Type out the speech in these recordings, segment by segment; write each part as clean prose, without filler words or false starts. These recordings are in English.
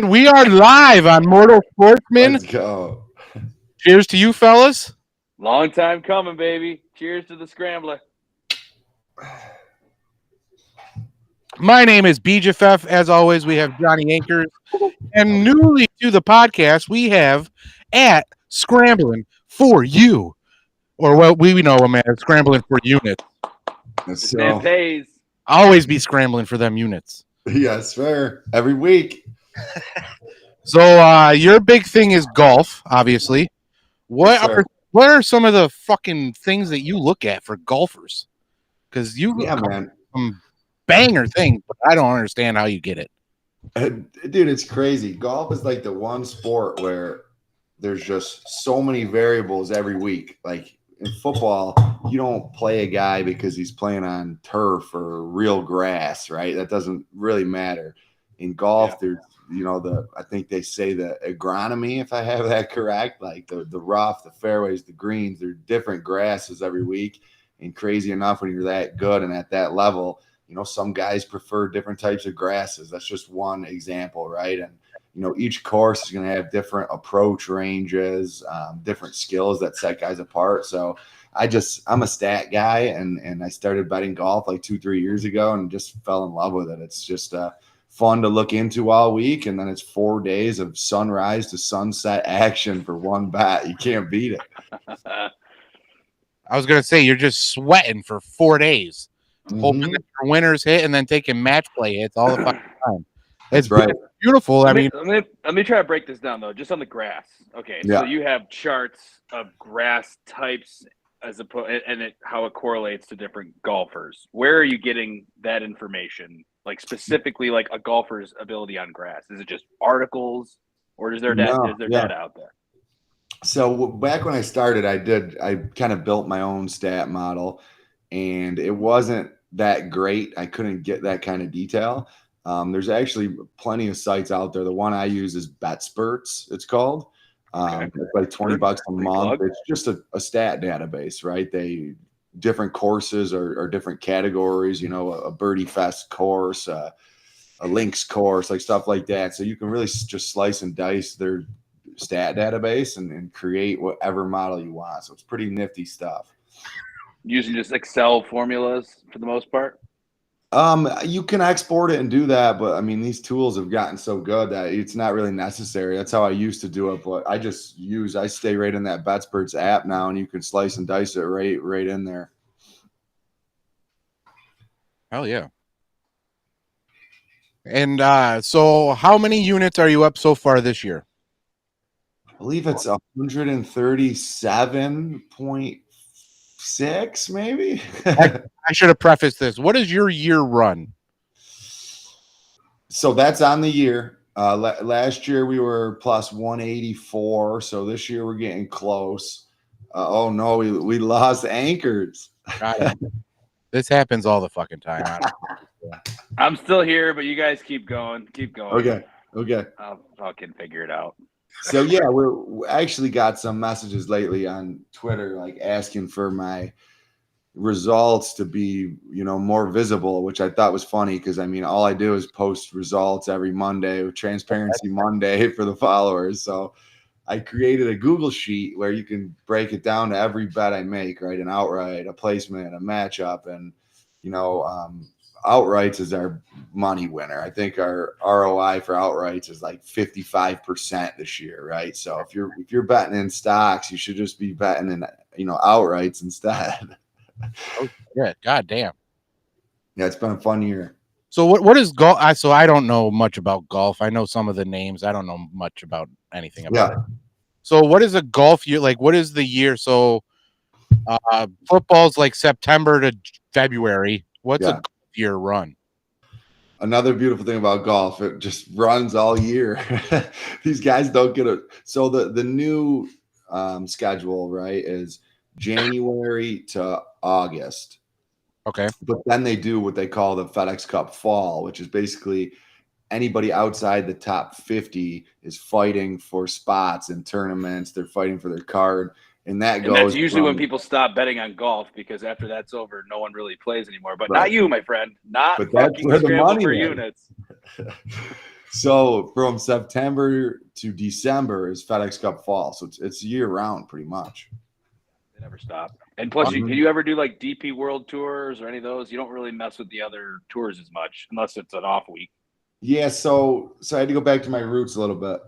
We are live on Mortal Sportsman. Let's go. Cheers to you, fellas. Long time coming, baby. Cheers to the scrambler. My name is BJFF. As always, we have Johnny Anchors. And newly to the podcast, we have at Scrambling for You. Or what we know him as Scrambling for Units. This man So, pays. Always be scrambling for them units. yes, sir. Every week. So your big thing is golf, obviously. What Yes, sir. what are some of the fucking things that you look at for golfers? Because you Yeah, come man. from banger things, but I don't understand how you get it. Dude, it's crazy. Golf is like the one sport where there's just so many variables every week. Like in football, you don't play a guy because he's playing on turf or real grass, right? That doesn't really matter. In golf, there's I think they say the agronomy, if I have that correct, like the rough, the fairways, the greens, they're different grasses every week. And crazy enough, when you're that good and at that level, some guys prefer different types of grasses. That's just one example, right? And each course is going to have different approach ranges, different skills that set guys apart. So I'm a stat guy, and I started betting golf like 2-3 years ago and just fell in love with it. It's just fun to look into all week, and then it's 4 days of sunrise to sunset action for one bet. You can't beat it. I was gonna say you're just sweating for 4 days, hoping Mhm. that your winners hit and then taking match play hits all the fucking time. That's It's right. beautiful. I mean, Let me try to break this down though, just on the grass. Okay, Yeah. so you have charts of grass types as opposed and how it correlates to different golfers. Where are you getting that information? Like specifically, like a golfer's ability on grass. Is it just articles, or is there No, yeah. data out there? So back when I started, I kind of built my own stat model, and it wasn't that great. I couldn't get that kind of detail. There's actually plenty of sites out there. The one I use is BetSperts, it's called. Okay. It's like 20 bucks a Free month. plug. It's just a stat database, right? They different courses or different categories, a birdie fest course, a links course, like stuff like that. So you can really just slice and dice their stat database and create whatever model you want. So it's pretty nifty stuff. Using just Excel formulas for the most part. You can export it and do that, but I mean, these tools have gotten so good that it's not really necessary. That's how I used to do it, but I stay right in that BetSperts app now, and you can slice and dice it right in there. hell yeah. And so, how many units are you up so far this year? I believe it's 137.6, maybe. I should have prefaced this. What is your year run? So that's on the year. Last year we were plus 184. So this year we're getting close. Oh no, we lost anchors. This happens all the fucking time. I'm still here, but you guys keep going. Keep going. Okay. I'll fucking figure it out. So yeah, we actually got some messages lately on Twitter, like asking for my results to be, more visible, which I thought was funny because I mean, all I do is post results every Monday with Transparency Monday for the followers. So I created a Google sheet where you can break it down to every bet I make, right? An outright, a placement, a matchup, and outrights is our money winner. I think our ROI for outrights is like 55% this year, right? So if you're betting in stocks, you should just be betting in outrights instead. Oh shit! God damn. Yeah, it's been a fun year. So what is golf? So I don't know much about golf. I know some of the names. I don't know much about anything about it. So what is a golf year like? What is the year? So football's like September to February. What's a golf year run? Another beautiful thing about golf, it just runs all year. These guys don't get it. So the new schedule, right, is January to August. Okay. But then they do what they call the FedEx Cup Fall, which is basically anybody outside the top 50 is fighting for spots in tournaments. They're fighting for their card. And that goes. That's usually when people stop betting on golf, because after that's over, no one really plays anymore. But not you, my friend. Not but that's fucking where the scramble money for is. units. So from September to December is FedEx Cup Fall. So it's year round pretty much. They never stop. And plus, can you ever do like DP World Tours or any of those? You don't really mess with the other tours as much unless it's an off week. Yeah, so I had to go back to my roots a little bit.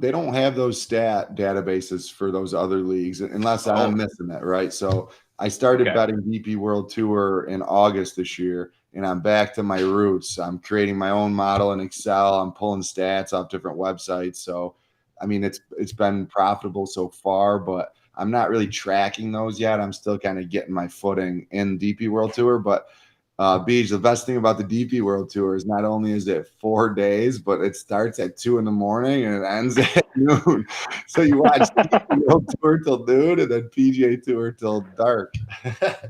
They don't have those stat databases for those other leagues unless I'm missing it, right? So I started betting DP World Tour in August this year, and I'm back to my roots. I'm creating my own model in Excel. I'm pulling stats off different websites. So, I mean, it's been profitable so far, but I'm not really tracking those yet. I'm still kind of getting my footing in DP World Tour, but Beach, the best thing about the DP World Tour is not only is it 4 days, but it starts at 2 a.m. and it ends at noon. So you watch DP World Tour till noon and then PGA Tour till dark.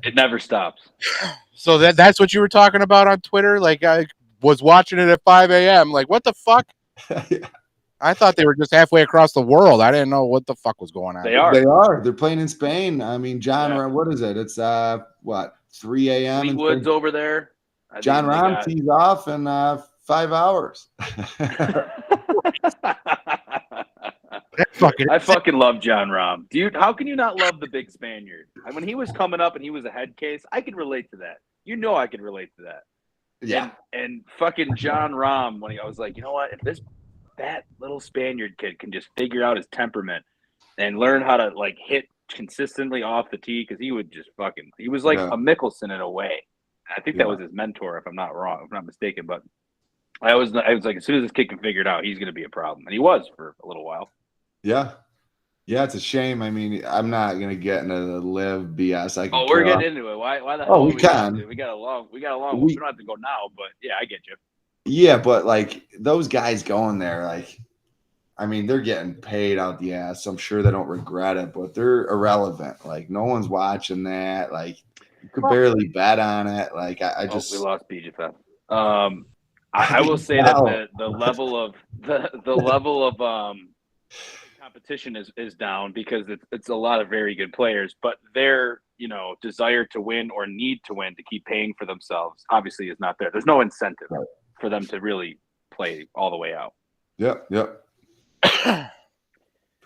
It never stops. So that's what you were talking about on Twitter? Like, I was watching it at 5 a.m. Like, what the fuck? Yeah. I thought they were just halfway across the world. I didn't know what the fuck was going on. They are. They are. They're playing in Spain. I mean, John, what is it? It's what, 3 a.m. Fleetwood's over there. John Rahm tees off in 5 hours. I fucking love John Rahm. Dude, how can you not love the big Spaniard? When he was coming up and he was a head case, I could relate to that. You know I could relate to that. Yeah. And fucking John Rahm, when I was like, you know what? If that little Spaniard kid can just figure out his temperament and learn how to like hit consistently off the tee, because he would just he was like a Mickelson in a way. I think that was his mentor, if I'm not mistaken. But I was like, as soon as this kid can figure it out, he's going to be a problem, and he was for a little while. Yeah, it's a shame. I mean, I'm not going to get into the live BS. We're getting into it. Why the hell? Oh, we can. We got a long. We don't have to go now, but yeah, I get you. Yeah, but like those guys going there, like, I mean, they're getting paid out the ass. So I'm sure they don't regret it, but they're irrelevant. Like, no one's watching that. Like, you could barely bet on it. Like, I just we lost BGF. I will say that the level of the level of competition is down because it's a lot of very good players, but their desire to win or need to win to keep paying for themselves obviously is not there. There's no incentive for them to really play all the way out. Yep.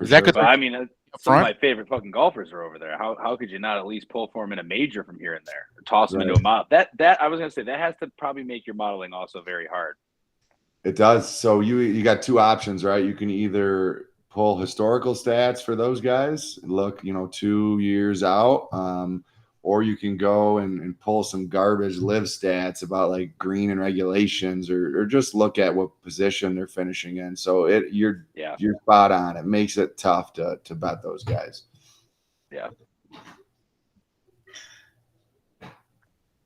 Is that good? I mean, some of my favorite fucking golfers are over there. How could you not at least pull for them in a major from here and there, or toss them into a model? That I was gonna say that has to probably make your modeling also very hard. It does. So you got two options, right? You can either pull historical stats for those guys, look 2 years out, or you can go and pull some garbage live stats about like green and regulations, or just look at what position they're finishing in. So you're spot on. It makes it tough to bet those guys. Yeah.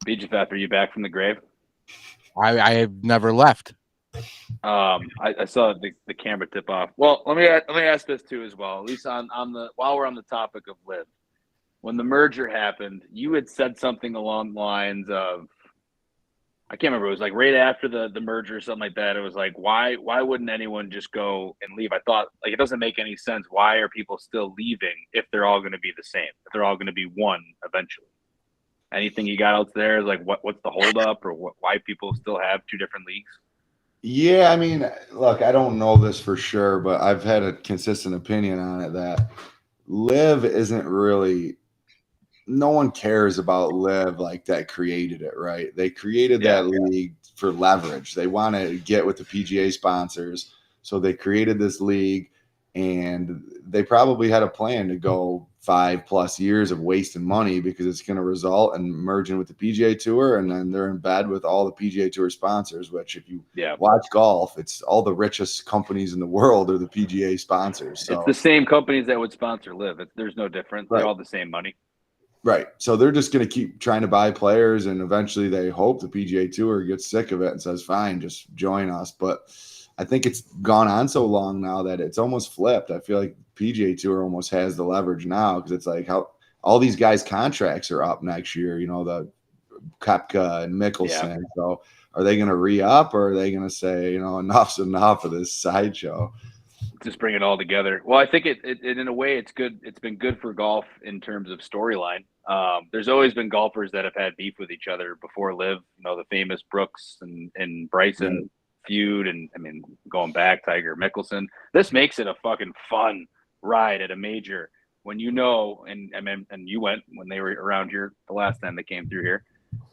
BGF, are you back from the grave? I have never left. I saw the camera tip off. Well, let me ask this too as well. At least while we're on the topic of live. When the merger happened, you had said something along the lines of, I can't remember, it was like right after the merger or something like that. It was like, why wouldn't anyone just go and leave? I thought, like, it doesn't make any sense. Why are people still leaving if they're all going to be the same, if they're all going to be one eventually? Anything you got out there? Like, what's the holdup, or why people still have two different leagues? Yeah, I mean, look, I don't know this for sure, but I've had a consistent opinion on it that live isn't really, no one cares about live like that created it, right? They created that league for leverage. They want to get with the PGA sponsors. So they created this league, and they probably had a plan to go 5+ years of wasting money because it's going to result in merging with the PGA Tour, and then they're in bed with all the PGA Tour sponsors, which if you watch golf, it's all the richest companies in the world are the PGA sponsors. So it's the same companies that would sponsor live. There's no difference. They're all the same money. Right. So they're just going to keep trying to buy players, and eventually they hope the PGA Tour gets sick of it and says, fine, just join us. But I think it's gone on so long now that it's almost flipped. I feel like PGA Tour almost has the leverage now, because it's like how all these guys' contracts are up next year, the Koepka and Mickelson. Yeah. So are they going to re-up, or are they going to say, enough's enough of this sideshow? Just bring it all together. Well, I think it in a way it's good. It's been good for golf in terms of storyline. There's always been golfers that have had beef with each other before live. The famous Brooks and Bryson. feud, and I mean, going back, Tiger Mickelson. This makes it a fucking fun ride at a major when you know, and you went when they were around here the last time they came through here.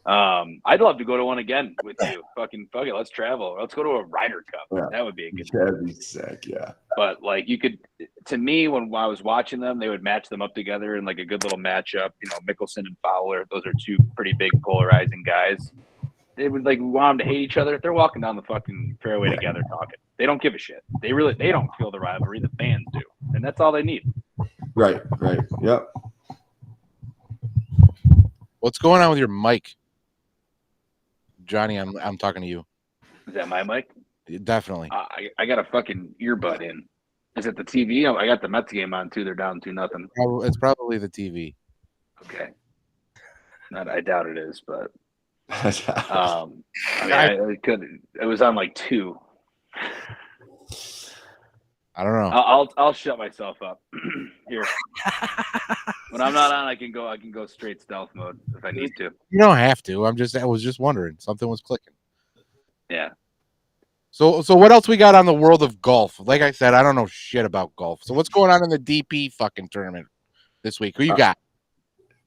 I'd love to go to one again with you. Fucking fuck it, let's travel. Let's go to a Ryder Cup. Yeah. That would be a good. That'd be sick, yeah. But like you could, to me, when I was watching them, they would match them up together in like a good little matchup. You know, Mickelson and Fowler; those are two pretty big polarizing guys. They would like want them to hate each other. They're walking down the fucking fairway together talking. They don't give a shit. They don't feel the rivalry. The fans do, and that's all they need. Right. Yep. What's going on with your mic, Johnny? I'm talking to you. Is that my mic? Definitely. I got a fucking earbud in. Is it the TV? I got the Mets game on too. They're down 2-0. It's probably the TV. Okay. I doubt it is, but I it was on like 2. I don't know. I'll shut myself up here. When I'm not on, I can go straight stealth mode if I need to. You don't have to. I was just wondering. Something was clicking. Yeah. So what else we got on the world of golf? Like I said, I don't know shit about golf. So what's going on in the DP fucking tournament this week? Who you got?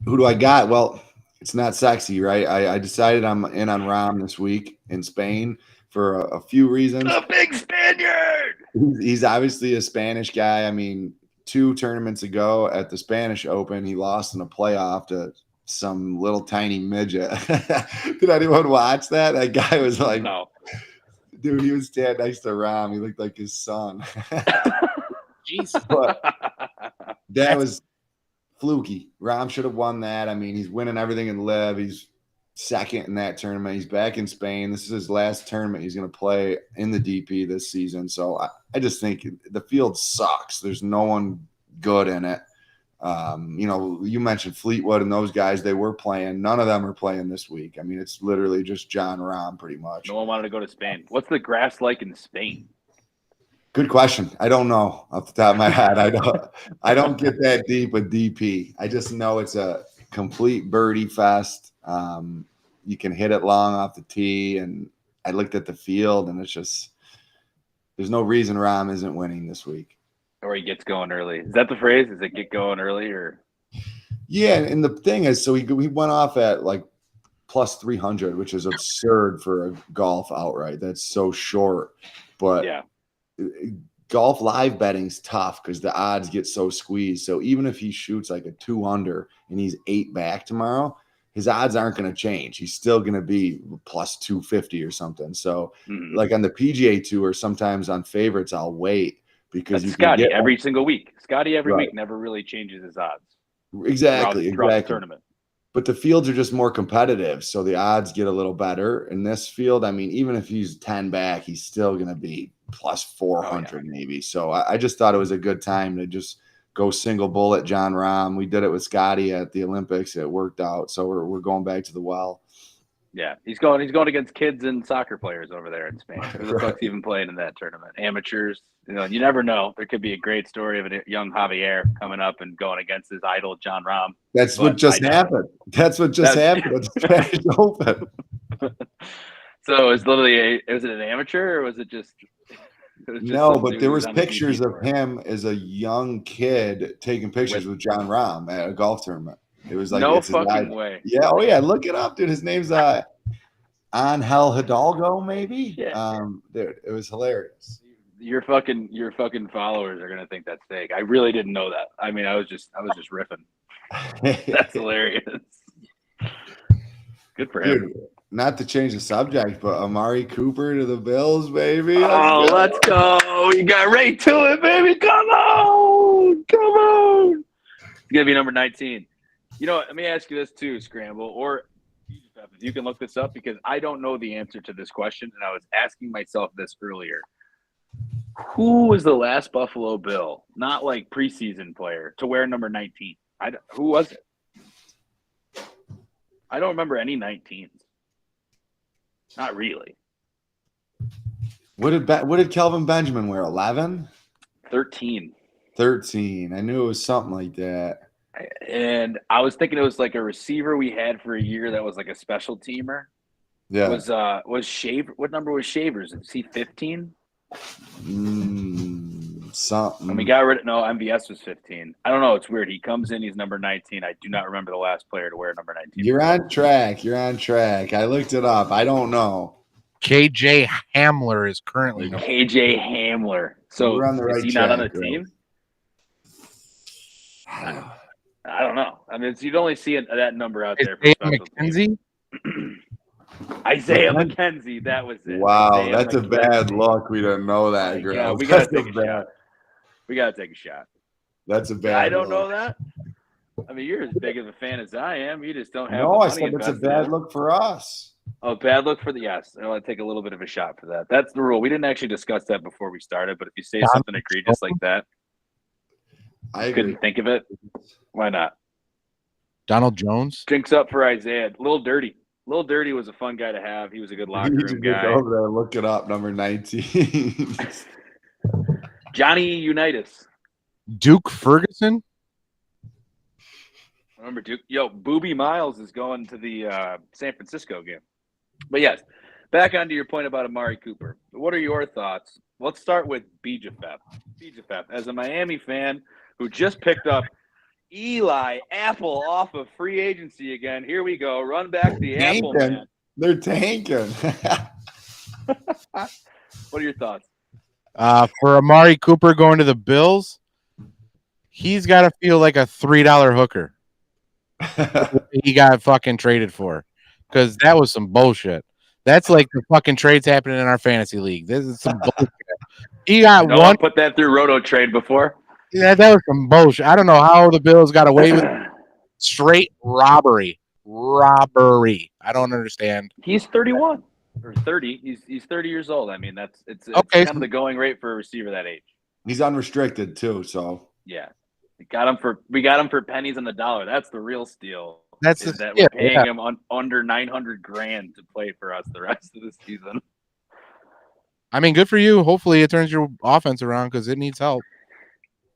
Who do I got? Well, it's not sexy, right? I decided I'm in on Rahm this week in Spain for a few reasons. The big Spaniard! He's obviously a Spanish guy. I mean, 2 tournaments ago at the Spanish Open, he lost in a playoff to some little tiny midget. Did anyone watch that? That guy was like, no. Dude, he was standing next to Rahm. He looked like his son. Jesus. But that was fluky. Rahm should have won that. I mean, he's winning everything in Liv. He's second in that tournament. He's back in Spain. This is his last tournament he's going to play in the DP this season. So I just think the field sucks. There's no one good in it. You know, you mentioned Fleetwood and those guys, they were playing. None of them are playing this week. I mean, it's literally just John Rahm pretty much. No one wanted to go to Spain. What's the grass like in Spain? Good question. I don't know off the top of my head. I don't get that deep with DP. I just know it's a complete birdie fest. You can hit it long off the tee, and I looked at the field, and it's just there's no reason Rahm isn't winning this week. Or he gets going early. Is that the phrase? Is it get going early or? Yeah, and the thing is, so he went off at like plus 300, which is absurd for a golf outright. That's so short. But yeah, golf live betting's tough because the odds get so squeezed. So even if he shoots like a 2 under and he's 8 back tomorrow, his odds aren't going to change. He's still going to be plus 250 or something. So like on the PGA Tour, sometimes on favorites, I'll wait. Because you Scotty get every single week. Scotty every week never really changes his odds. Exactly. Throughout the tournament. But the fields are just more competitive, so the odds get a little better. In this field, I mean, even if he's 10 back, he's still going to be plus 400 maybe. So I just thought it was a good time to just go single bullet John Rahm. We did it with Scotty at the Olympics. It worked out. So we're going back to the well. Yeah, he's going against kids and soccer players over there in Spain. Who the fuck's even playing in that tournament? Amateurs. You know, you never know. There could be a great story of a young Javier coming up and going against his idol John Rahm. That's what just happened. That's what just happened at the Spanish Open. So was it an amateur or was it just? No, but there was pictures of him as a young kid taking pictures with John Rahm at a golf tournament. It was like no fucking way. Yeah, oh yeah, look it up, dude. His name's Angel Hidalgo, maybe. Yeah. Dude, it was hilarious. Your fucking followers are gonna think that's fake. I really didn't know that. I mean, I was just riffing. That's hilarious. Good for him. Dude, not to change the subject, but Amari Cooper to the Bills, baby. Let's go. You got right to it, baby. Come on. It's gonna be number 19. You know, let me ask you this too, Scramble, or you can look this up because I don't know the answer to this question, and I was asking myself this earlier. Who was the last Buffalo Bill, not like preseason player, to wear number 19? Who was it? I don't remember any 19s. Not really. What did Kelvin Benjamin wear? 11? 13. 13. I knew it was something like that. And I was thinking it was like a receiver we had for a year that was like a special teamer. Yeah. Was Shaver? What number was Shavers? Is he 15? Something. And we got rid of MVS was 15. I don't know. It's weird. He comes in. He's number 19. I do not remember the last player to wear number 19. You're on track. I looked it up. I don't know. KJ Hamler is currently KJ Hamler. So we're on the right is he track, not on the bro. team? I don't know. I mean, you'd only see that number out there for special McKenzie. Isaiah McKenzie. That was it. Wow, Isaiah that's McKenzie. a bad look. We didn't know that, Greg. Yeah, we gotta take a shot. We gotta take a shot. That's a bad. I don't know that. I mean, you're as big of a fan as I am. You just don't have. No, I said it's a bad look for us. Oh, bad look for the yes. I want to take a little bit of a shot for that. That's the rule. We didn't actually discuss that before we started, but if you say something egregious like that, I couldn't think of it. Why not? Donald Jones. Drinks up for Isaiah. Little Dirty. Little Dirty was a fun guy to have. He was a good locker room guy. Go over there, look it up. Number 19. Johnny Unitas. Duke Ferguson. Remember Duke? Yo, Booby Miles is going to the San Francisco game. But yes, back onto your point about Amari Cooper. What are your thoughts? Let's start with Bijafef. Bijafef, as a Miami fan who just picked up Eli Apple off of free agency again. Here we go. Run back the Apple man. They're tanking. What are your thoughts? For Amari Cooper going to the Bills, he's got to feel like a $3 hooker. He got fucking traded for, because that was some bullshit. That's like the fucking trades happening in our fantasy league. This is some bullshit. He got one. Put that through Roto Trade before. Yeah, that was some bullshit. I don't know how the Bills got away with straight robbery. I don't understand. He's 31 or 30. He's 30 years old. I mean, it's okay. Kind of the going rate for a receiver that age. He's unrestricted too, so yeah. We got him for pennies on the dollar. That's the real steal. That's we're paying him under $900,000 to play for us the rest of the season. I mean, good for you. Hopefully, it turns your offense around because it needs help.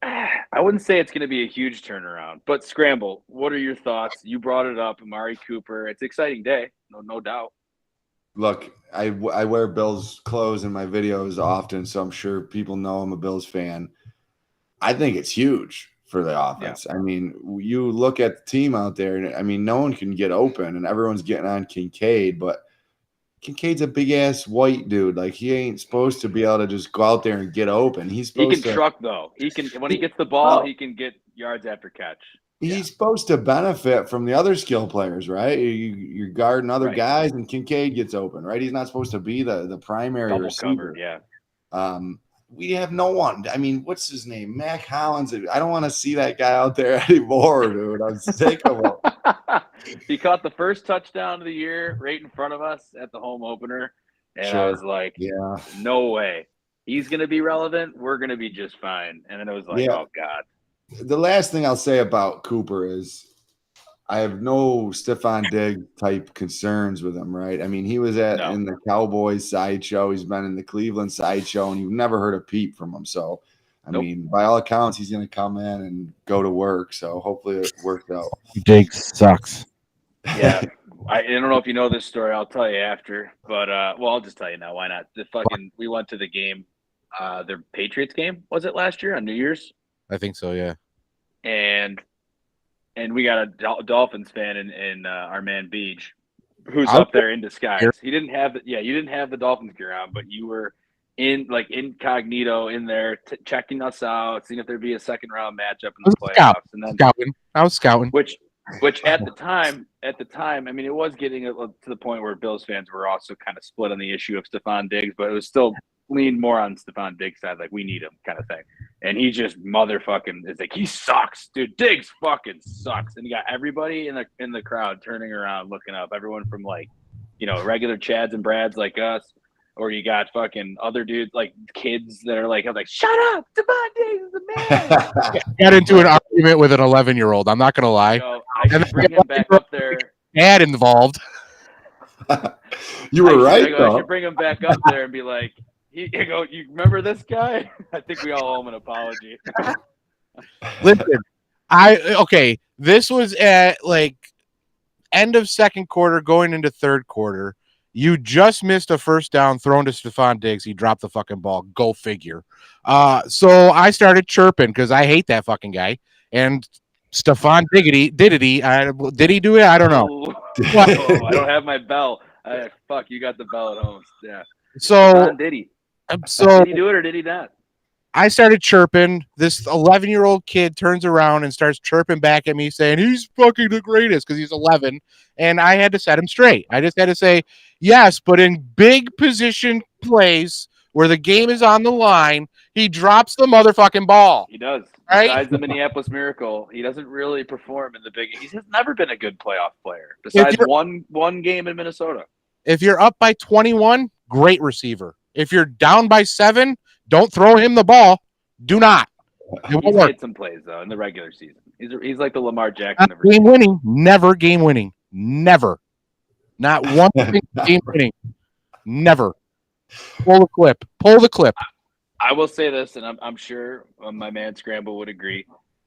I wouldn't say it's going to be a huge turnaround, but Scramble, what are your thoughts? You brought it up, Amari Cooper. It's an exciting day, no doubt. Look, I wear Bills clothes in my videos often, so I'm sure people know I'm a Bills fan. I think it's huge for the offense. Yeah. I mean, you look at the team out there, and I mean, no one can get open, and everyone's getting on Kincaid, but Kincaid's a big-ass white dude. Like, he ain't supposed to be able to just go out there and get open. He can truck, though. He can when he gets the ball, he can get yards after catch. He's supposed to benefit from the other skill players, right? You're guarding other guys, and Kincaid gets open, right? He's not supposed to be the primary double receiver. Covered, yeah. We have no one. I mean, what's his name? Mac Hollins. I don't want to see that guy out there anymore, dude. I'm sick of him. He caught the first touchdown of the year right in front of us at the home opener. And I was like, no way. He's going to be relevant. We're going to be just fine. And then it was like, oh, God. The last thing I'll say about Cooper is I have no Stephon Diggs type concerns with him, right? I mean, he was in the Cowboys sideshow. He's been in the Cleveland sideshow, and you've never heard a peep from him. So, I mean, by all accounts, he's going to come in and go to work. So hopefully it worked out. Diggs sucks. Yeah. I don't know if you know this story. I'll tell you after. But, I'll just tell you now. Why not? We went to the game, the Patriots game. Was it last year on New Year's? I think so, yeah. And we got a Dolphins fan in our man Beach, who's up there in disguise. He didn't have you didn't have the Dolphins gear on, but you were incognito in there checking us out, seeing if there'd be a second round matchup in the playoffs. And then I was scouting. Which at the time, I mean, it was getting to the point where Bills fans were also kind of split on the issue of Stephon Diggs, but it was still leaned more on Stephon Diggs' side, like we need him kind of thing. And he just motherfucking is like, he sucks, dude. Diggs fucking sucks. And you got everybody in the crowd turning around, looking up. Everyone from regular Chads and Brads like us, or you got fucking other dudes like kids that are like, shut up, Stephon Diggs is the man. Got into an argument with an 11-year-old. I'm not gonna lie. I should bring him back up there. Dad involved. You were right. I should bring him back up there and be like, you remember this guy? I think we all owe him an apology. Listen, this was at end of second quarter, going into third quarter. You just missed a first down thrown to Stephon Diggs. He dropped the fucking ball. Go figure. So I started chirping because I hate that fucking guy. And Stephon Diggity, did he do it? I don't know. Oh, I don't have my bell. Fuck, you got the bell at home. Yeah. So, Did he? so Did he do it or did he not? I started chirping. This 11-year-old kid turns around and starts chirping back at me saying he's fucking the greatest because he's 11. And I had to set him straight. I just had to say, yes, but in big position plays where the game is on the line, he drops the motherfucking ball. He does. Right? Besides the Minneapolis Miracle, he doesn't really perform in the big. He's never been a good playoff player. Besides one game in Minnesota. If you're up by 21, great receiver. If you're down by 7, don't throw him the ball. Do not. He's made some plays though in the regular season. He's like the Lamar Jackson of game winning. Never game winning. Never. Not one game winning. Never. Pull the clip. Pull the clip. I will say this, and I'm sure my man Scramble would agree.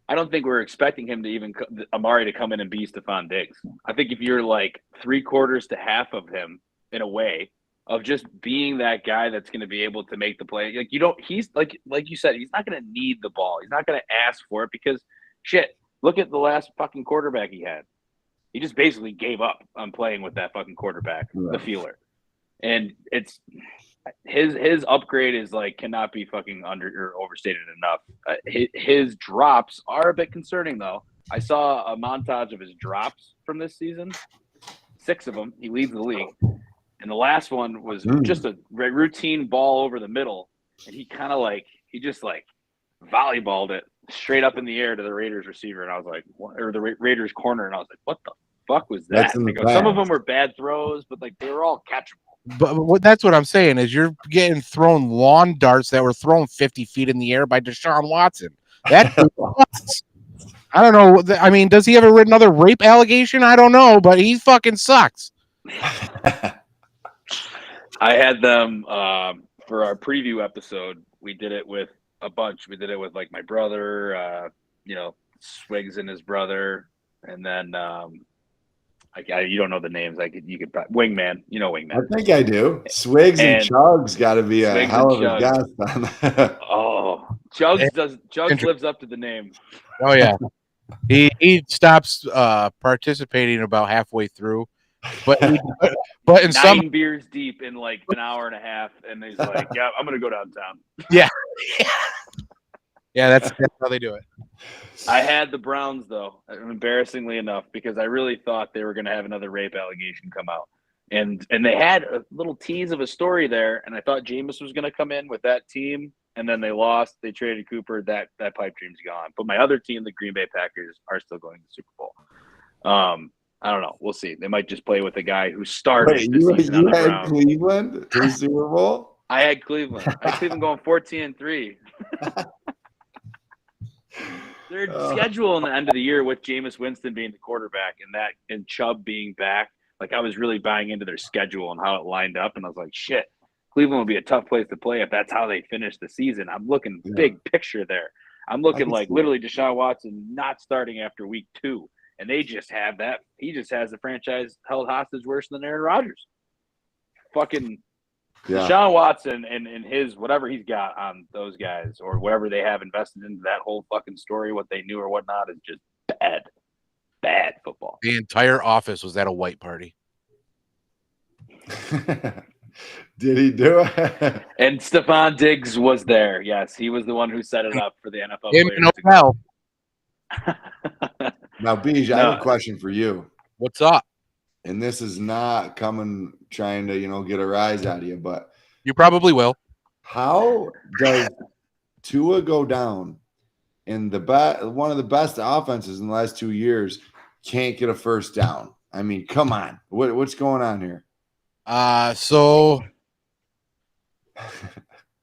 I don't think we're expecting him to even Amari to come in and be Stephon Diggs. I think if you're like 3/4 to half of him in a way of just being that guy that's going to be able to make the play, like you don't. He's like you said, he's not going to need the ball. He's not going to ask for it because shit. Look at the last fucking quarterback he had. He just basically gave up on playing with that fucking quarterback, the feeler, and it's. His upgrade is like cannot be fucking under or overstated enough. His drops are a bit concerning though. I saw a montage of his drops from this season, 6 of them. He leads the league, and the last one was just a routine ball over the middle, and he just volleyballed it straight up in the air to the Raiders receiver, and I was like, what? Or the Raiders corner, and I was like, what the fuck was that? Some of them were bad throws, but like they were all catchable. But that's what I'm saying is you're getting thrown lawn darts that were thrown 50 feet in the air by Deshaun Watson. That I don't know. I mean, does he have another rape allegation? I don't know, but he fucking sucks. I had them for our preview episode. We did it with a bunch. We did it with like my brother, Swigs and his brother, and then you don't know the names. You could Wingman. You know Wingman. I think I do. Swigs and Chugs got to be a hell of a guest on that. Oh, Chugs lives up to the name. Oh yeah, he stops participating about halfway through, but in 9 beers deep in like an hour and a half, and he's like, "Yeah, I'm gonna go downtown." Yeah, yeah, that's how they do it. I had the Browns, though, embarrassingly enough, because I really thought they were going to have another rape allegation come out. And they had a little tease of a story there, and I thought Jameis was going to come in with that team, and then they lost. They traded Cooper. That pipe dream's gone. But my other team, the Green Bay Packers, are still going to the Super Bowl. I don't know. We'll see. They might just play with a guy who started the season on the Browns. Cleveland to the Super Bowl? I had Cleveland. I had Cleveland going 14-3. Their schedule in the end of the year with Jameis Winston being the quarterback and Chubb being back, like I was really buying into their schedule and how it lined up, and I was like, shit, Cleveland would be a tough place to play if that's how they finish the season. I'm looking big picture there. I'm looking like literally Deshaun Watson not starting after week 2, and they just have that. He just has the franchise held hostage worse than Aaron Rodgers. Fucking Deshaun Watson and his whatever he's got on those guys or whatever they have invested into that whole fucking story, what they knew or whatnot, is just bad football. The entire office was at a white party. Did he do it? And Stephon Diggs was there. Yes, he was the one who set it up for the NFL players. Now, Beej, I have a question for you. What's up? And this is not trying to, get a rise out of you, but you probably will. How does Tua go down and one of the best offenses in the last 2 years can't get a first down? I mean, come on. What's going on here? So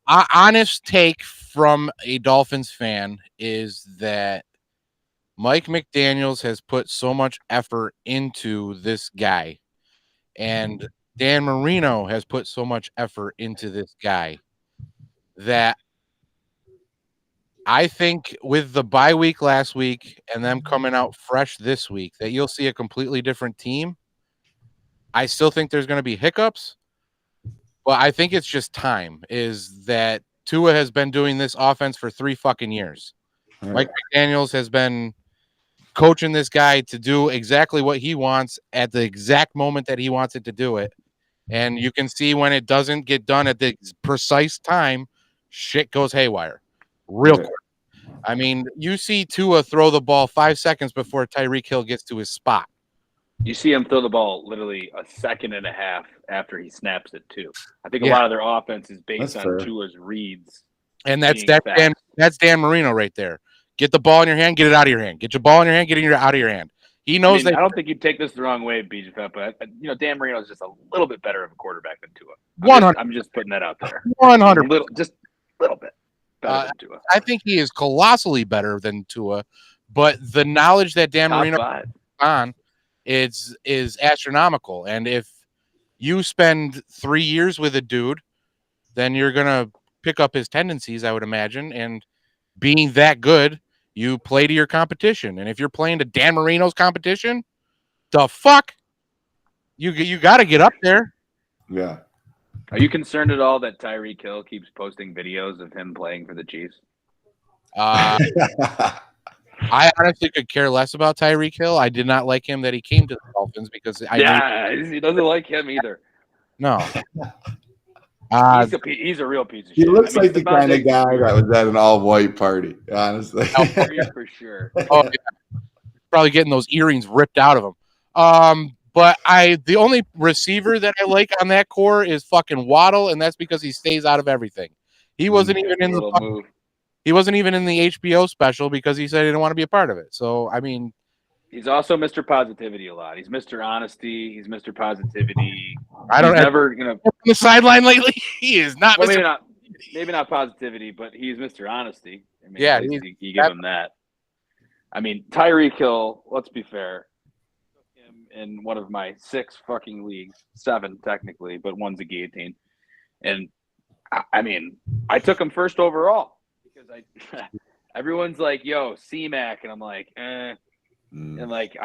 honest take from a Dolphins fan is that Mike McDaniels has put so much effort into this guy, and Dan Marino has put so much effort into this guy that I think with the bye week last week and them coming out fresh this week that you'll see a completely different team. I still think there's going to be hiccups, but I think it's just time. Is that Tua has been doing this offense for 3 fucking years. Mike McDaniels has been coaching this guy to do exactly what he wants at the exact moment that he wants it to do it. And you can see when it doesn't get done at the precise time, shit goes haywire real quick. I mean, you see Tua throw the ball 5 seconds before Tyreek Hill gets to his spot. You see him throw the ball literally a second and a half after he snaps it too. I think a lot of their offense is based on Tua's reads. And that's Dan Marino right there. Get the ball in your hand, get it out of your hand. Get your ball in your hand, get it out of your hand. He knows that. I don't think you'd take this the wrong way, BJ, but Dan Marino is just a little bit better of a quarterback than Tua. I'm just putting that out there. 100, just a little bit better than Tua. I think he is colossally better than Tua, but the knowledge that Dan Marino on is astronomical. And if you spend 3 years with a dude, then you're gonna pick up his tendencies, I would imagine. And being that good, you play to your competition. And if you're playing to Dan Marino's competition, the fuck, you got to get up there. Yeah. Are you concerned at all that Tyreek Hill keeps posting videos of him playing for the Chiefs? I honestly could care less about Tyreek Hill. I did not like him that he came to the Dolphins because he doesn't like him either. No. He's a real piece of shit. He looks like the kind of guy that was at an all-white party, honestly. For sure. Oh, yeah. Probably getting those earrings ripped out of him. But the only receiver that I like on that core is fucking Waddle, and that's because he stays out of everything. He wasn't even in the He wasn't even in the HBO special because he said he didn't want to be a part of it. So, I mean, he's also Mr. Positivity a lot. He's Mr. Honesty. He's Mr. Positivity. He's never on the sideline lately. He is not. Well, maybe not positivity, but he's Mr. Honesty. I mean, yeah, you give him that. I mean, Tyreek Hill. Let's be fair. Him in one of my 6 fucking leagues, 7 technically, but one's a guillotine. And I mean, I took him first overall because everyone's like, "Yo, C-Mac," and I'm like, eh. And like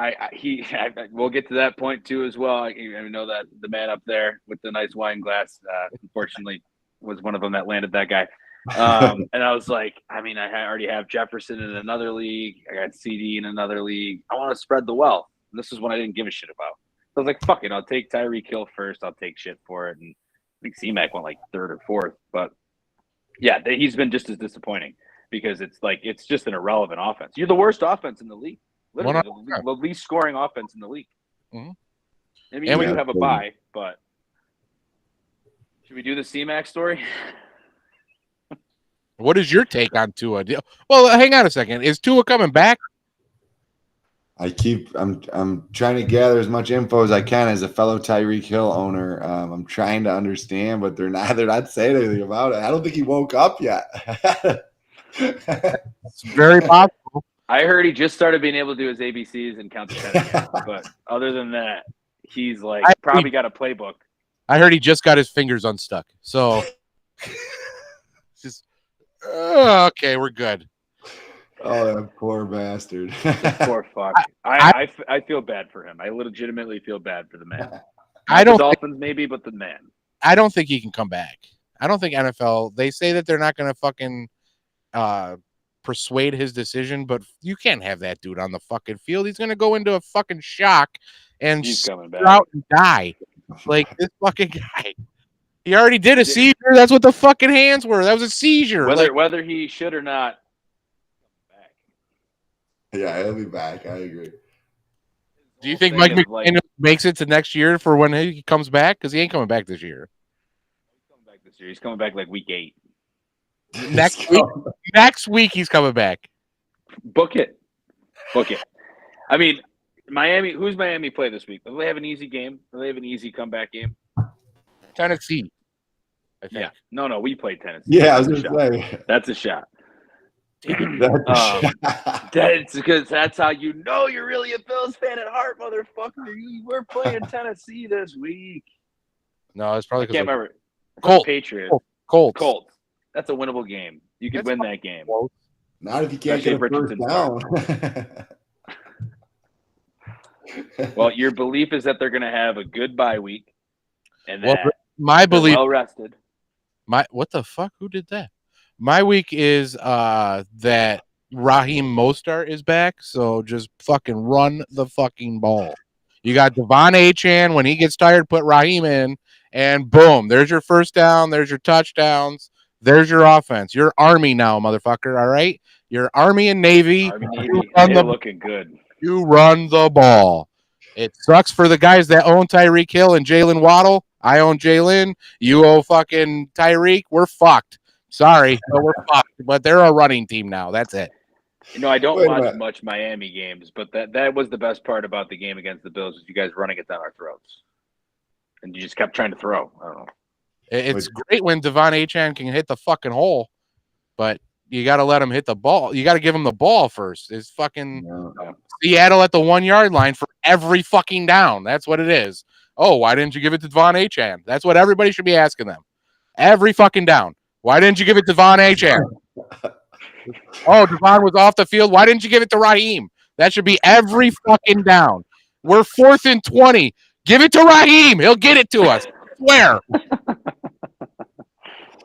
we'll get to that point too as well. I know that the man up there with the nice wine glass, unfortunately, was one of them that landed that guy. And I was like, I mean, I already have Jefferson in another league. I got CD in another league. I want to spread the wealth. And this is what I didn't give a shit about. So I was like, fuck it, I'll take Tyreek Hill first. I'll take shit for it. And I think C-Mac went like 3rd or 4th. But yeah, he's been just as disappointing because it's just an irrelevant offense. You're the worst offense in the league. Literally the least scoring offense in the league. Mm-hmm. Maybe you have a bye, but should we do the C-Mac story? What is your take on Tua? Well, hang on a second. Is Tua coming back? I'm trying to gather as much info as I can as a fellow Tyreek Hill owner. I'm trying to understand, but they're not saying anything about it. I don't think he woke up yet. It's very possible. I heard he just started being able to do his ABCs and count to 10 again. But other than that, he's probably got a playbook. I heard he just got his fingers unstuck. So just okay, we're good. Oh, that poor bastard. Poor fuck. I feel bad for him. I legitimately feel bad for the man. I don't the Dolphins maybe, but the man. I don't think he can come back. I don't think NFL. They say that they're not going to fucking persuade his decision, but you can't have that dude on the fucking field. He's going to go into a fucking shock and out and die. Like this fucking guy. He already did a seizure. That's what the fucking hands were. That was a seizure. Whether he should or not. Yeah, he'll be back. I agree. Do you think Mike McDaniel makes it to next year for when he comes back? Because he ain't coming back this year. He's coming back this year. He's coming back like week 8. Next week he's coming back. Book it. I mean, Miami. Who's Miami play this week? Do they have an easy game? Do they have an easy comeback game? Tennessee. I think. Yeah. No, we played Tennessee. Yeah, I was going to say. That's a shot. That's because that's how you know you're really a Bills fan at heart, motherfucker. We're playing Tennessee this week. No, it's probably I can't remember. Colts. Patriots. Colts. That's a winnable game. You could win that game. Not if you can't get a first down. Well, your belief is that they're going to have a good bye week, and Well, that my they're belief, well rested. what the fuck? Who did that? My week is that Raheem Mostert is back, so just fucking run the fucking ball. You got Devon Achan. When he gets tired, put Raheem in, and boom, there's your first down. There's your touchdowns. There's your offense. You're Army now, motherfucker. All right, you're Army and Navy. Army You Navy, run they're the looking good. you run the ball. It sucks for the guys that own Tyreek Hill and Jalen Waddle. I own Jalen. You owe fucking Tyreek. We're fucked. Sorry, but we're fucked. But they're a running team now. That's it. You know, I don't Wait a watch minute. much Miami games, but that was the best part about the game against the Bills, is you guys running it down our throats, and you just kept trying to throw. I don't know. It's great when Devon Achan can hit the fucking hole, but you got to let him hit the ball. You got to give him the ball first. It's fucking Seattle at the 1 yard line for every fucking down. That's what it is. Oh, why didn't you give it to Devon Achan? That's what everybody should be asking them. Every fucking down. Why didn't you give it to Devon Achan? Oh, Devon was off the field. Why didn't you give it to Raheem? That should be every fucking down. We're 4th and 20. Give it to Raheem. He'll get it to us. I swear.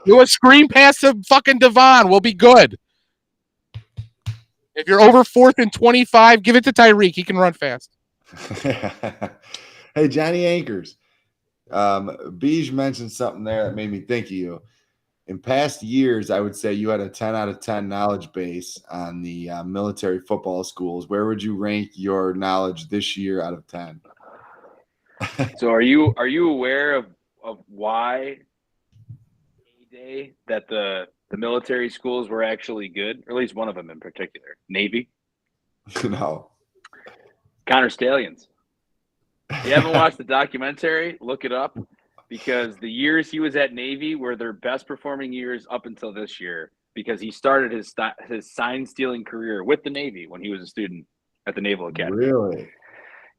Do a screen pass to fucking Devon. We'll be good. If you're over 4th and 25, give it to Tyreek. He can run fast. Hey, Johnny Anchors. Beige mentioned something there that made me think of you. In past years, I would say you had a 10 out of 10 knowledge base on the military football schools. Where would you rank your knowledge this year out of 10? So are you aware of why day that the military schools were actually good, or at least one of them in particular? Navy. No. Connor Stallions. You haven't watched the documentary? Look it up, because the years he was at Navy were their best performing years up until this year, because he started his sign stealing career with the Navy when he was a student at the Naval Academy. Really?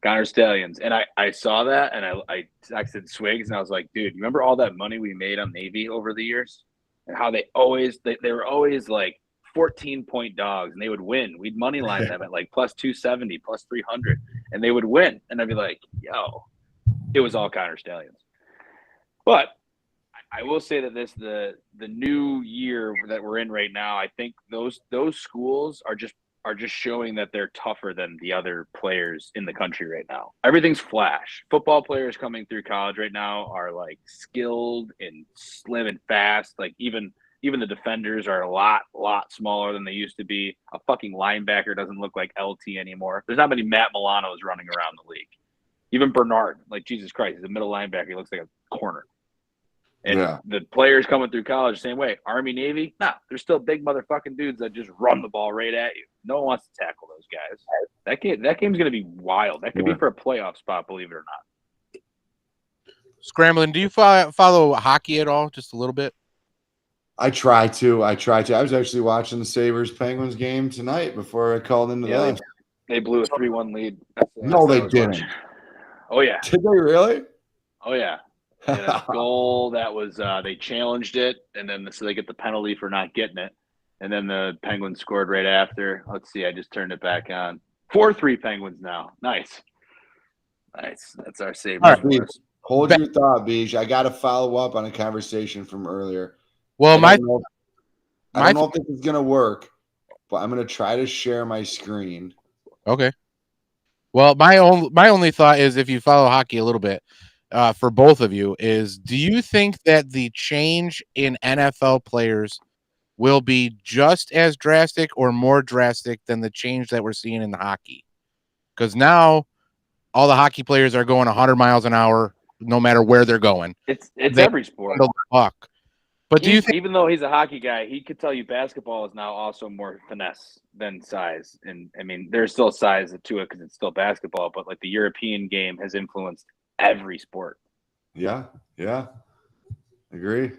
Connor Stallions. And I saw that, and I texted Swigs, and I was like, dude, you remember all that money we made on Navy over the years? And how they were always like 14-point dogs, and they would win. We'd money line them at like plus 270, plus 300, and they would win. And I'd be like, yo, it was all Connor Stallions. But I will say that the new year that we're in right now, I think those schools are just showing that they're tougher than the other players in the country right now. Everything's flash. Football players coming through college right now are like skilled and slim and fast. Like even the defenders are a lot smaller than they used to be. A fucking linebacker doesn't look like LT anymore. There's not many Matt Milanos running around the league. Even Bernard, like Jesus Christ, he's a middle linebacker. He looks like a corner. And the players coming through college, same way. Army, Navy, they're still big motherfucking dudes that just run the ball right at you. No one wants to tackle those guys. That game's going to be wild. That could be for a playoff spot, believe it or not. Scrambling, do you follow hockey at all? Just a little bit? I try to. I was actually watching the Sabres-Penguins game tonight before I called into this. They blew a 3-1 lead. No, they didn't. Watching. Oh, yeah. Did they really? Oh, yeah. A goal that was they challenged it, and then so they get the penalty for not getting it, and then the Penguins scored right after. Let's see, I just turned it back on. 4-3 Penguins now. Nice. That's our Sabres. Right, hold your thought, Beej. I got to follow up on a conversation from earlier. Well, I don't know if this is gonna work, but I'm gonna try to share my screen. Okay. Well, my only thought is, if you follow hockey a little bit, for both of you, is, do you think that the change in NFL players will be just as drastic or more drastic than the change that we're seeing in the hockey? Because now all the hockey players are going 100 miles an hour, no matter where they're going. It's every sport. But do you think, even though he's a hockey guy, he could tell you basketball is now also more finesse than size. And I mean, there's still size to it because it's still basketball, but like the European game has influenced every sport. Yeah. Agree.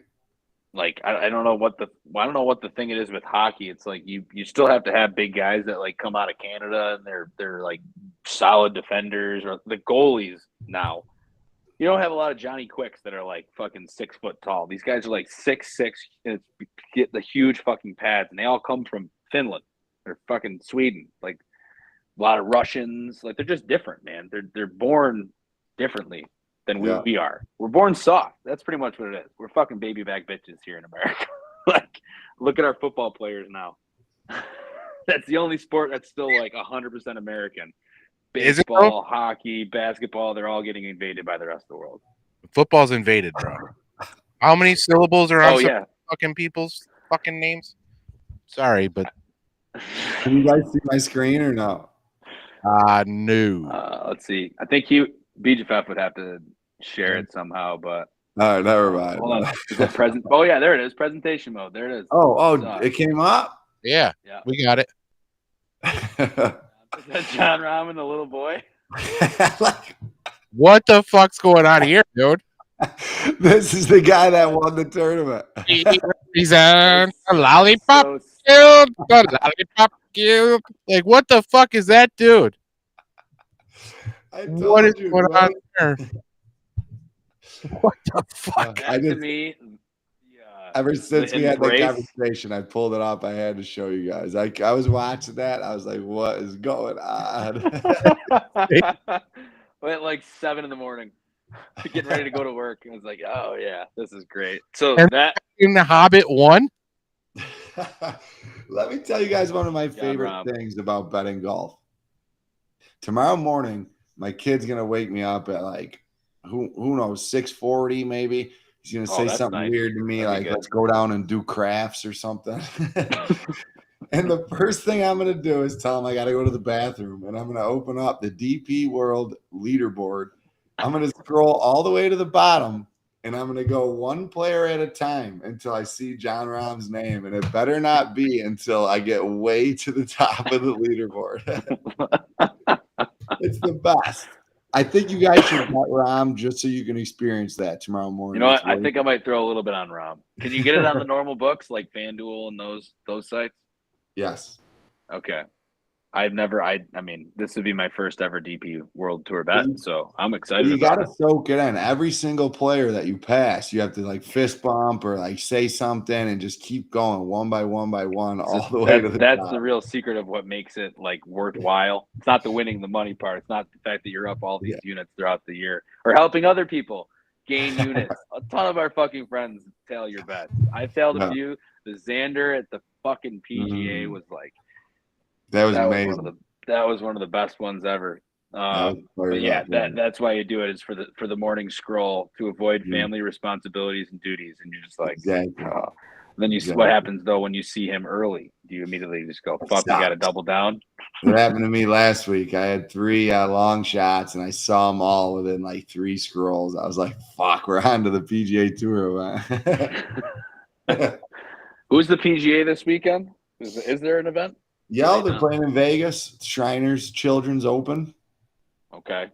Like I don't know what the thing it is with hockey. It's like you still have to have big guys that like come out of Canada and they're like solid defenders, or the goalies now. You don't have a lot of Johnny Quicks that are like fucking 6 foot tall. These guys are like 6'6", and get the huge fucking pads, and they all come from Finland or fucking Sweden. Like A lot of Russians. Like, they're just different, man. They're born differently than we are. We're born soft. That's pretty much what it is. We're fucking baby back bitches here in America. Like, look at our football players now. That's the only sport that's still like 100% American. Baseball, hockey, basketball, they're all getting invaded by the rest of the world. Football's invaded, bro. How many syllables are on some fucking people's fucking names? Sorry, but can you guys see my screen or no? No. Let's see. I think BJF would have to share it somehow, but all right, never mind. Hold on. Is that present? Oh yeah, there it is. Presentation mode. There it is. Oh, it came up? Yeah. We got it. Is that John Rahm and the little boy? What the fuck's going on here, dude? This is the guy that won the tournament. He's on a lollipop cube. The lollipop cube. Like, what the fuck is that, dude? What is going on there? What the fuck? Ever since we had that conversation, I pulled it up. I had to show you guys. I was watching that. I was like, what is going on? At like 7 a.m, getting ready to go to work. I was like, oh, yeah, this is great. So that in the Hobbit won? Let me tell you guys one of my favorite things about betting golf. Tomorrow morning, my kid's going to wake me up at like, who knows, 6:40 maybe. He's going to say something weird to me, like, let's go down and do crafts or something. And the first thing I'm going to do is tell him I got to go to the bathroom, and I'm going to open up the DP World leaderboard. I'm going to scroll all the way to the bottom, and I'm going to go one player at a time until I see John Rahm's name, and it better not be until I get way to the top of the leaderboard. It's the best. I think you guys should bet Rahm just so you can experience that tomorrow morning. You know what? I think I might throw a little bit on Rahm. Can you get it on the normal books like FanDuel and those sites? Yes. Okay. I mean, this would be my first ever DP World Tour bet, so I'm excited. You got to soak it in. Every single player that you pass, you have to like fist bump or like say something and just keep going one by one all the way to the top. That's the real secret of what makes it like worthwhile. It's not the winning the money part. It's not the fact that you're up all these units throughout the year or helping other people gain units. A ton of our fucking friends tail your bets. I tailed a few. The Xander at the fucking PGA was like. That was amazing. That was one of the best ones ever. But yeah, that's why you do it, is for the morning scroll to avoid family responsibilities and duties, and you're just like, oh. Then you see what happens though when you see him early. Do you immediately just go, fuck, we got to double down? What happened to me last week? I had 3 long shots, and I saw them all within like 3 scrolls. I was like, fuck, we're on to the PGA Tour. Who's the PGA this weekend? Is there an event? Yeah, they're playing in Vegas. Shriners Children's Open. Okay.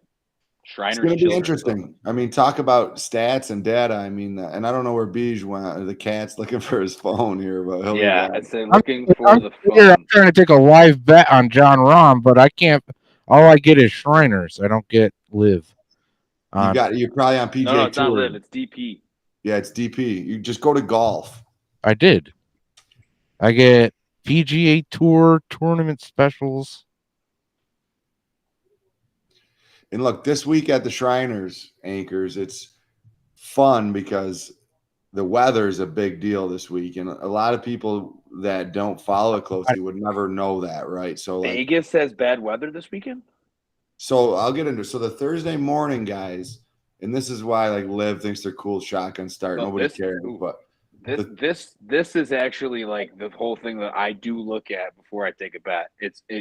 Shriners. It's going to be interesting. I mean, talk about stats and data. I mean, and I don't know where Beige went. The cat's looking for his phone here, but I'd say looking for the phone. I'm trying to take a live bet on John Rahm, but I can't. All I get is Shriners. I don't get live. You're probably on PGA No, it's Tour. not live. It's DP. Yeah, it's DP. You just go to golf. I did. I get PGA Tour tournament specials. And look, this week at the Shriners Anchors, it's fun because the weather is a big deal this week. And a lot of people that don't follow it closely would never know that, right? So Vegas has bad weather this weekend? So I'll get into it. So the Thursday morning guys, and this is why like Liv thinks they're cool shotgun start. Nobody cares, but This is actually like the whole thing that I do look at before I take a bet.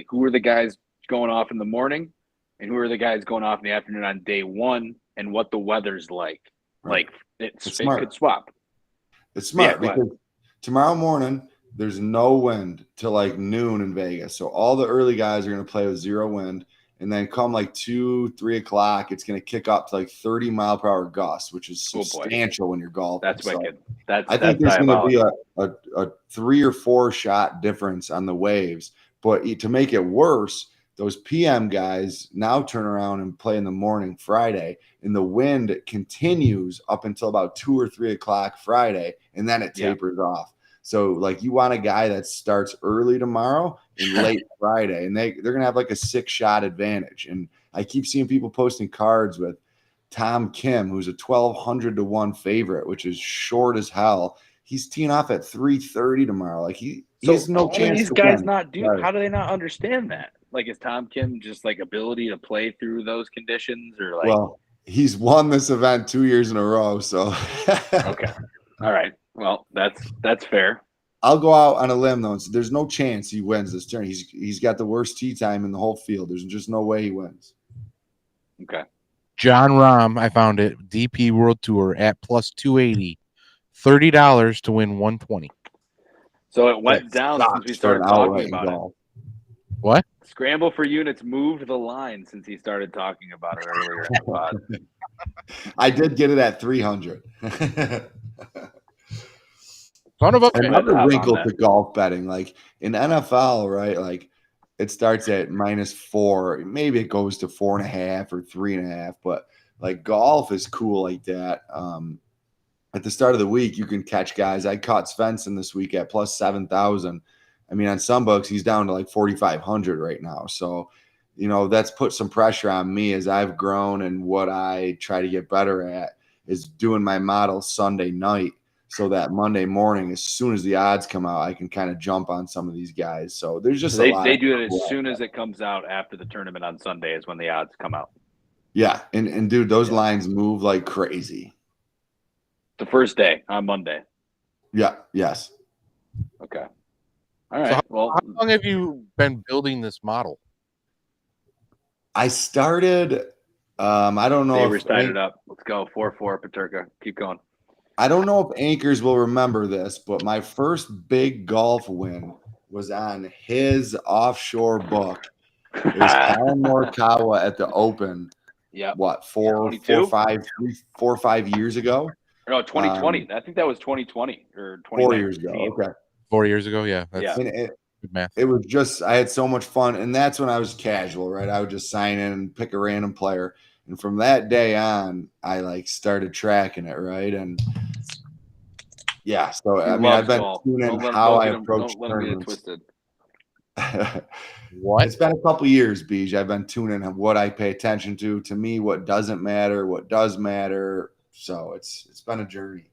Who are the guys going off in the morning, and who are the guys going off in the afternoon on day one, and what the weather's like. Right. Like it could swap. It's smart because tomorrow morning there's no wind till like noon in Vegas. So all the early guys are going to play with 0 wind. And then come like 2-3 o'clock, it's going to kick up to like 30-mile-per-hour gusts, which is substantial when you're golfing. That's wicked. I think there's going to be a 3 or 4 shot difference on the waves. But to make it worse, those PM guys now turn around and play in the morning Friday, and the wind continues up until about 2 or 3 o'clock Friday, and then it tapers off. So like you want a guy that starts early tomorrow and late Friday, and they're gonna have like a 6-shot advantage. And I keep seeing people posting cards with Tom Kim, who's a 1,200 to 1 favorite, which is short as hell. He's teeing off at 3:30 tomorrow. Like he has no chance. How do these to guys win. not do? Right. How do they not understand that? Like, is Tom Kim just like ability to play through those conditions, or like? Well, he's won this event 2 years in a row, so Okay, all right. Well, that's fair. I'll go out on a limb though. There's no chance he wins this turn. He's got the worst tee time in the whole field. There's just no way he wins. Okay. John Rahm, I found it. DP World Tour at plus 280, $30 to win 120. So it went down since we started talking about it. What? Scramble for Units moved the line since he started talking about it earlier in the pod. I did get it at 300. Son of a Another wrinkle to golf betting, like in NFL, right? Like it starts at -4, maybe it goes to 4.5 or 3.5, but like golf is cool like that. At the start of the week, you can catch guys. I caught Svensson this week at plus 7,000. I mean, on some books, he's down to like 4,500 right now. So, you know, that's put some pressure on me as I've grown, and what I try to get better at is doing my model Sunday night, so that Monday morning, as soon as the odds come out, I can kind of jump on some of these guys. So there's just a lot. They do it as soon as it comes out after the tournament on Sunday is when the odds come out. Yeah, and dude, those lines move like crazy. The first day on Monday. Yeah. Yes. Okay. All right. So how long have you been building this model? I started. I don't know. Neighbors tied it up. Let's go 4-4 Paterka. Keep going. I don't know if anchors will remember this, but my first big golf win was on his offshore book. It was Colin Morikawa at the Open. Yeah. What, 4 or 5 years ago? No, 2020. I think that was 2020 or 4 years ago. Okay. 4 years ago. Yeah. Yeah. Good math. It was just, I had so much fun. And that's when I was casual, right? I would just sign in and pick a random player. And from that day on, I like started tracking it, right? And yeah, so I mean, I've been tuning how I approach tournaments. What? It's been a couple years, Beej. I've been tuning what I pay attention to me, what doesn't matter, what does matter. So it's been a journey.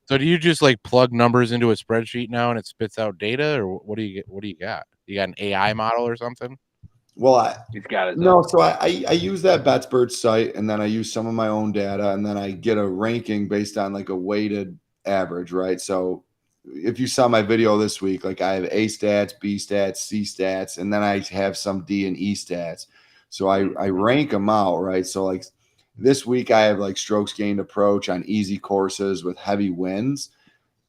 So do you just like plug numbers into a spreadsheet now and it spits out data, or what do you get? What do you got? You got an AI model or something? Well, he's got it. No, so I use that BetsBird site, and then I use some of my own data, and then I get a ranking based on like a weighted average, right? So if you saw my video this week, like I have A stats, B stats, C stats, and then I have some D and E stats. So I rank them out, right? So like this week I have like strokes gained approach on easy courses with heavy winds.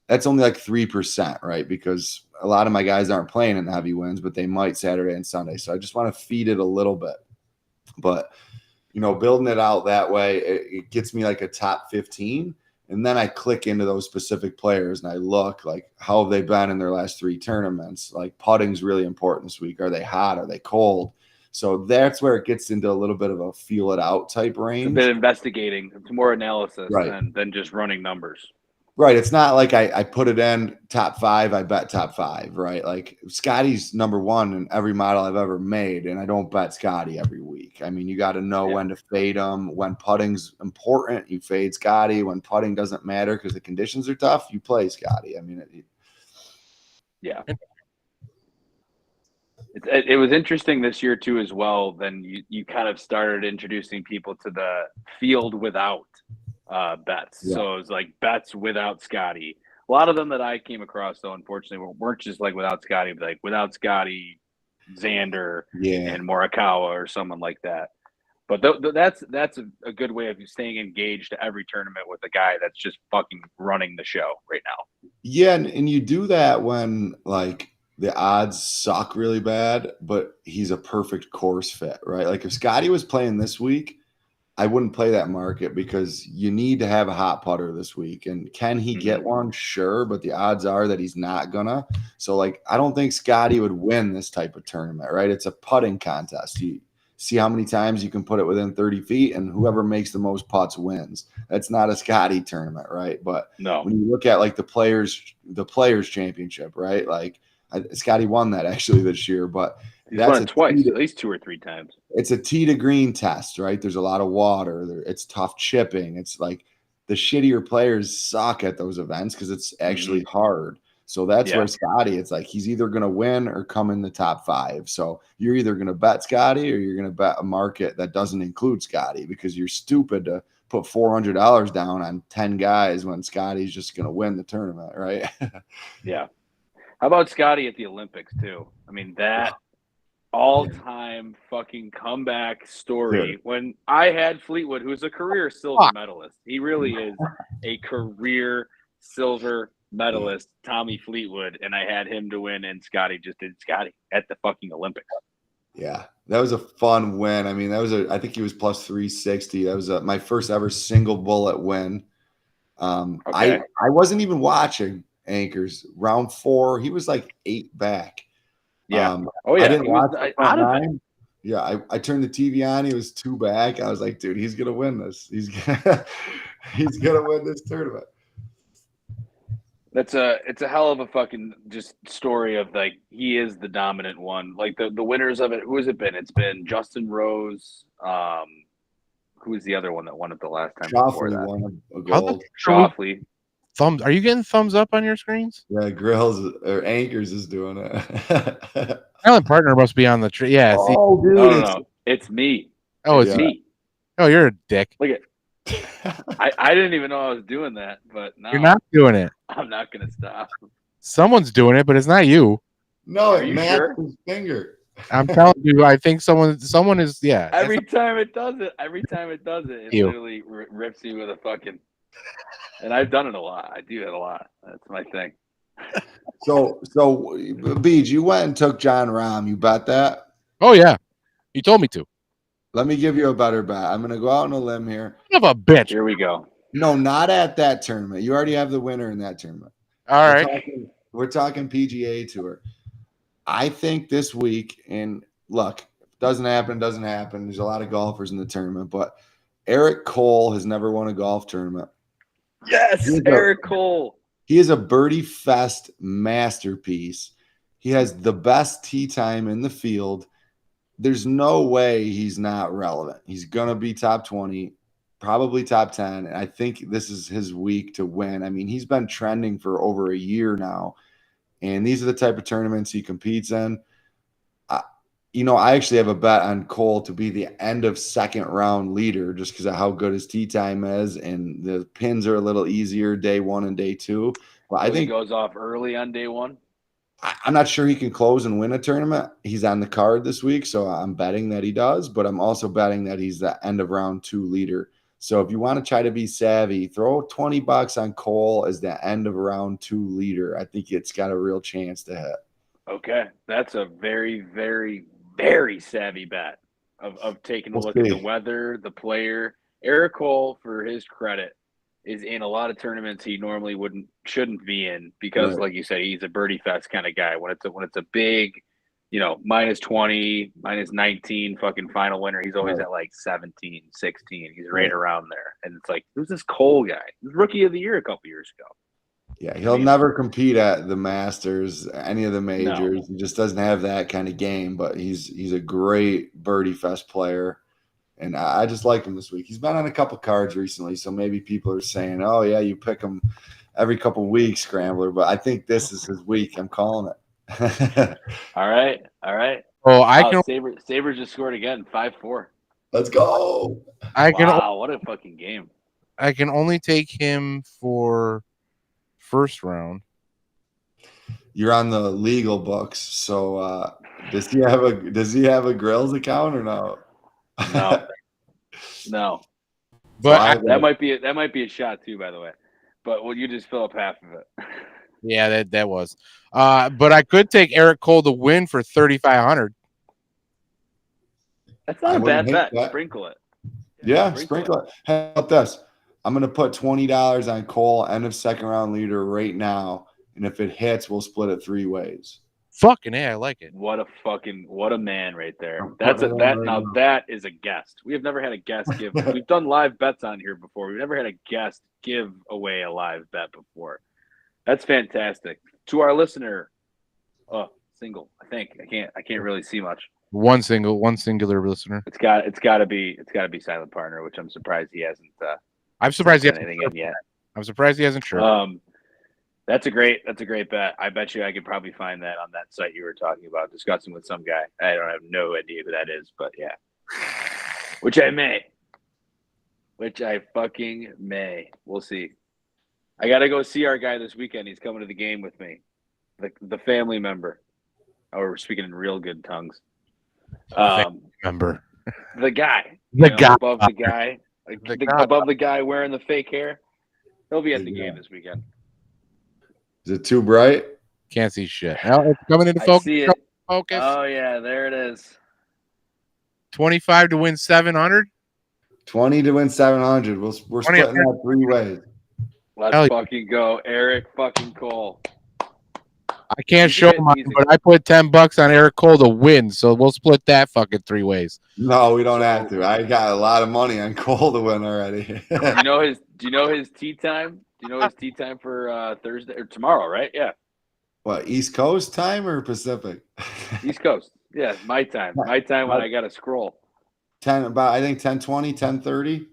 That's only like 3%, right? Because a lot of my guys aren't playing in the heavy winds, but they might Saturday and Sunday. So I just want to feed it a little bit. But, you know, building it out that way, it gets me like a top 15. And then I click into those specific players and I look like, how have they been in their last 3 tournaments? Like putting's really important this week. Are they hot? Are they cold? So that's where it gets into a little bit of a feel it out type range. It's a bit investigating. It's more analysis right. than just running numbers. Right. It's not like I put it in top 5, I bet top 5, right? Like Scotty's number 1 in every model I've ever made, and I don't bet Scotty every week. I mean, you got to know when to fade him. When putting's important, you fade Scotty. When putting doesn't matter because the conditions are tough, you play Scotty. I mean, yeah. It was interesting this year too as well. Then you kind of started introducing people to the field without bets. Yeah. So it was like bets without Scotty. A lot of them that I came across, though, unfortunately, weren't just like without Scotty, but like without Scotty, Xander, and Morikawa or someone like that. But that's a good way of staying engaged to every tournament with a guy that's just fucking running the show right now. Yeah, and you do that when like the odds suck really bad, but he's a perfect course fit, right? Like if Scotty was playing this week, I wouldn't play that market because you need to have a hot putter this week. And can he get one? Sure. But the odds are that he's not gonna. So like, I don't think Scotty would win this type of tournament, right? It's a putting contest. see how many times you can put it within 30 feet, and whoever makes the most putts wins. That's not a Scotty tournament, right? But No. when you look at like the players championship, right? Like Scotty won that actually this year, but he's won it twice, at least 2 or 3 times. It's a tee to green test, right? There's a lot of water. It's tough chipping. It's like the shittier players suck at those events because it's actually hard. So that's where Scotty, it's like he's either going to win or come in the top 5. So you're either going to bet Scotty or you're going to bet a market that doesn't include Scotty because you're stupid to put $400 down on 10 guys when Scotty's just going to win the tournament, right? Yeah. How about Scotty at the Olympics too? I mean, that all-time fucking comeback story. When I had Fleetwood, who's a career silver medalist. He really is a career silver medalist, Tommy Fleetwood, and I had him to win, and Scotty just did Scotty at the fucking Olympics. Yeah, that was a fun win. I mean, I think he was plus 360. That was my first ever single bullet win. I wasn't even watching Anchors. Round 4, he was like 8 back. Yeah. I didn't watch out of it. Yeah, I turned the TV on. He was 2 back. I was like, dude, he's gonna win this. He's gonna win this tournament. It's a hell of a fucking just story of like he is the dominant one. Like the winners of it, who has it been? It's been Justin Rose. Who was the other one that won it the last time before that? Won a gold. Shoffley. Are you getting thumbs up on your screens? Yeah, Grills or Anchors is doing it. Silent partner must be on the tree. Yeah. Oh, dude, no, it's me. Oh, it's me. Oh, you're a dick. Look at. I didn't even know I was doing that, but now you're not doing it. I'm not gonna stop. Someone's doing it, but it's not you. No, it matched his finger. I'm telling you, I think someone is. Yeah. Every time it does it, it literally rips you with a fucking. And I've done it a lot. I do it a lot. That's my thing. So Beej, you went and took John Rahm. You bet that? Oh yeah, you told me to. Let me give you a better bet. I'm going to go out on a limb here. Son of a bitch. Here we go. No, not at that tournament. You already have the winner in that tournament. All right. We're talking PGA Tour. I think this week, and look, if it doesn't happen. There's a lot of golfers in the tournament, but Eric Cole has never won a golf tournament. Yes, Eric Cole. He is a birdie fest masterpiece. He has the best tee time in the field. There's no way he's not relevant. He's going to be top 20, probably top 10. And I think this is his week to win. I mean, he's been trending for over a year now. And these are the type of tournaments he competes in. I actually have a bet on Cole to be the end of second round leader just because of how good his tee time is. And the pins are a little easier day 1 and day 2. But I think he goes off early on day 1. I'm not sure he can close and win a tournament. He's on the card this week, so I'm betting that he does, but I'm also betting that he's the end of round 2 leader. So if you want to try to be savvy, throw $20 on Cole as the end of round 2 leader. I think it's got a real chance to hit. Okay. That's a very, very, very savvy bet of taking a look at the weather, the player. Eric Cole, for his credit, is in a lot of tournaments he normally shouldn't be in because, like you say, he's a birdie fest kind of guy. When it's a big, minus 20, minus 19 fucking final winner, he's always at like 17, 16. He's right around there. And it's like, who's this Cole guy? He was rookie of the year a couple years ago. Yeah, he'll never compete at the Masters, any of the majors. No. He just doesn't have that kind of game, but he's a great birdie fest player. And I just like him this week. He's been on a couple cards recently, so maybe people are saying, oh, yeah, you pick him every couple of weeks, Scrambler. But I think this is his week. I'm calling it. All right. Oh, Sabres just scored again, 5-4. Let's go. Wow, what a fucking game. I can only take him for first round. You're on the legal books, so does he have a Grills account or no? No. But that might be a shot too, by the way. But will you just fill up half of it? Yeah, that was. But I could take Eric Cole to win for 3,500. That's not a bad bet. Sprinkle it. Yeah, sprinkle it. How about this? I'm going to put $20 on Cole, end of second round leader right now. And if it hits, we'll split it 3 ways. Fucking A, I like it. What a man right there. I'm That's putting a it that on now right now. that is a guest. We have never had a guest give. We've done live bets on here before. We've never had a guest give away a live bet before. That's fantastic. To our listener, single. I think I can't really see much. One singular listener. It's got to be Silent Partner, which I'm surprised he hasn't. I'm surprised he sent hasn't. anything in yet. I'm surprised he hasn't sure. That's a great bet. I bet you I could probably find that on that site you were talking about, discussing with some guy. I don't have no idea who that is, but yeah. Which I fucking may. We'll see. I gotta go see our guy this weekend. He's coming to the game with me. The family member. Oh, we're speaking in real good tongues. Member. The guy. Guy. Above the guy. Above the guy wearing the fake hair. He'll be at the game this weekend. Is it too bright? Can't see shit. Now it's coming into I focus. see it. Focus. Oh yeah, there it is. 25 to win 700. 20 to win 700. We're splitting that 3 ways. Let's fucking go, Eric fucking Cole. I can't show mine, but I put $10 on Eric Cole to win, so we'll split that fucking 3 ways. No, we don't have to. I got a lot of money on Cole to win already. Do you know his tea time? Do you know his tea time for Thursday or tomorrow? Right? Yeah. What, East Coast time or Pacific? East Coast. Yeah, my time. My time when I got to scroll. I think 10:20, 10:30.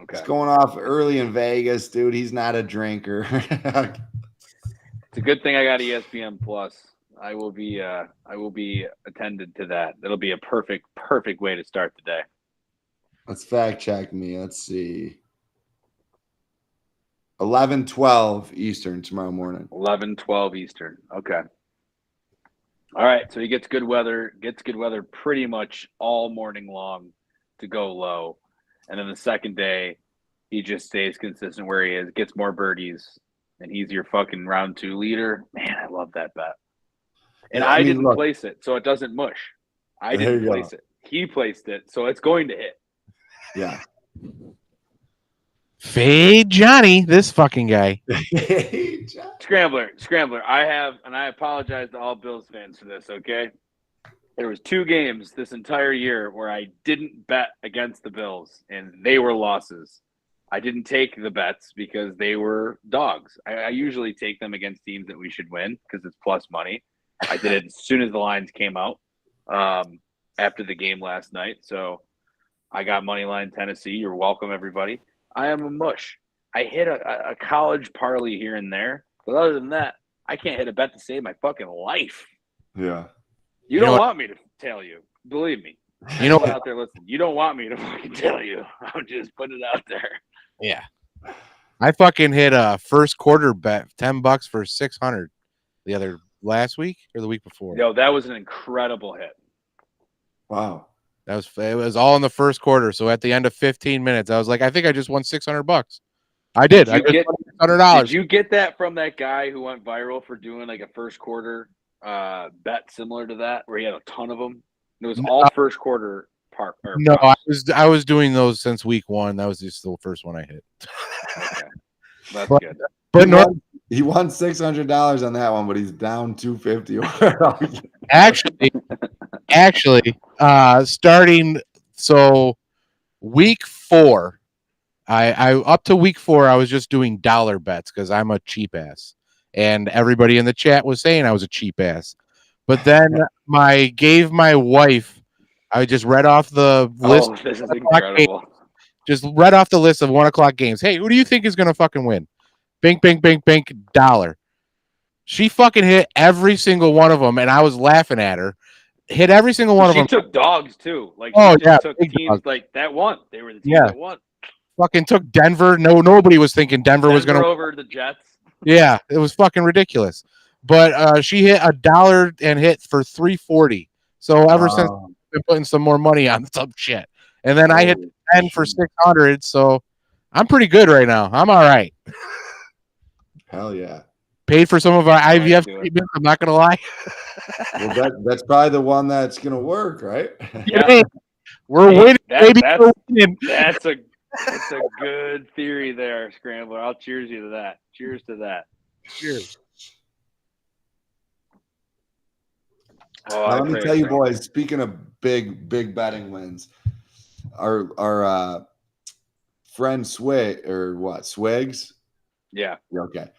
Okay. It's going off early in Vegas, dude. He's not a drinker. It's a good thing I got ESPN Plus. I will be attended to that. That'll be a perfect way to start the day. Let's fact check me. Let's see. 11:12 Eastern tomorrow morning. 11:12 Eastern. Okay. All right. So he gets good weather. Pretty much all morning long to go low, and then the second day, he just stays consistent where he is. Gets more birdies, and he's your fucking round 2 leader. Man, I love that bet. And I didn't place it, so it doesn't mush. I didn't place it. He placed it, so it's going to hit. Yeah. Fade Johnny, this fucking guy. Scrambler. I apologize to all Bills fans for this, okay? There was 2 games this entire year where I didn't bet against the Bills, and they were losses. I didn't take the bets because they were dogs. I usually take them against teams that we should win because it's plus money. I did it as soon as the lines came out after the game last night. So I got Moneyline Tennessee. You're welcome, everybody. I am a mush. I hit a college parlay here and there. But other than that, I can't hit a bet to save my fucking life. Yeah. You don't want me to tell you. Believe me. You know out there, listen. You don't want me to fucking tell you. I'm just putting it out there. Yeah. I fucking hit a first quarter bet, $10 for 600 the other last week or the week before. No, that was an incredible hit. Wow. It was all in the first quarter. So at the end of 15 minutes, I was like, I think I just won $600. I did. I just won $100. Did you get that from that guy who went viral for doing like a first quarter bet similar to that, where he had a ton of them? It was all first quarter part. No, I was doing those since week 1. That was just the first one I hit. Okay, that's good. But he won $600 on that one, but he's down $250. actually, starting week 4, I up to week 4, I was just doing dollar bets because I'm a cheap ass, and everybody in the chat was saying I was a cheap ass. But then gave my wife. I just read off the list. Oh, this is incredible. Just read off the list of 1:00 games. Hey, who do you think is going to fucking win? Bink, bink, bink, bink, dollar. She fucking hit every single one of them, and I was laughing at her. Hit every single one of them. She took dogs, too. Like, took teams dogs. Like that won. They were the team that won. Fucking took Denver. Nobody was thinking Denver was going to over the Jets. Yeah, it was fucking ridiculous. But she hit $1 and hit for $3.40. So ever since, I've been putting some more money on some shit. And then I hit 10 for 600. So I'm pretty good right now. I'm all right. Hell yeah. Paid for some of our IVF treatments. I'm not gonna lie. Well, that's probably the one that's gonna work, right? Yeah, we're winning. That's a good theory there, Scrambler. I'll cheers you to that. Cheers to that. Cheers. Oh, Now I let me pray tell you, so. boys. Speaking of big betting wins, our friend Swigs. Yeah. Okay.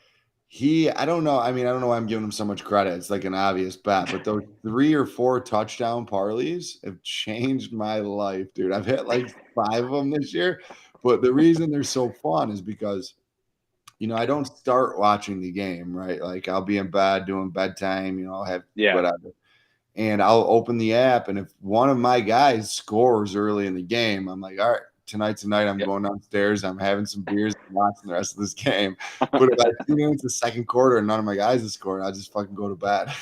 I don't know. I mean, I don't know why I'm giving him so much credit. It's like an obvious bet, but those 3 or 4 touchdown parlays have changed my life, dude. I've hit like 5 of them this year, but the reason they're so fun is because, I don't start watching the game, right? Like I'll be in bed doing bedtime, I'll have whatever. And I'll open the app, and if one of my guys scores early in the game, I'm like, all right, tonight's the night. I'm going downstairs. I'm having some beers and watching the rest of this game. But if I see it's the second quarter and none of my guys have scored, I'll just fucking go to bed.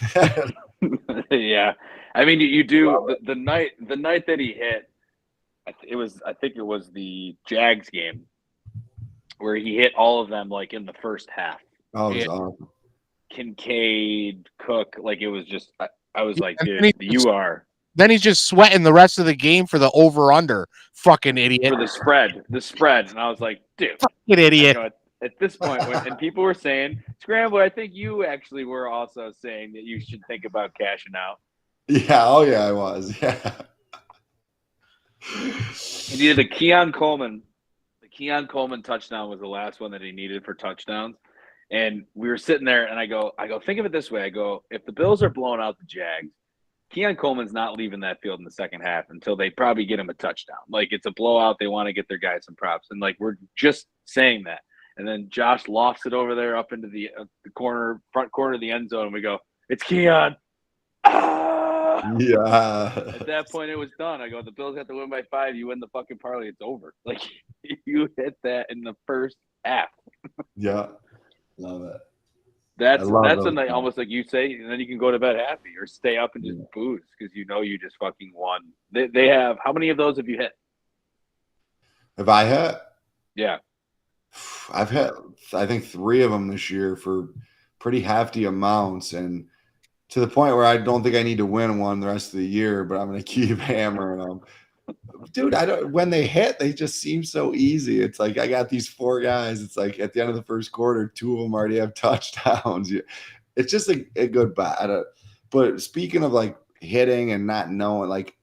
Yeah. I mean, you do the night that he hit, I think it was the Jags game where he hit all of them like in the first half. Oh, it was awesome. Kincaid, Cook, like it was just I was like, dude, Then he's just sweating the rest of the game for the over-under. Fucking idiot. For the spread. And I was like, dude. Fucking idiot. At this point, and people were saying, Scramble, I think you actually were also saying that you should think about cashing out. Yeah. Oh, yeah, I was. Yeah. He needed a Keon Coleman. The Keon Coleman touchdown was the last one that he needed for touchdowns. And we were sitting there, and I go, think of it this way. I go, if the Bills are blowing out the Jags, Keon Coleman's not leaving that field in the second half until they probably get him a touchdown. Like, it's a blowout. They want to get their guys some props. And, like, we're just saying that. And then Josh lofts it over there up into the front corner of the end zone, and we go, it's Keon. Ah! Yeah. At that point, it was done. I go, the Bills have to win by 5. You win the fucking parlay. It's over. Like, you hit that in the first half. Yeah. Love it. That's when they almost like you say, and then you can go to bed happy or stay up and just booze because you just fucking won. They have how many of those have you hit? Have I hit? Yeah, I've hit I think 3 of them this year for pretty hefty amounts, and to the point where I don't think I need to win one the rest of the year, but I'm going to keep hammering them. Dude, when they hit, they just seem so easy. It's like I got these 4 guys. It's like at the end of the first quarter, 2 of them already have touchdowns. It's just a good bet. But speaking of like hitting and not knowing, like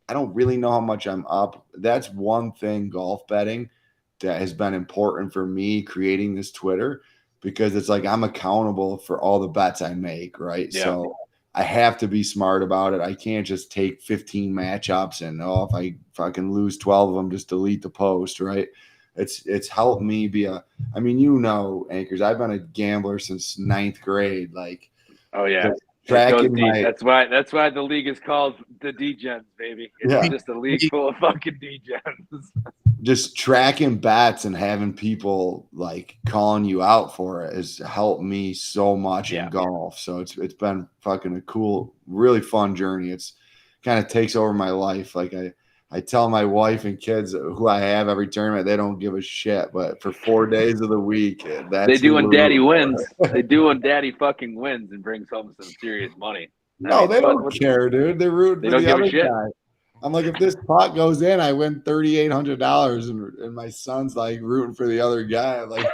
I don't really know how much I'm up. That's one thing golf betting that has been important for me creating this Twitter, because it's like I'm accountable for all the bets I make, right? Yeah. So I have to be smart about it. I can't just take 15 matchups and if I can lose 12 of them, just delete the post, right? It's helped me be Anchors, I've been a gambler since 9th grade. Like, oh yeah, tracking that's why the league is called the Degens, baby. It's just a league full of fucking Degens. Just tracking bets and having people like calling you out for it has helped me so much in golf. So it's been fucking a cool, really fun journey. It's kind of takes over my life. Like I tell my wife and kids who I have every tournament, they don't give a shit. But for 4 days of the week, they do when daddy wins. They do when daddy fucking wins and brings home some serious money. No, they don't care, dude. They're rooting for the other guy. I'm like, if this pot goes in, I win $3,800, and my son's like rooting for the other guy. I'm like,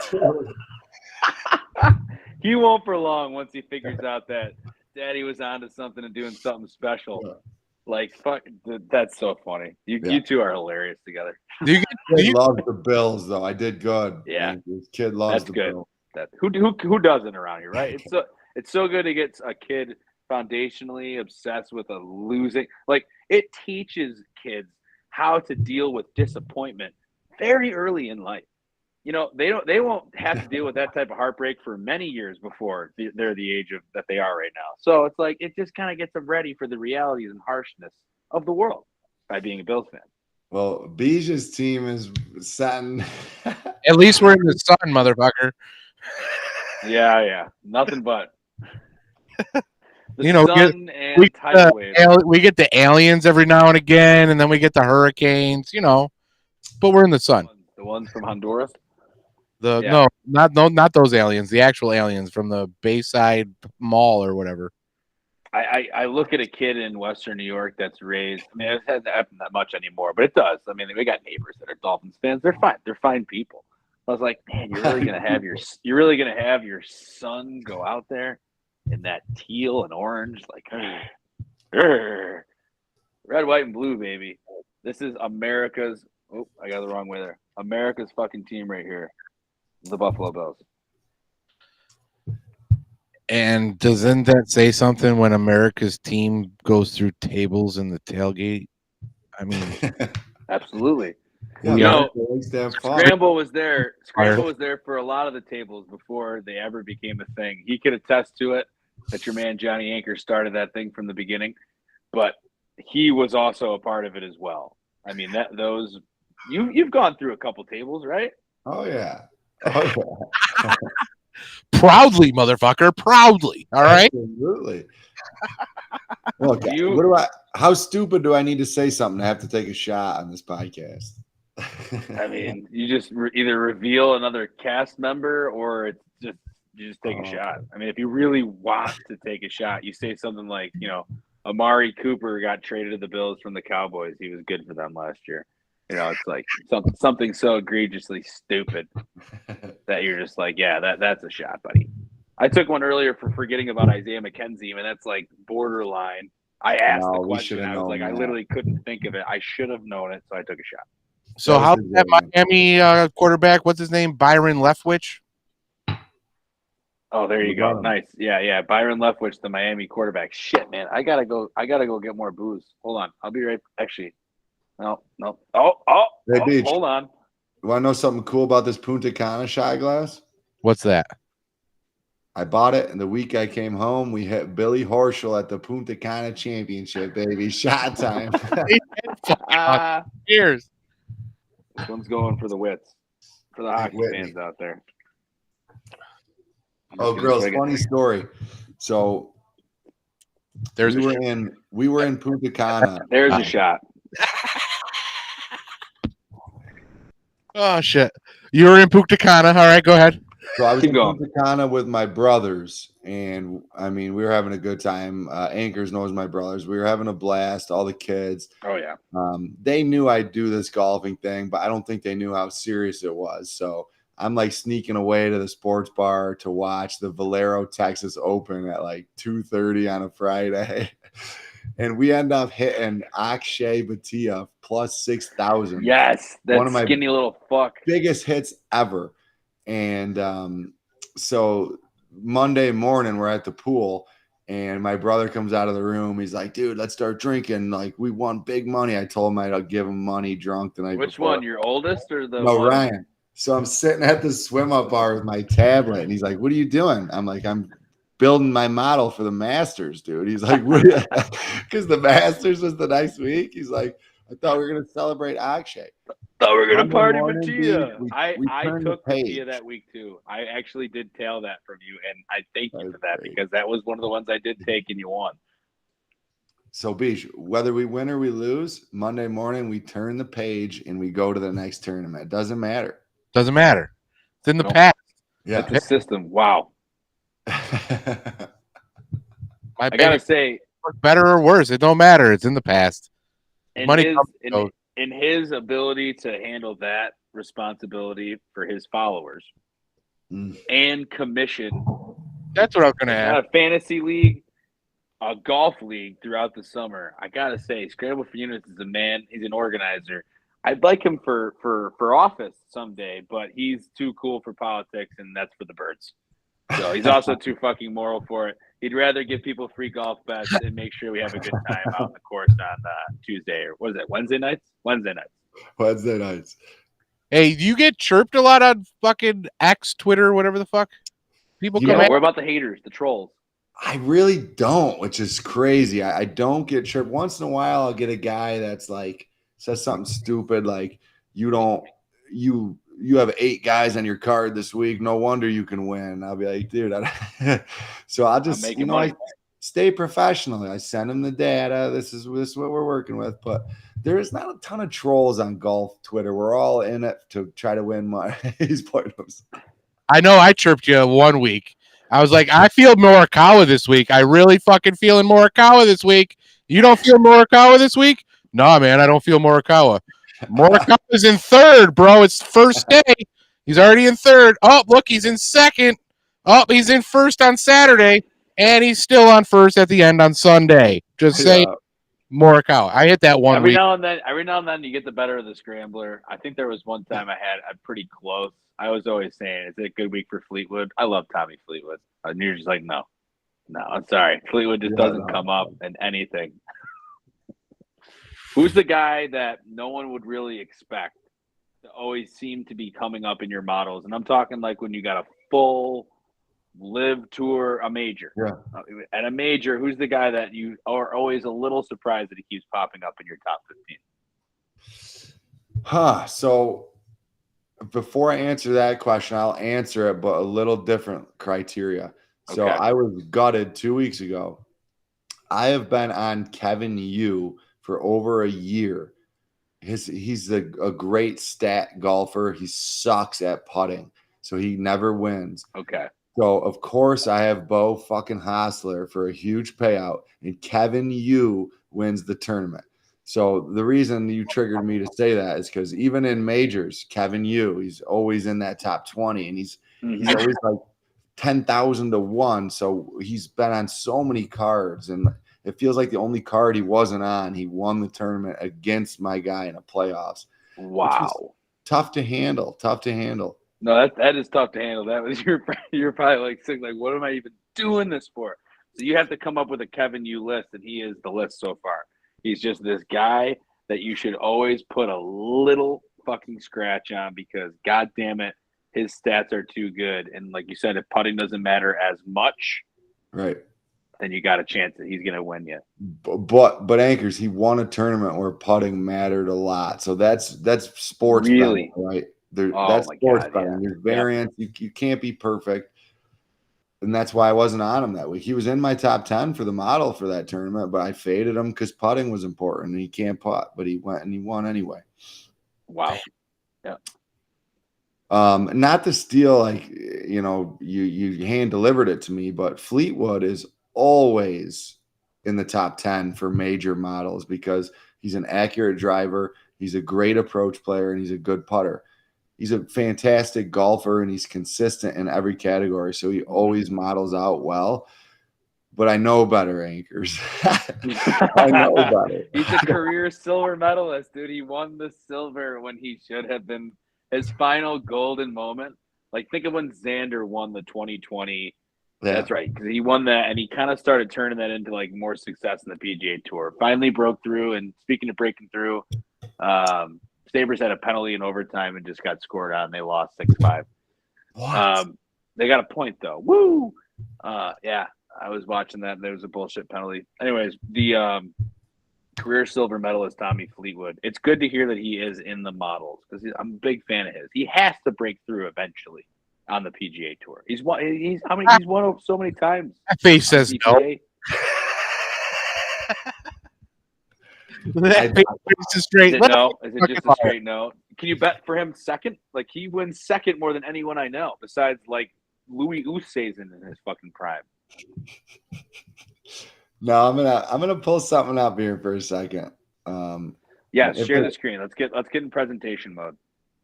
he won't for long once he figures out that daddy was onto something and doing something special. Yeah. Like, fuck, that's so funny. You two are hilarious together. Kid loves the Bills, though. I did good. Yeah, this kid loves the Bills. Who doesn't around here, right? It's so good to get a kid foundationally obsessed with a losing. Like, it teaches kids how to deal with disappointment very early in life. They won't have to deal with that type of heartbreak for many years before they're the age that they are right now. So it's like it just kind of gets them ready for the realities and harshness of the world by being a Bills fan. Well, Bija's team is setting. At least we're in the sun, motherfucker. Yeah, nothing but. We get the aliens every now and again, and then we get the hurricanes, but we're in the sun. The ones from Honduras? No, not those aliens, the actual aliens from the Bayside Mall or whatever. I look at a kid in Western New York that's raised, I mean, it hasn't happened that much anymore, but it does. I mean, we got neighbors that are Dolphins fans. They're fine. They're fine people. I was like, man, you're really gonna have your son go out there in that teal and orange, like, Red, white, and blue, baby. This is America's. Oh, I got the wrong way there. America's fucking team right here. The Buffalo Bills. And doesn't that say something when America's team goes through tables in the tailgate? I mean, absolutely. Yeah, Scramble was there. Scramble was there for a lot of the tables before they ever became a thing. He could attest to it that your man Johnny Anker started that thing from the beginning, but he was also a part of it as well. I mean, you've gone through a couple tables, right? Oh yeah. Oh yeah. Proudly, motherfucker, proudly. All right. Absolutely. Look, how stupid do I need to say something to have to take a shot on this podcast? I mean, you just either reveal another cast member or it's you just take a shot. I mean, if you really want to take a shot, you say something like, Amari Cooper got traded to the Bills from the Cowboys. He was good for them last year. It's like something so egregiously stupid that you're just like, yeah, that's a shot, buddy. I took one earlier for forgetting about Isaiah McKenzie, and that's like borderline. I asked the question. I was like, I literally couldn't think of it. I should have known it, so I took a shot. So how's that Miami quarterback? What's his name? Byron Leftwich? Oh, there you go. Nice. Yeah. Byron Leftwich, the Miami quarterback. Shit, man. I gotta go get more booze. Hold on. I'll be right. Actually, no. Hey, hold on. You want to know something cool about this Punta Cana shot glass? What's that? I bought it, and the week I came home, we hit Billy Horschel at the Punta Cana Championship, baby. Shot time. Cheers. This one's going for the wits, for the hockey fans out there. Oh, girls, funny story. So we were in Punta Cana. There's a shot. Oh shit! You were in Punta Cana. All right, go ahead. So I was in Punta Cana with my brothers, and I mean, we were having a good time. Anchors knows my brothers. We were having a blast. All the kids. Oh yeah. They knew I'd do this golfing thing, but I don't think they knew how serious it was. So I'm like sneaking away to the sports bar to watch the Valero Texas Open at like 2:30 on a Friday. And we end up hitting Akshay Bhatia plus 6,000. Yes, that one of my skinny little fuck. Biggest hits ever. And so Monday morning, we're at the pool, and my brother comes out of the room. He's like, dude, let's start drinking. Like, we won big money. I told him I'd give him money drunk the night before. Which one, your oldest or the No, Ryan. So I'm sitting at the swim-up bar with my tablet, and he's like, what are you doing? I'm like, I'm building my model for the Masters, dude. He's like, because the Masters was the next week. He's like, I thought we were going to celebrate Akshay. Thought we were going to party with Tia. I took Tia that week, too. I actually did tail that from you, and I thank you for that because that was one of the ones I did take, and you won. So, Beach, whether we win or we lose, Monday morning we turn the page and we go to the next tournament. It doesn't matter. Doesn't matter. It's in the past. Yeah, that's the system. Wow. I gotta say, better or worse, it don't matter. It's in the past. In his ability to handle that responsibility for his followers and commission. That's what I'm gonna have. A fantasy league, a golf league throughout the summer. I gotta say, Scramble for Units is a man. He's an organizer. I'd like him for office someday, but he's too cool for politics, and that's for the birds. So he's also too fucking moral for it. He'd rather give people free golf bets and make sure we have a good time out on the course on Tuesday or what is it? Wednesday nights. Hey, do you get chirped a lot on fucking X, Twitter, whatever the fuck? People come. What about the haters, the trolls? I really don't, which is crazy. I don't get chirped. Once in a while, I'll get a guy that's like says something stupid like you have 8 guys on your card this week. No wonder you can win. I'll be like, dude. So I'll just, I stay professional. I send them the data. This is what we're working with. But there is not a ton of trolls on golf Twitter. We're all in it to try to win money. I know I chirped you one week. I was like, I feel Morikawa this week. I really fucking feeling Morikawa this week. You don't feel Morikawa this week? No, man, I don't feel Morikawa. Morikawa's in third, bro. It's first day. He's already in third. Oh, look, he's in second. Oh, he's in first on Saturday. and he's still on first at the end on Sunday. Just say Morikawa. I hit that one every week. now and then you get the better of the scrambler. I think there was one time I'm pretty close. I was always saying, is it a good week for Fleetwood? I love Tommy Fleetwood. And you're just like, no, I'm sorry. Fleetwood just doesn't come up in anything. Who's the guy that no one would really expect to always seem to be coming up in your models? And I'm talking like when you got a full live tour, a major. Yeah. At a major, who's the guy that you are always a little surprised that he keeps popping up in your top 15? So before I answer that question, I'll answer it, but a little different criteria. So Okay. I was gutted 2 weeks ago. I have been on Kevin Yu for over a year. He's a great stat golfer. He sucks at putting, so he never wins. Okay. So, of course, I have Bo fucking Hostler for a huge payout, and Kevin Yu wins the tournament. So the reason you triggered me to say that is because even in majors, Kevin Yu, he's always in that top 20, and he's always like 10,000 to 1. So he's been on so many cards, and it feels like the only card he wasn't on, he won the tournament against my guy in the playoffs. Wow. Tough to handle. No, that is tough to handle. That was you're probably like saying, like, what am I even doing this for? So you have to come up with a Kevin Yu list, and he is the list so far. He's just this guy that you should always put a little fucking scratch on because, god damn it, his stats are too good. And like you said, if putting doesn't matter as much, right, then you got a chance that he's going to win you. But Anchors, he won a tournament where putting mattered a lot. So that's sports really betting, right? That's sports betting. There's variance. You can't be perfect. And that's why I wasn't on him that week. He was in my top 10 for the model for that tournament, but I faded him because putting was important and he can't putt, but he went and he won anyway. Wow. Yeah. Not to steal, like, you hand delivered it to me, but Fleetwood is always in the top 10 for major models because he's an accurate driver. He's a great approach player and he's a good putter. He's a fantastic golfer and he's consistent in every category. So he always models out well. But I know better, Anchors. I know better. He's a career silver medalist, dude. He won the silver when he should have been his final golden moment. Like, think of when Xander won the 2020. Yeah. That's right, because he won that, and he kind of started turning that into like more success in the PGA Tour. Finally broke through, and speaking of breaking through, Sabres had a penalty in overtime and just got scored on. They lost 6-5. They got a point though. Woo! Yeah, I was watching that. And there was a bullshit penalty. Anyways, the career silver medalist Tommy Fleetwood. It's good to hear that he is in the models because I'm a big fan of his. He has to break through eventually on the PGA Tour. He's won so many times. That face says no. That face is straight. Is it just a straight no? Can you bet for him second? Like, he wins second more than anyone I know, besides like Louis Oosthuizen in his fucking prime. No, I'm gonna pull something up here for a second. Share the screen. Let's get in presentation mode.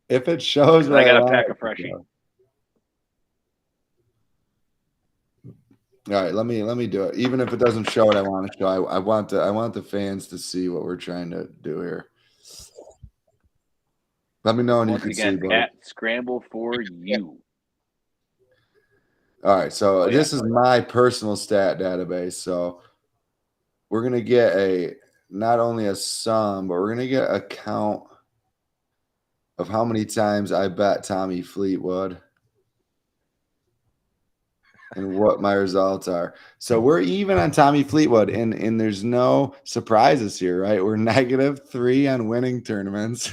If it shows, I gotta pack a freshie. All right, let me do it. Even if it doesn't show what I want to show, I want the fans to see what we're trying to do here. Let me know when you can see. Pat, scramble for you. All right, so this is my personal stat database. So we're gonna get not only a sum, but we're gonna get a count of how many times I bet Tommy Fleetwood and what my results are. So we're even on Tommy Fleetwood, and there's no surprises here, right? We're -3 on winning tournaments.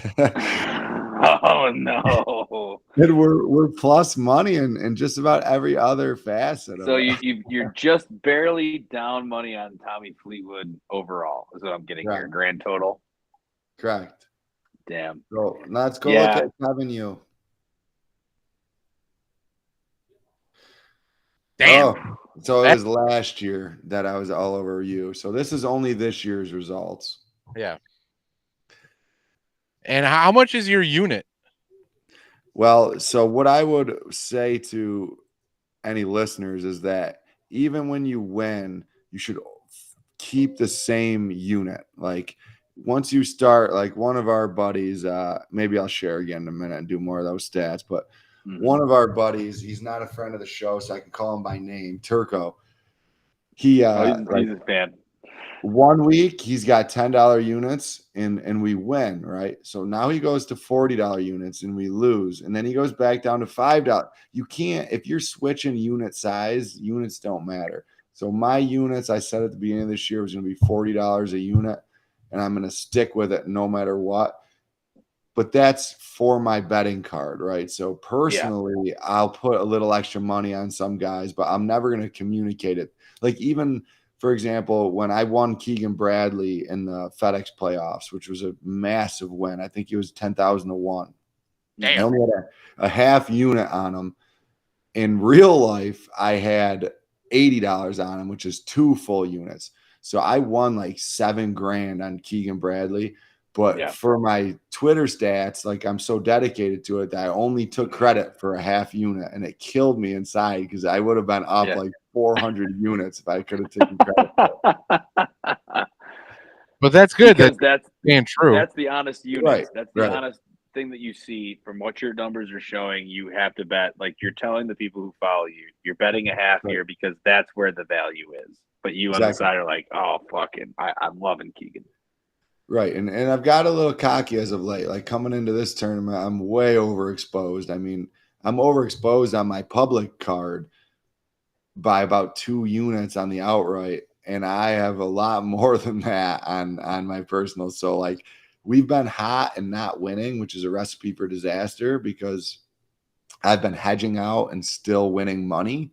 Oh no! And we're plus money in just about every other facet. So you're just barely down money on Tommy Fleetwood overall. Is what I'm getting here. Grand total. Correct. Damn. So let's go look at Kevin Yu. Damn. Oh, so it was last year that I was all over you. So this is only this year's results. Yeah. And how much is your unit? Well, so what I would say to any listeners is that even when you win, you should keep the same unit. Like once you start, like one of our buddies, maybe I'll share again in a minute and do more of those stats, but one of our buddies, he's not a friend of the show, so I can call him by name, Turco. He he's a fan. 1 week he's got $10 units and we win, right? So now he goes to $40 units and we lose, and then he goes back down to $5. You can't, if you're switching unit size, units don't matter. So my units, I said at the beginning of this year, was going to be $40 a unit, and I'm going to stick with it no matter what. But that's for my betting card, right? So personally, I'll put a little extra money on some guys, but I'm never going to communicate it. Like even, for example, when I won Keegan Bradley in the FedEx playoffs, which was a massive win, I think it was 10,000 to 1. Damn. I only had a half unit on him. In real life, I had $80 on him, which is 2 full units. So I won like $7,000 on Keegan Bradley. But for my Twitter stats, like I'm so dedicated to it that I only took credit for a half unit, and it killed me inside because I would have been up like 400 units if I could have taken credit for it. But that's good. That's being true. That's the honest units. Right, That's the honest thing that you see from what your numbers are showing. You have to bet. Like you're telling the people who follow you, you're betting a half here because that's where the value is. But you on the side are like, oh, fucking, I'm loving Keegan. Right. And I've got a little cocky as of late. Like coming into this tournament, I'm way overexposed. I mean, I'm overexposed on my public card by about 2 units on the outright. And I have a lot more than that on my personal. So like we've been hot and not winning, which is a recipe for disaster because I've been hedging out and still winning money.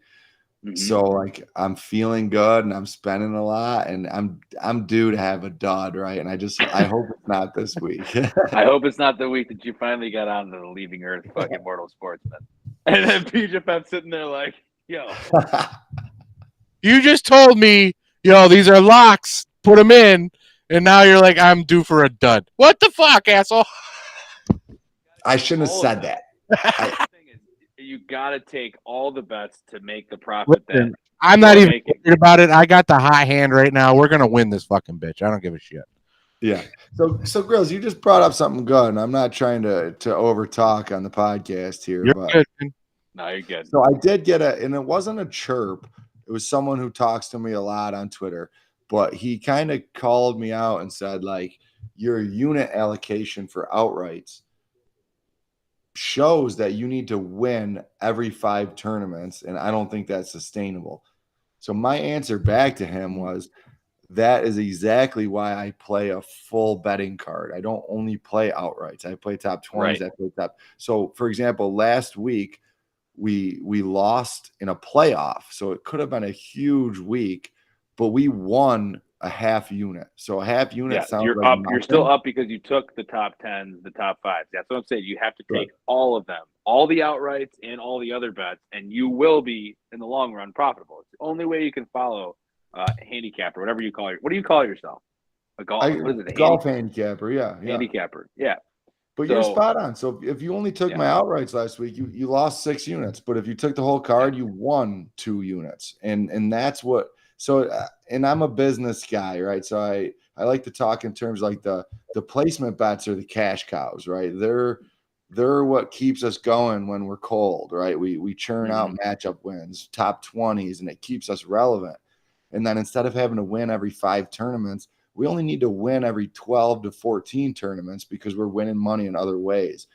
So like I'm feeling good and I'm spending a lot and I'm due to have a dud, right? And I hope it's not this week. I hope it's not the week that you finally got on to the Leaving Earth fucking Mortal Sportsman. And then PJFM sitting there like, yo. You just told me, these are locks, put them in, and now you're like, I'm due for a dud. What the fuck, asshole? I shouldn't have said that. You got to take all the bets to make the profit. Listen, I'm not even worried about it. I got the hot hand right now. We're going to win this fucking bitch. I don't give a shit. Yeah. So Grills, you just brought up something good, and I'm not trying to over talk on the podcast here. You're but good, man. No, you're good. So I did get and it wasn't a chirp. It was someone who talks to me a lot on Twitter, but he kind of called me out and said, like, your unit allocation for outrights shows that you need to win every 5 tournaments, and I don't think that's sustainable. So my answer back to him was, that is exactly why I play a full betting card. I don't only play outrights. I play top 20s. Right. I play top. So, for example, last week we lost in a playoff, so it could have been a huge week, but we won a half unit. So a half unit sounds you're like up. nothing. You're still up because you took the top 10s, the top 5s. That's what I'm saying. You have to take all of them, all the outrights and all the other bets, and you will be in the long run profitable. It's the only way you can follow handicapper, whatever you call it. What do you call yourself? A golf? What is it? Golf handicapper. Yeah. Handicapper. Yeah. But you're spot on. So if you only took my outrights last week, you lost 6 units. But if you took the whole card, you won 2 units. And that's what. So and I'm a business guy, right? So I like to talk in terms like the placement bets are the cash cows, right? They're what keeps us going when we're cold, right? We churn out matchup wins, top 20s, and it keeps us relevant. And then instead of having to win every 5 tournaments, we only need to win every 12 to 14 tournaments because we're winning money in other ways.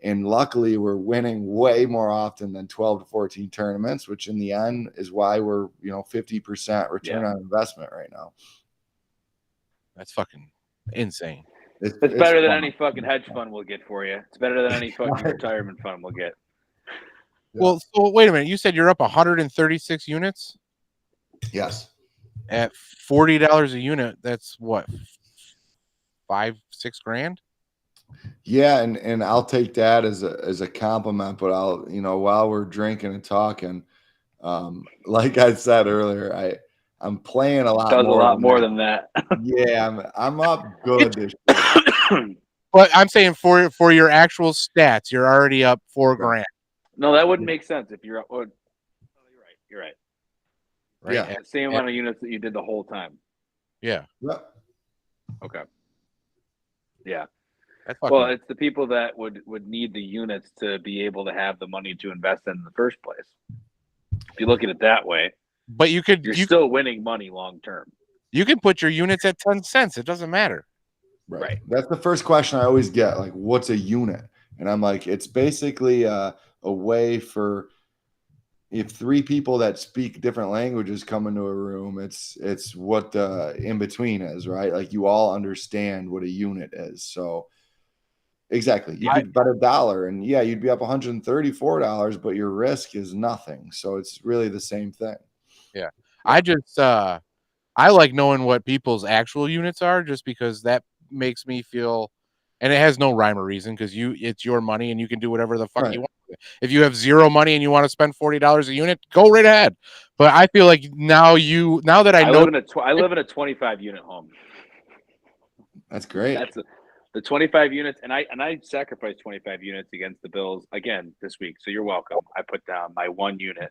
And luckily, we're winning way more often than 12 to 14 tournaments, which in the end is why we're 50% return on investment right now. That's fucking insane. It's better than any fucking hedge fund will get for you. It's better than any fucking retirement fund will get. Well, so wait a minute. You said you're up 136 units? Yes. At $40 a unit, that's what, $5-6 grand? Yeah, and I'll take that as a compliment. But I'll while we're drinking and talking, like I said earlier, I'm playing a lot. Does more a lot more than that. Yeah, I'm up good this year. But I'm saying for your actual stats, you're already up $4 grand. No, that wouldn't make sense if you're up. Oh, you're right. right? Yeah. The same amount of units that you did the whole time. Yeah. Yep. Okay. Yeah. That's Well, fucking. it's the people that would need the units to be able to have the money to invest in the first place. If you look at it that way, But you you're still winning money long term. You can put your units at 10 cents. It doesn't matter. Right. That's the first question I always get. Like, what's a unit? And I'm like, it's basically a way for if three people that speak different languages come into a room, it's what the in between is, right? Like you all understand what a unit is. So exactly. You could bet $1 and yeah, you'd be up $134, but your risk is nothing. So it's really the same thing. Yeah. I just I like knowing what people's actual units are just because that makes me feel, and it has no rhyme or reason because it's your money and you can do whatever the fuck you want. If you have zero money and you want to spend $40 a unit, go right ahead. But I feel like now that I know I live in a 25 unit home. That's great. That's the 25 units, and I sacrificed 25 units against the Bills again this week. So you're welcome. I put down my 1 unit.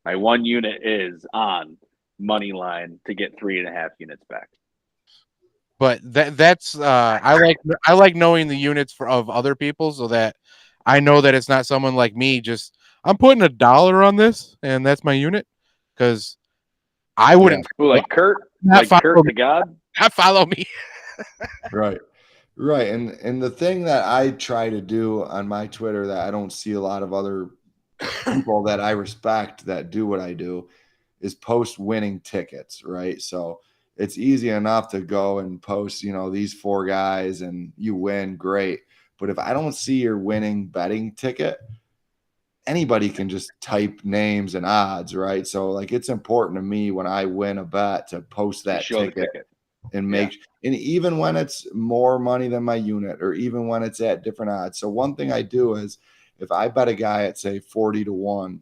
My 1 unit is on money line to get 3.5 units back. But that's I like knowing the units of other people so that I know that it's not someone like me just I'm putting $1 on this and that's my unit because I wouldn't like Kurt the God not follow me. Right. And the thing that I try to do on my Twitter that I don't see a lot of other people that I respect that do what I do is post winning tickets, right? So it's easy enough to go and post, these 4 guys and you win, great. But if I don't see your winning betting ticket, anybody can just type names and odds, right? So like it's important to me when I win a bet to post that ticket and make and even when it's more money than my unit or even when it's at different odds. So one thing I do is if I bet a guy at say 40-1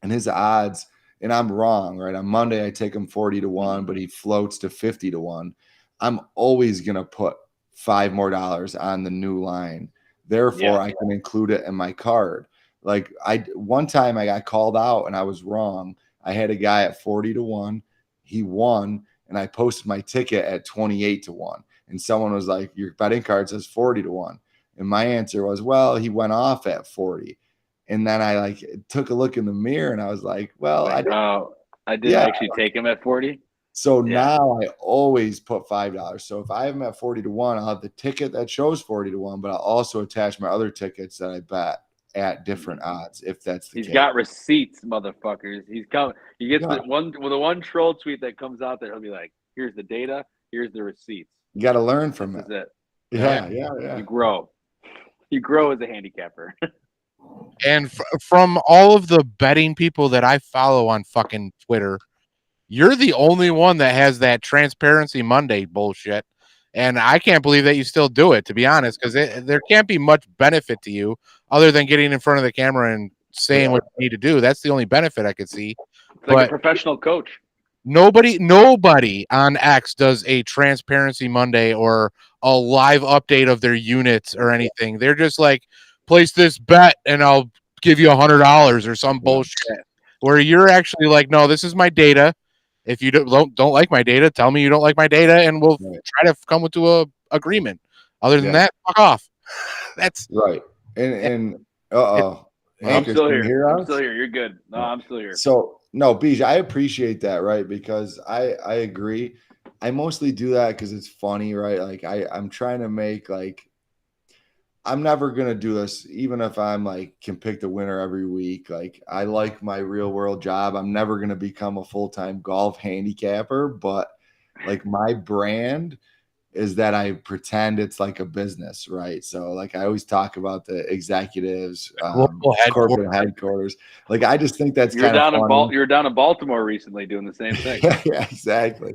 and his odds and I'm wrong, right? On Monday I take him 40-1, but he floats to 50-1. I'm always gonna put $5 more on the new line. Therefore, I can include it in my card. Like one time I got called out and I was wrong. I had a guy at 40-1. He won, and I posted my ticket at 28-1. And someone was like, "Your betting card says 40-1." And my answer was, "Well, he went off at 40." And then I took a look in the mirror and I was like, "Well, I didn't actually take him at 40." So now I always put $5. So if I have him at 40-1, I'll have the ticket that shows 40-1, but I'll also attach my other tickets that I bet at different odds. If that's the case, he's got receipts, motherfuckers. He's coming. He gets the one troll tweet that comes out there. He'll be like, "Here's the data. Here's the receipts." You got to learn from it. That's it. Yeah. You grow. You grow as a handicapper. And from all of the betting people that I follow on fucking Twitter, you're the only one that has that Transparency Monday bullshit. And I can't believe that you still do it, to be honest, because there can't be much benefit to you other than getting in front of the camera and saying what you need to do. That's the only benefit I could see. It's like a professional coach. Nobody on X does a Transparency Monday or a live update of their units or anything. They're just like, place this bet and I'll give you $100 or some bullshit. Where you're actually like, no, this is my data. If you don't like my data, tell me you don't like my data, and we'll try to come to a agreement. Other than that, fuck off. That's right. And I'm still here. I'm still here. You're good. No, I'm still here. So no, Beej, I appreciate that, right? Because I agree. I mostly do that because it's funny, right? Like I'm trying to make I'm never gonna do this, even if I'm can pick the winner every week. Like I like my real world job. I'm never gonna become a full-time golf handicapper, but my brand is that I pretend it's like a business, right? So I always talk about the executives, corporate headquarters. I just think that's kind of funny. You were down in Baltimore recently doing the same thing. Yeah, exactly.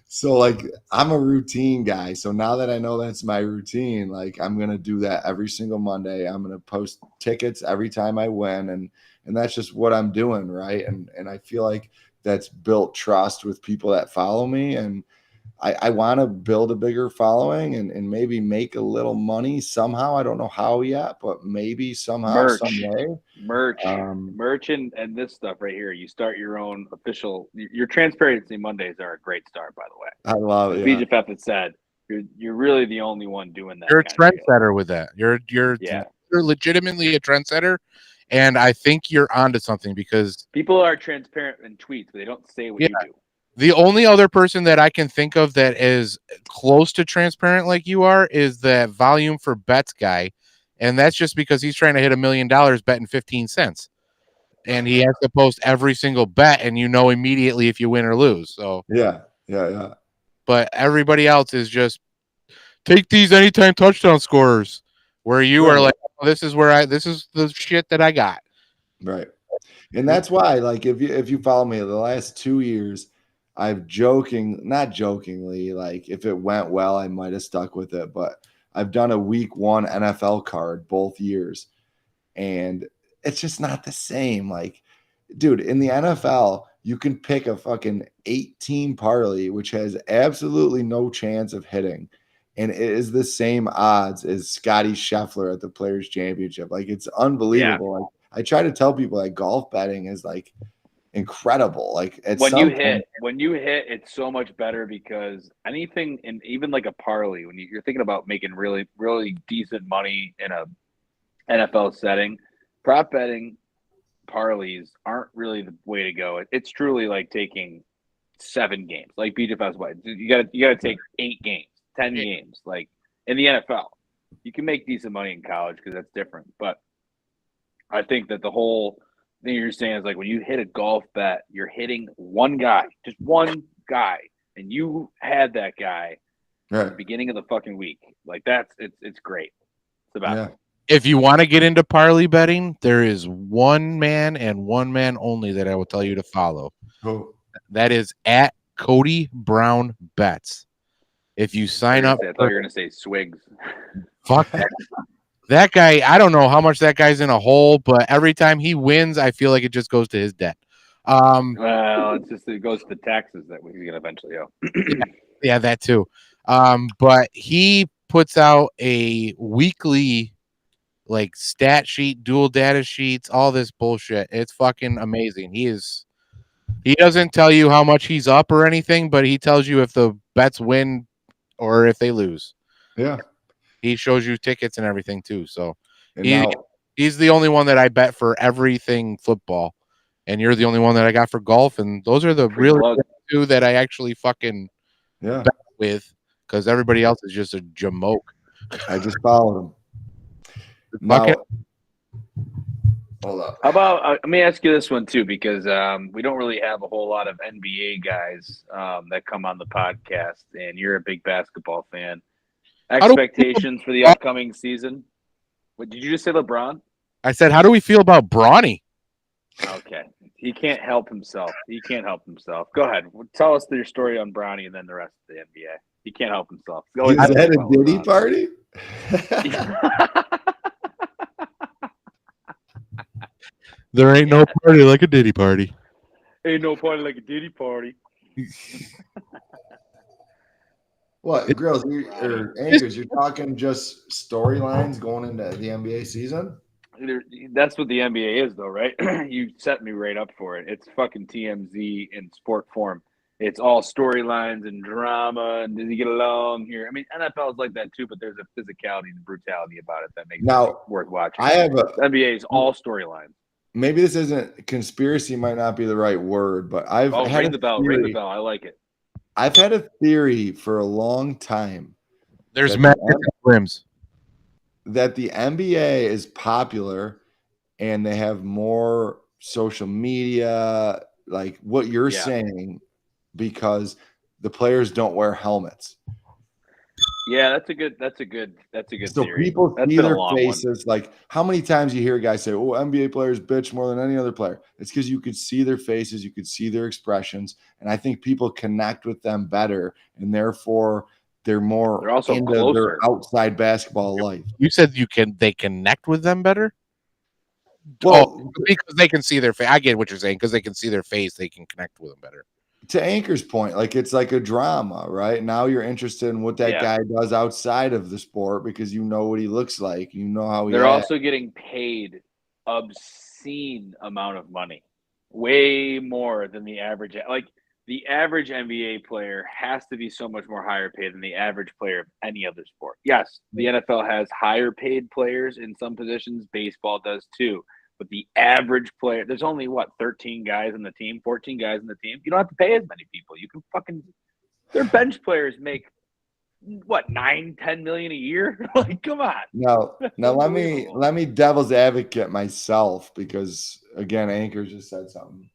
So I'm a routine guy. So now that I know that's my routine, I'm going to do that every single Monday. I'm going to post tickets every time I win. And that's just what I'm doing. Right. And I feel like that's built trust with people that follow me. And I want to build a bigger following and maybe make a little money somehow. I don't know how yet, but maybe somehow, some way. Merch, and this stuff right here. You start your own official. Your Transparency Mondays are a great start, by the way. I love it. BJF had said you're really the only one doing that. You're a trendsetter with that. You're legitimately a trendsetter, and I think you're onto something because people are transparent in tweets, but they don't say what you do. The only other person that I can think of that is close to transparent like you are is that volume for bets guy. And that's just because he's trying to hit $1 million betting 15 cents. And he has to post every single bet, and you know immediately if you win or lose. So yeah. But everybody else is just take these anytime touchdown scorers, where you are like, oh, this is the shit that I got. Right. And that's why, like, if you follow me the last 2 years, I've not jokingly, like if it went well, I might have stuck with it, but I've done a week 1 NFL card both years, and it's just not the same. Like, dude, in the NFL, you can pick a fucking 8-team parlay, which has absolutely no chance of hitting, and it is the same odds as Scotty Scheffler at the Players Championship. Like, it's unbelievable. Yeah. Like, I try to tell people, like, golf betting is like incredible. Like, when you hit, it's so much better because anything, and even like a parlay, when you're thinking about making really, really decent money in a NFL setting, prop betting parlays aren't really the way to go. It's truly like taking 7 games, like BJF's way. You gotta take 8 games, 10 games. Like in the NFL, you can make decent money in college because that's different. But I think that the whole thing you're saying is like when you hit a golf bet, you're hitting one guy, just one guy, and you had that guy at the beginning of the fucking week. Like it's great. It's the best. Yeah. If you want to get into parlay betting, there is one man and one man only that I will tell you to follow. Oh. That is at Cody Brown Bets. If you sign up, I thought you were gonna say Swigs. Fuck that. That guy, I don't know how much that guy's in a hole, but every time he wins, I feel like it just goes to his debt. Well, it goes to the taxes that we're gonna eventually owe. Yeah, that too. But he puts out a weekly like stat sheet, dual data sheets, all this bullshit. It's fucking amazing. He doesn't tell you how much he's up or anything, but he tells you if the bets win or if they lose. Yeah. He shows you tickets and everything too. So he's the only one that I bet for everything football. And you're the only one that I got for golf. And those are the real 2 that I actually fucking bet with, because everybody else is just a jamoke. I just followed him. Now, hold up. How about let me ask you this one too, because we don't really have a whole lot of NBA guys that come on the podcast, and you're a big basketball fan. Expectations for the upcoming season? What did you just say, LeBron? I said, how do we feel about Bronny? Okay, he can't help himself. Go ahead, tell us your story on Bronny, and then the rest of the NBA. He can't help himself. Is that a Diddy party? There ain't no party like a Diddy party. Ain't no party like a Diddy party. What, Grills or Anchors, you're talking just storylines going into the NBA season? That's what the NBA is, though, right? You set me right up for it. It's fucking TMZ in sport form. It's all storylines and drama, and does he get along here? I mean, NFL is like that too, but there's a physicality and brutality about it that makes it worth watching. NBA is all storylines. Maybe this isn't conspiracy, might not be the right word, but ring the bell. I like it. I've had a theory for a long time. There's magic rims. That the NBA is popular and they have more social media, like what you're saying, because the players don't wear helmets. Yeah, that's a good so theory. People see their faces. Like, how many times you hear guys say, "Oh, NBA players bitch more than any other player"? It's because you could see their faces, you could see their expressions, and I think people connect with them better, and therefore they're also into their outside basketball life. You said they connect with them better? Well, because they can see their face. I get what you're saying. Because they can see their face, they can connect with them better. to Anchor's point, like it's like a drama, right? Now you're interested in what that guy does outside of the sport because you know what he looks like, you know how he They're acts. also getting paid obscene amount of money, way more than the average. Like the average NBA player has to be so much more higher paid than the average player of any other sport. Yes, the NFL has higher paid players in some positions. Baseball does too. But the average player, there's only 13 guys on the team, 14 guys on the team. You don't have to pay as many people. You can their bench players make 9-10 million a year. Like, come on. Now let me devil's advocate myself because again, Anchor just said something.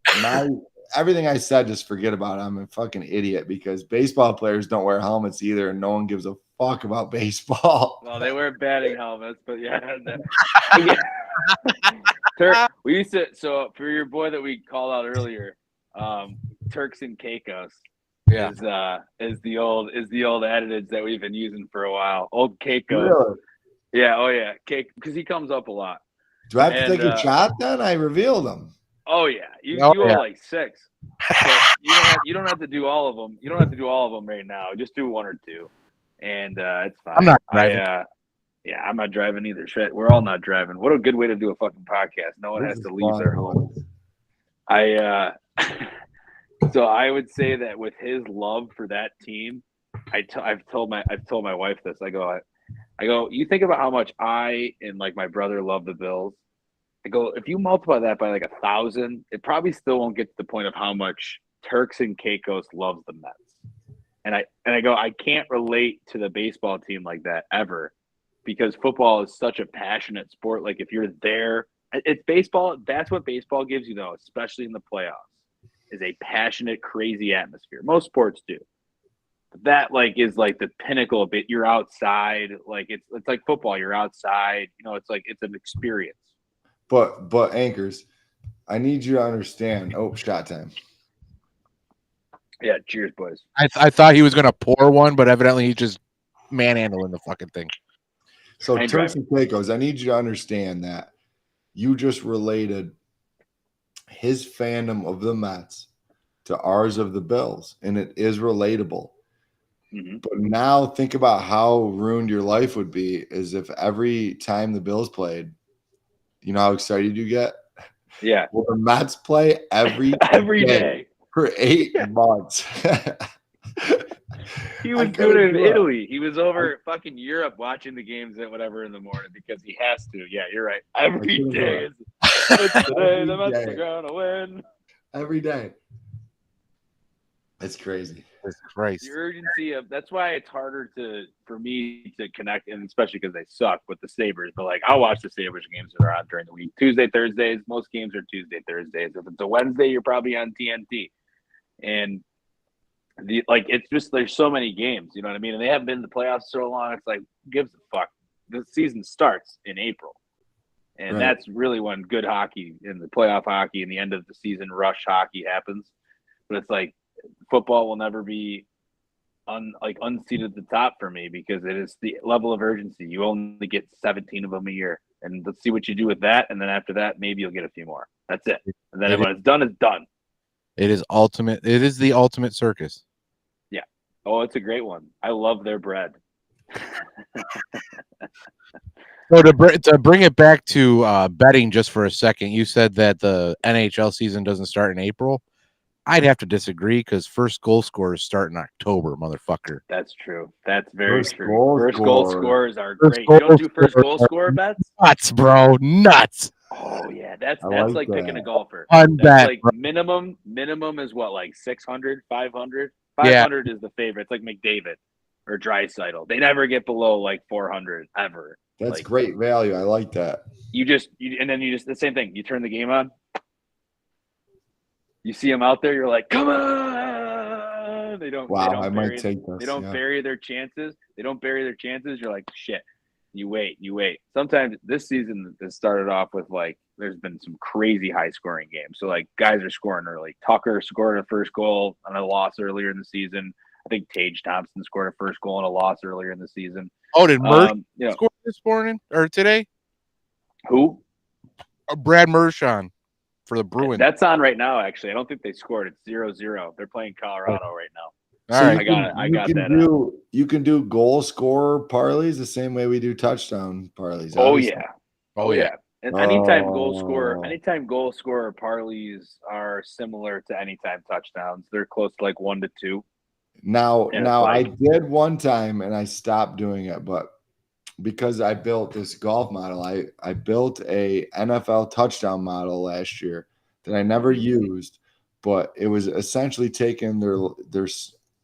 Everything I said, just forget about it. I'm a fucking idiot because baseball players don't wear helmets either, and no one gives a fuck about baseball. Well, they wear batting helmets, but we used to. So for your boy that we called out earlier, Turks and Caicos is the old adage that we've been using for a while. Old Caicos. Really? Yeah. Oh yeah. Cake because he comes up a lot. Do I have to take a shot then? I revealed them. Oh yeah, you owe like 6. So you don't have to do all of them. You don't have to do all of them right now. Just do 1 or 2, and it's fine. I'm not driving. I'm not driving either. Shit, we're all not driving. What a good way to do a fucking podcast. No one has to leave their home. So I would say that with his love for that team, I've told my wife this. I go, you think about how much I and like my brother love the Bills. I go, if you multiply that by like 1,000, it probably still won't get to the point of how much Turks and Caicos loves the Mets. And I go, I can't relate to the baseball team like that ever, because football is such a passionate sport. Like if you're there, it's baseball. That's what baseball gives you, though, especially in the playoffs, is a passionate, crazy atmosphere. Most sports do. But that is the pinnacle of it. You're outside. Like it's like football. You're outside. It's an experience. But Anchors, I need you to understand. Oh, shot time. Yeah, cheers, boys. I thought he was gonna pour one, but evidently he's just manhandling the fucking thing. So Turks and Caicos, I need you to understand that you just related his fandom of the Mets to ours of the Bills, and it is relatable. Mm-hmm. But now think about how ruined your life would be is if every time the Bills played, you know how excited you get? Yeah. Well, the Mets play every day for 8 months. He was doing it in Italy. He was over fucking Europe watching the games at whatever in the morning because he has to. Yeah, you're right. Every day. It's today. The Mets are going to win. Every day. It's crazy. It's crazy. The urgency of that's why it's harder for me to connect, and especially because they suck with the Sabres. But I'll watch the Sabres games that are on during the week. Tuesday, Thursdays. Most games are Tuesday, Thursdays. If it's a Wednesday, you're probably on TNT. And it's just there's so many games, you know what I mean? And they haven't been in the playoffs so long. It's like, who gives a fuck? The season starts in April. And that's really when good hockey and the playoff hockey and the end of the season rush hockey happens. But it's like football will never be unseated at the top for me because it is the level of urgency. You only get 17 of them a year. And let's see what you do with that. And then after that, maybe you'll get a few more. That's it. And then when it's done, it's done. It is ultimate. It is the ultimate circus. Yeah. Oh, it's a great one. I love their bread. So to bring it back to betting just for a second, you said that the NHL season doesn't start in April. I'd have to disagree because first goal scorers start in October, motherfucker. That's true. That's very true. First goal scorers are great. You don't do first goal scorer bets? Nuts, bro. Nuts. Oh yeah, that's like picking a golfer. That's like minimum is what, 600, 500? 500 is the favorite. It's like McDavid or Draisaitl. They never get below 400 ever. That's great value. I like that. And then the same thing. You turn the game on. You see them out there. You're like, come on! They don't. Wow, they don't I might take this. They don't bury their chances. You're like, shit. You wait. Sometimes this season has started off with there's been some crazy high scoring games. So guys are scoring early. Tucker scored a first goal on a loss earlier in the season. I think Tage Thompson scored a first goal on a loss earlier in the season. Oh, did Mersh score this morning or today? Who? Brad Mershon for the Bruins. That's on right now. Actually, I don't think they scored. It's 0-0. They're playing Colorado right now. All right. I got that. You can do goal scorer parlays the same way we do touchdown parlays. Oh obviously. yeah. Oh yeah. And anytime goal scorer parlays are similar to anytime touchdowns. They're close to like 1 to 2. Now like, I did one time and I stopped doing it, but because I built this golf model, I built a NFL touchdown model last year that I never used, but it was essentially taking their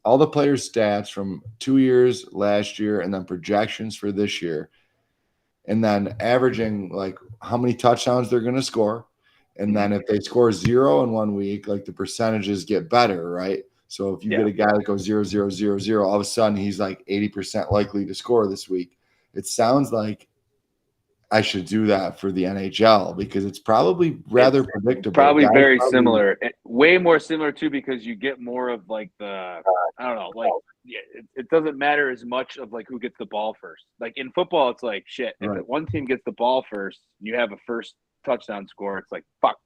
all the players' stats from 2 years last year and then projections for this year, and then averaging like how many touchdowns they're going to score. And then if they score 0 in 1 week, like the percentages get better, right? So if you get a guy that goes 0, 0, 0, 0, all of a sudden he's like 80% likely to score this week. It sounds like I should do that for the NHL because it's probably rather predictable. Probably very similar. Way more similar too, because you get more of like I don't know, like it doesn't matter as much of like who gets the ball first. Like in football, it's like shit. If one team gets the ball first, you have a first touchdown score. It's like fuck,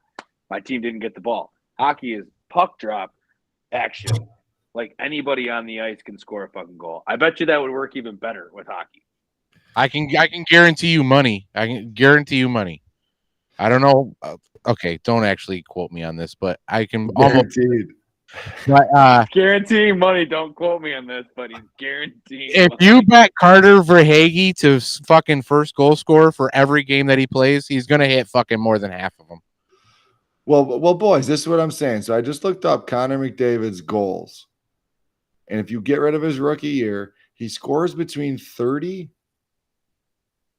my team didn't get the ball. Hockey is puck drop action. Like anybody on the ice can score a fucking goal. I bet you that would work even better with hockey. I can guarantee you money. I can guarantee you money. I don't know. Okay, don't actually quote me on this, but I can almost. But, guaranteeing money. Don't quote me on this, but he's guaranteeing. If money. you bet Carter Verhaeghe to fucking first goal scorer for every game that he plays, he's gonna hit fucking more than half of them. Well, boys, this is what I'm saying. So I just looked up Connor McDavid's goals, and if you get rid of his rookie year, he scores between 30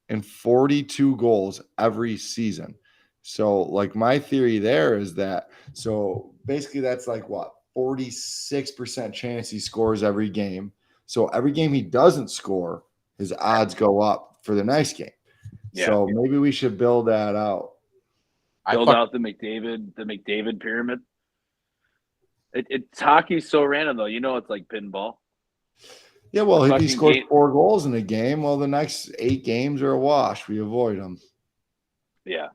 and 42 goals every season. So like my theory there is that, so basically that's like what, 46% chance he scores every game. So every game he doesn't score, his odds go up for the next game. Yeah. So maybe we should build that out. Build out the McDavid pyramid. It's hockey's so random though. You know, it's like pinball. Yeah, well, if he scores 4 goals in a game, well, the next 8 games are a wash. We avoid them. Yeah.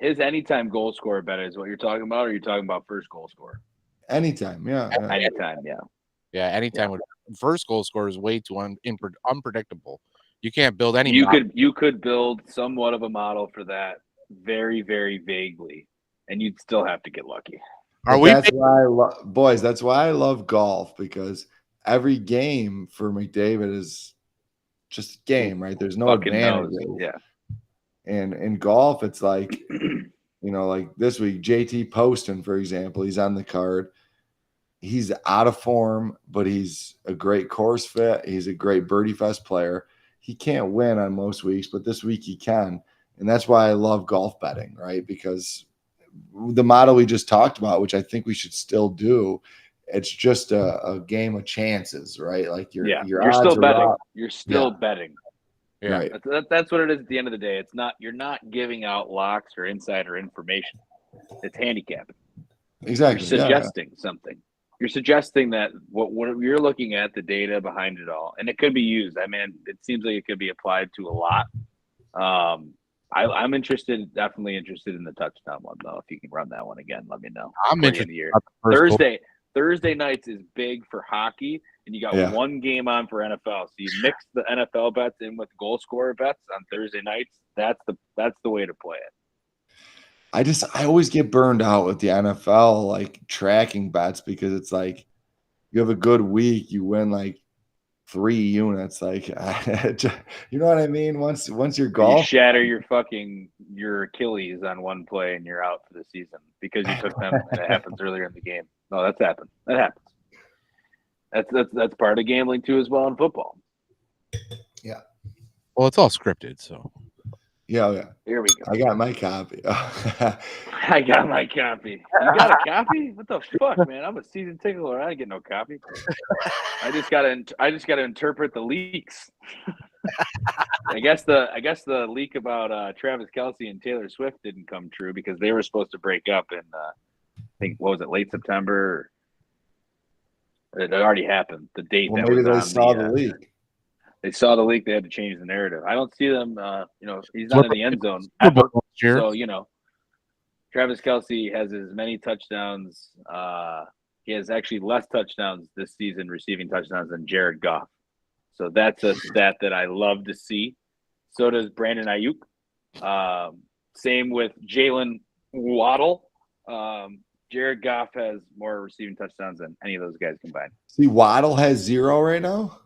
His anytime goal scorer bet is what you're talking about, or are you talking about first goal scorer? Anytime, yeah. Anytime, yeah. Yeah, anytime. Yeah. First goal scorer is way too unpredictable. You can't build any. You could build somewhat of a model for that very, very vaguely, and you'd still have to get lucky. That's why I love golf, because every game for McDavid is just a game, right? There's no advantage. Yeah. And in golf, it's like, like this week, JT Poston, for example, he's on the card. He's out of form, but he's a great course fit. He's a great Birdie Fest player. He can't win on most weeks, but this week he can. And that's why I love golf betting, right? Because the model we just talked about, which I think we should still do, it's just a game of chances, right? Like you're still betting. You're still betting. Yeah. Right. That's what it is at the end of the day. You're not giving out locks or insider information. It's handicapping. Exactly. You're suggesting something. You're suggesting that what you're looking at, the data behind it all, and it could be used. I mean, it seems like it could be applied to a lot. I'm definitely interested in the touchdown one though. If you can run that one again, let me know. I'm interested. Thursday nights is big for hockey, and you got one game on for NFL. So you mix the NFL bets in with goal scorer bets on Thursday nights. That's the way to play it. I always get burned out with the NFL like tracking bets, because it's like you have a good week, you win like 3 units, like you know what I mean? Once you're golf, you shatter your Achilles on one play and you're out for the season because you took them and it happens earlier in the game. No, that's happened. That happens. That's part of gambling too as well in football. Yeah. Well, it's all scripted, so. Yeah. Here we go. I got my copy. I got my copy. You got a copy? What the fuck, man? I'm a season ticket holder. I didn't get no copy. I just gotta interpret the leaks. I guess the leak about Travis Kelce and Taylor Swift didn't come true because they were supposed to break up in I think, what was it, late September? It already happened. The date. Well, maybe they saw the leak. They saw the leak. They had to change the narrative. I don't see them. He's not in the end zone ever. So Travis Kelce has as many touchdowns. He has actually less touchdowns this season, receiving touchdowns, than Jared Goff. So that's a stat that I love to see. So does Brandon Ayuk. Same with Jalen Waddle. Jared Goff has more receiving touchdowns than any of those guys combined. See, Waddle has 0 right now.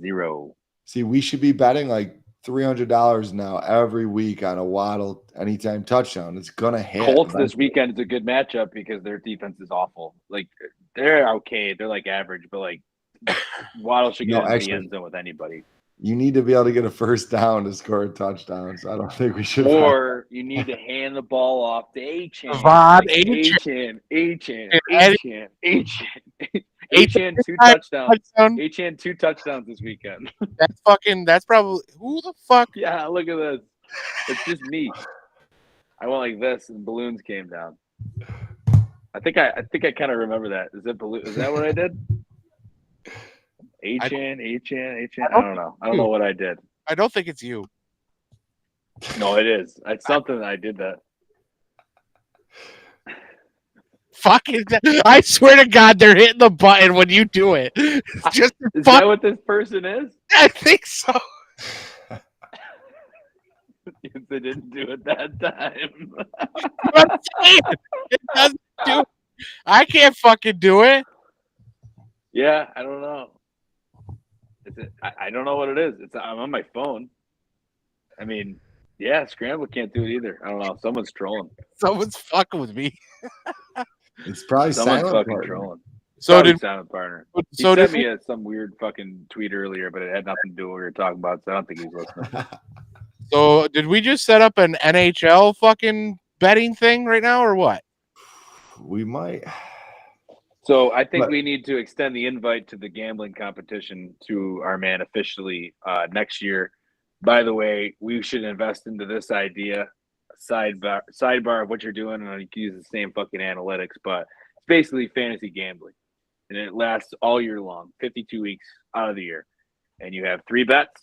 0. See, we should be betting like $300 now every week on a Waddle anytime touchdown. It's gonna hit. Colts this weekend is a good matchup because their defense is awful. Like they're okay, they're like average, but like Waddle should get into the end zone with anybody. You need to be able to get a first down to score a touchdown. So I don't think we should. Or you need to hand the ball off to Achane. Achane 2 touchdowns. Achane 2 touchdowns this weekend. That's probably who the fuck. Yeah, look at this. It's just me. I went like this and balloons came down. I think I kind of remember that. Is that what I did? Achane. I don't know. I don't know what I did. I don't think it's you. No, it is. It's something that I did that. Fucking! I swear to God, they're hitting the button when you do it. It's just is that what this person is? I think so. They didn't do it that time. I'm saying, it doesn't do it. I can't fucking do it. Yeah, I don't know. I don't know what it is. I'm on my phone. I mean, yeah, Scramble can't do it either. I don't know. Someone's trolling. Someone's fucking with me. It's probably someone's silent fucking partner. trolling. So did silent partner. He so sent did me some weird fucking tweet earlier, but it had nothing to do with what we were talking about. So I don't think he's listening. So did we just set up an NHL fucking betting thing right now, or what? We might. So I think we need to extend the invite to the gambling competition to our man officially next year. By the way, we should invest into this idea, sidebar of what you're doing, and you can use the same fucking analytics, but it's basically fantasy gambling. And it lasts all year long, 52 weeks out of the year. And you have 3 bets,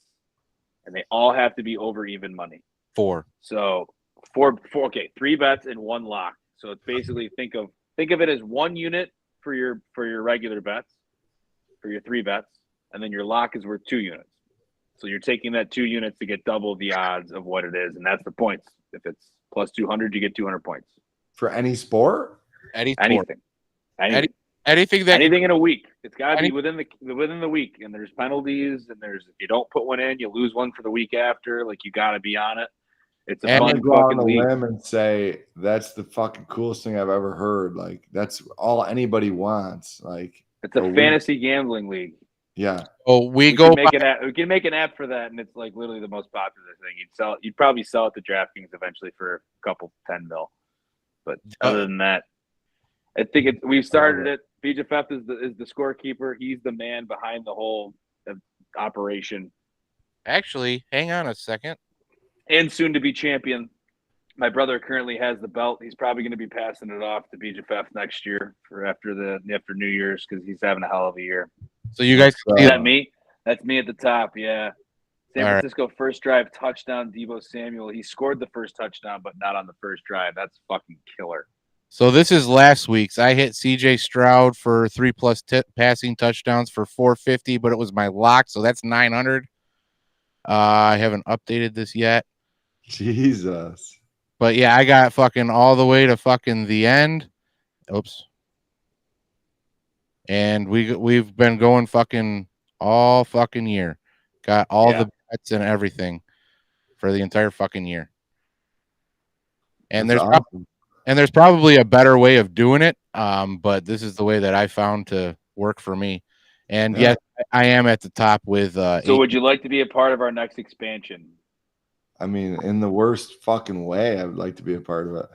and they all have to be over even money. 4. So 4 okay, 3 bets and 1 lock. So it's basically think of it as 1 unit for your regular bets, for your 3 bets, and then your lock is worth 2 units. So you're taking that 2 units to get double the odds of what it is, and that's the points. If it's plus 200, you get 200 points. For any sport? Anything in a week. It's got to be within the week, and there's penalties, and there's if you don't put one in, you lose one for the week after. Like you got to be on it. It's a fun go fucking on a league. limb and say that's the fucking coolest thing I've ever heard. Like that's all anybody wants. Like it's a fantasy gambling league. Yeah. Oh, we can make an app for that, and it's like literally the most popular thing. You'd probably sell it to DraftKings eventually for a couple 10 mil. But other than that, I think we've started it. BJFF is the scorekeeper. He's the man behind the whole operation. Actually, hang on a second. And soon to be champion. My brother currently has the belt. He's probably going to be passing it off to BJFF next year for after New Year's because he's having a hell of a year. So you guys is that me? That's me at the top. Yeah. San Francisco first drive touchdown. Deebo Samuel. He scored the first touchdown, but not on the first drive. That's fucking killer. So this is last week's. I hit CJ Stroud for 3+ passing touchdowns for 450, but it was my lock, so that's 900. I haven't updated this yet. Jesus. But yeah, I got fucking all the way to fucking the end. Oops. And we've been going fucking all fucking year. Got all the bets and everything for the entire fucking year. And there's probably a better way of doing it. But this is the way that I found to work for me. And yes, I am at the top with So would you like to be a part of our next expansion? I mean, in the worst fucking way, I would like to be a part of it.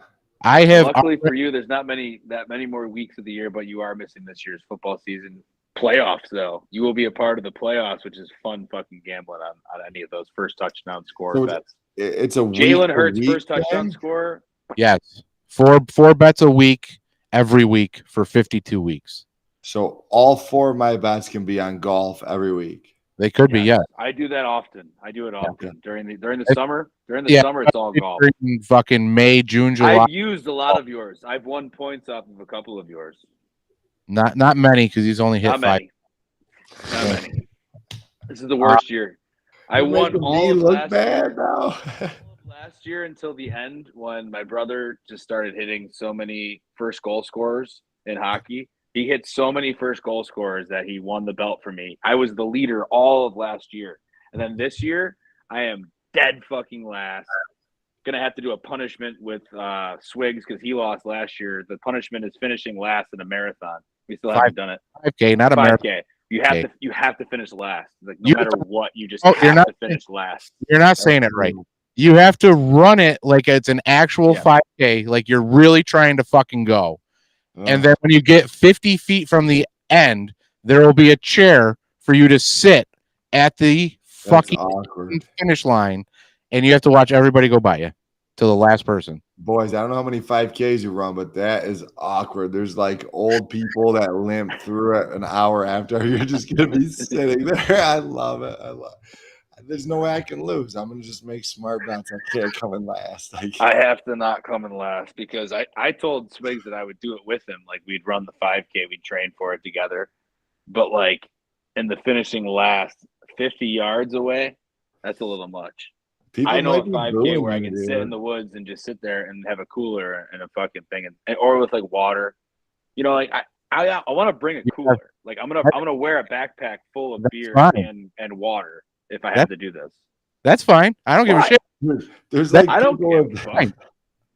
I have. Luckily for you, there's not that many more weeks of the year, but you are missing this year's football season playoffs. Though you will be a part of the playoffs, which is fun fucking gambling on any of those first touchdown score bets. It's a Jalen Hurts first touchdown score. Yes, four bets a week, every week for 52 weeks. So all 4 of my bets can be on golf every week. They could be, yeah. I do that often. I do it often during the summer. During the Yeah, summer, it's all golf. in fucking May, June, July. I've used a lot of yours. I've won points off of a couple of yours. Not many because he's only hit Not 5. many. Not many. This is the worst year. I won all of look bad now. last year until the end when my brother just started hitting so many first goal scorers in hockey. He hit so many first goal scorers that he won the belt for me. I was the leader all of last year. And then this year, I am dead fucking last. Gonna have to do a punishment with Swigs because he lost last year. The punishment is finishing last in a marathon. We still haven't done it. 5K, not a 5K. marathon. You have to finish last. Like no matter what, you just you're have not, to finish last. You're not saying it right. You have to run it like it's an actual 5K, like you're really trying to fucking go. And then when you get 50 feet from the end, there will be a chair for you to sit at the fucking finish line, and you have to watch everybody go by you to the last person. Boys, I don't know how many 5Ks you run, but that is awkward. There's like old people that limp through it an hour after. You're just going to be sitting there. I love it. There's no way I can lose. I'm going to just make smart bets. I can't come in last. I have to not come in last because I told Swigs that I would do it with him. Like we'd run the 5K, we'd train for it together. But like in the finishing last 50 yards away, that's a little much. I know a 5K where I can sit in the woods and just sit there and have a cooler and a fucking thing, or with like water. You know, like I want to bring a cooler. Like I'm gonna wear a backpack full of beer and water if I have to do this. That's fine. I don't give a shit. There's like I don't give a fuck.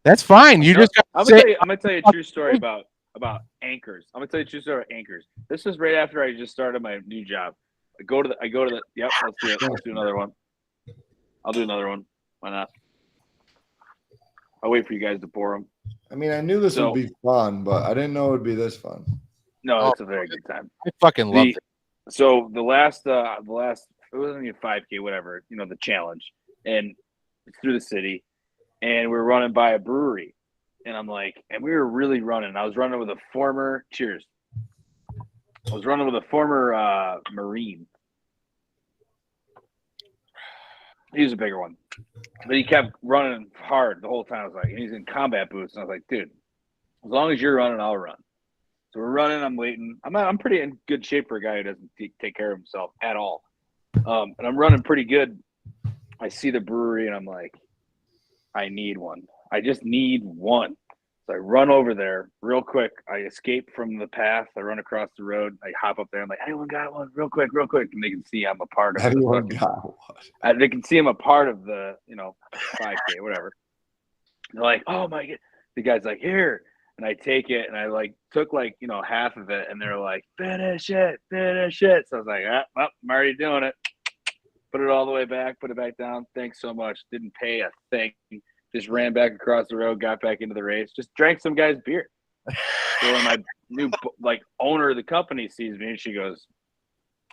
That's fine. You just I'm gonna tell you a true story about anchors. I'm gonna tell you a true story about anchors. This was right after I just started my new job. I go to the yep, let's do it. Let's do another one. I'll do another one. Why not? I'll wait for you guys to pour them. I mean, I knew this would be fun, but I didn't know it would be this fun. No, it's a very good time. I fucking love it. So the last it wasn't even 5K, whatever, you know, the challenge. And it's through the city. And we were running by a brewery. And I'm like, and we were really running. I was running with a former Marine. He was a bigger one. But he kept running hard the whole time. I was like, and he's in combat boots. And I was like, dude, as long as you're running, I'll run. So we're running. I'm waiting. I'm pretty in good shape for a guy who doesn't take care of himself at all. And I'm running pretty good. I see the brewery, and I'm like, I need one. I just need one. So I run over there real quick. I escape from the path. I run across the road. I hop up there. I'm like, anyone got one? Real quick. And they can see I'm a part of Anyone got one? They can see I'm a part of the, 5K, whatever. They're like, oh, my God. The guy's like, here. And I take it, and I, took, half of it. And they're like, finish it. So I was like, well, I'm already doing it. Put it all the way back. Put it back down. Thanks so much. Didn't pay a thing. Just ran back across the road, got back into the race, just drank some guy's beer. So when my new owner of the company sees me, and she goes,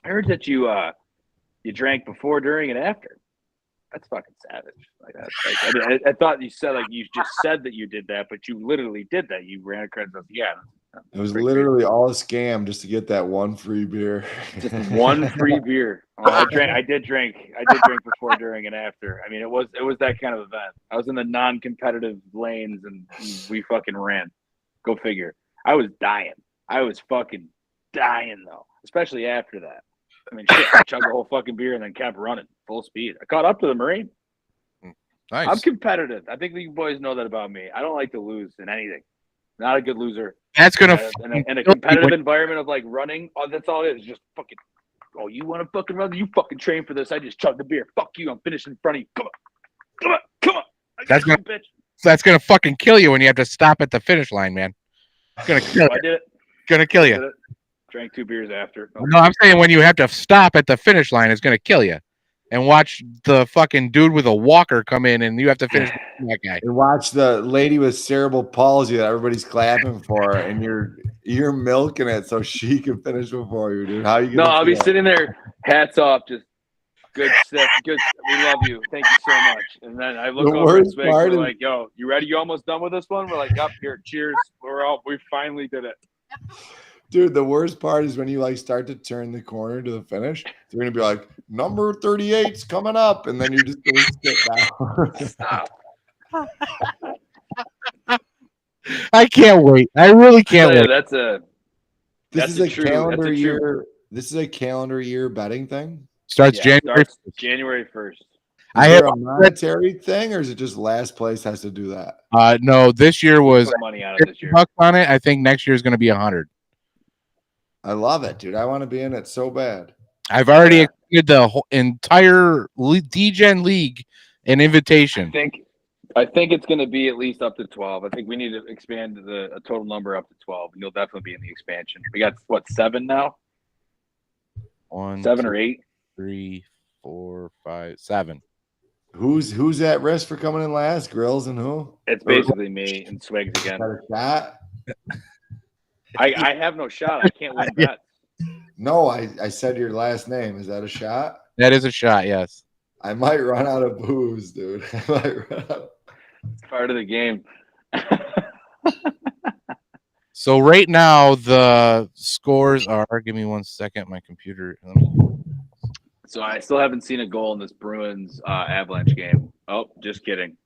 I heard that you drank before, during, and after. That's fucking savage. I thought you said you just said that you did that, but you literally did that. You ran across the It was literally all a scam just to get that one free beer. Just one free beer. I did drink before, during, and after. I mean, it was that kind of event. I was in the non-competitive lanes, and we fucking ran. Go figure. I was dying. I was fucking dying though, especially after that. I mean, shit, I chugged the whole fucking beer and then kept running full speed. I caught up to the Marine. Nice. I'm competitive. I think you boys know that about me. I don't like to lose in anything. Not a good loser. That's gonna in a competitive environment of running. Oh, that's all it is. Just fucking. Oh, you want to fucking run? You fucking train for this. I just chugged the beer. Fuck you. I'm finishing in front of you. Come on. That's gonna fucking kill you when you have to stop at the finish line, man. It's gonna kill you. I did it. Gonna kill you. Drank 2 beers after. No, I'm saying when you have to stop at the finish line, it's gonna kill you. And watch the fucking dude with a walker come in, and you have to finish that guy. And watch the lady with cerebral palsy that everybody's clapping for, and you're milking it so she can finish before you, dude. How you? No, I'll be sitting there, hats off, just good stuff. Good. We love you. Thank you so much. And then I look over at Spig. We're like, yo, you ready? You almost done with this one? We're like, up here. Cheers. We finally did it. Dude, the worst part is when you like start to turn the corner to the finish. They're gonna be like, number 38's coming up, and then you're just gonna sit down. Stop. I can't wait. I really I can't tell you, wait. that's a This that's is a a true. calendar That's a true. year. This is a calendar year betting thing. Starts Yeah, January. starts January 1st. Is I there have a monetary thing, or is it just last place has to do that? no. This year was Put money on it this year. $50 on it. I think next year is going to be 100. I love it, dude. I want to be in it so bad. I've already extended the whole entire D-Gen League an invitation. I think it's going to be at least up to 12. I think we need to expand a total number up to 12, and you'll definitely be in the expansion. We got what, 7 now? 1, 7 2, or 8? 3, 4, 5, 7. Who's at risk for coming in last? Grills and who? It's basically me and Swigs again. Got a shot? I have no shot. I can't win bets. No, I said your last name. Is that a shot? That is a shot. Yes. I might run out of booze, dude. I might run out. It's part of the game. So right now the scores are. Give me 1 second. My computer. So I still haven't seen a goal in this Bruins Avalanche game. Oh, just kidding.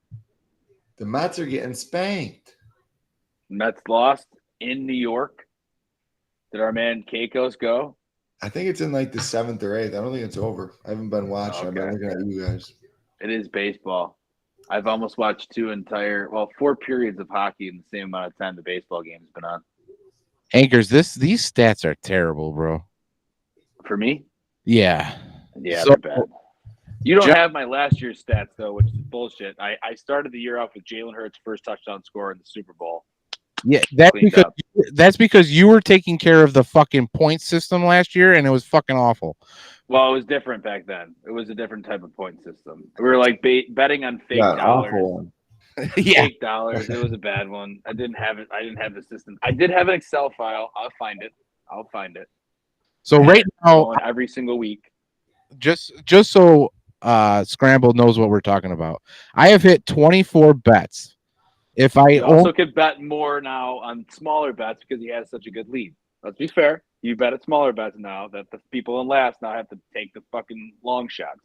The Mets are getting spanked. Mets lost in New York. Did our man Keikos go? I think it's in like the 7th or 8th. I don't think it's over. I haven't been watching. I've been looking at you guys. It is baseball. I've almost watched 4 periods of hockey in the same amount of time the baseball game has been on. Anchors, these stats are terrible, bro. For me? Yeah. Yeah, So- they're bad. You don't have my last year's stats, though, which is bullshit. I started the year off with Jalen Hurts' first touchdown score in the Super Bowl. Yeah, that's Cleaned because you were taking care of the fucking point system last year, and it was fucking awful. Well, it was different back then. It was a different type of point system. We were like betting on fake Yeah, dollars. awful one. Yeah. Fake dollars. It was a bad one. I didn't have it. I didn't have the system. I did have an Excel file. I'll find it. So right now, Going every single week. just so Scramble knows what we're talking about, I have hit 24 bets. If I You also could bet more now on smaller bets because he has such a good lead. Let's be fair. You bet at smaller bets now that the people in last now have to take the fucking long shots.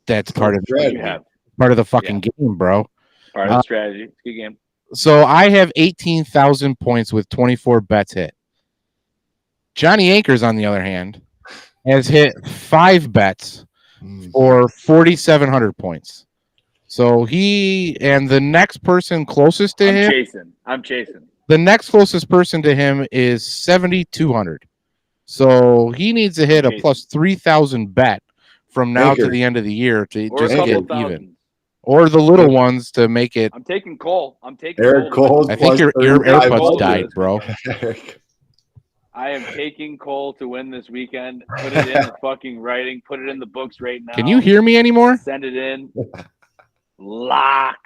that's part of You have the fucking game, bro. part of the strategy. It's a good game. So I have 18,000 points with 24 bets hit. Johnny Anchors, on the other hand, has hit 5 bets for 4,700 points. So he and the next person closest to him, I'm chasing. the next closest person to him is 7,200. So he needs to hit a plus 3,000 bet from now to the end of the year to Or just a get couple even. thousand. Or the little ones to make it. I'm taking Cole. Eric Cole. I think your AirPods died, bro. I am taking Cole to win this weekend. Put it in the fucking writing. Put it in the books right now. Can you hear me anymore? Send it in. Lock.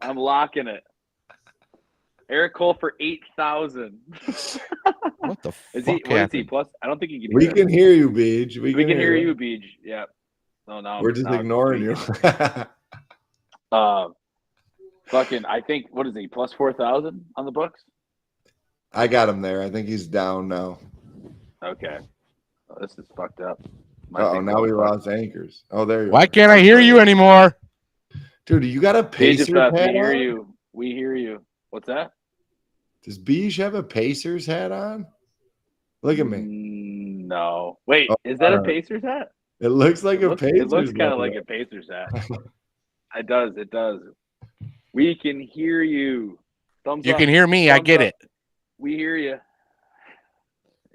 I'm locking it. Eric Cole for 8,000. What the Is fuck? he? What is he? Plus, I don't think he can. We hear can us. hear you, Beej. We can hear you, Beej. Yeah. No. We're just ignoring you. Fucking. I think. What is he? Plus 4,000 on the books. I got him there. I think he's down now. Okay. Oh, this is fucked up. Oh, now we lost Anchors. Oh, there you Why are. can't I hear you anymore? Dude, you got a Pacers Beej, hat we hear on? you. We hear you. What's that? Does Beej have a Pacers hat on? Look at me. No. Wait, is that a Pacers hat? It looks like a Pacers. It looks kind of like a Pacers hat. It does. It does. We can hear you. Thumbs You up. can hear me. I Thumbs get up. it. We hear you.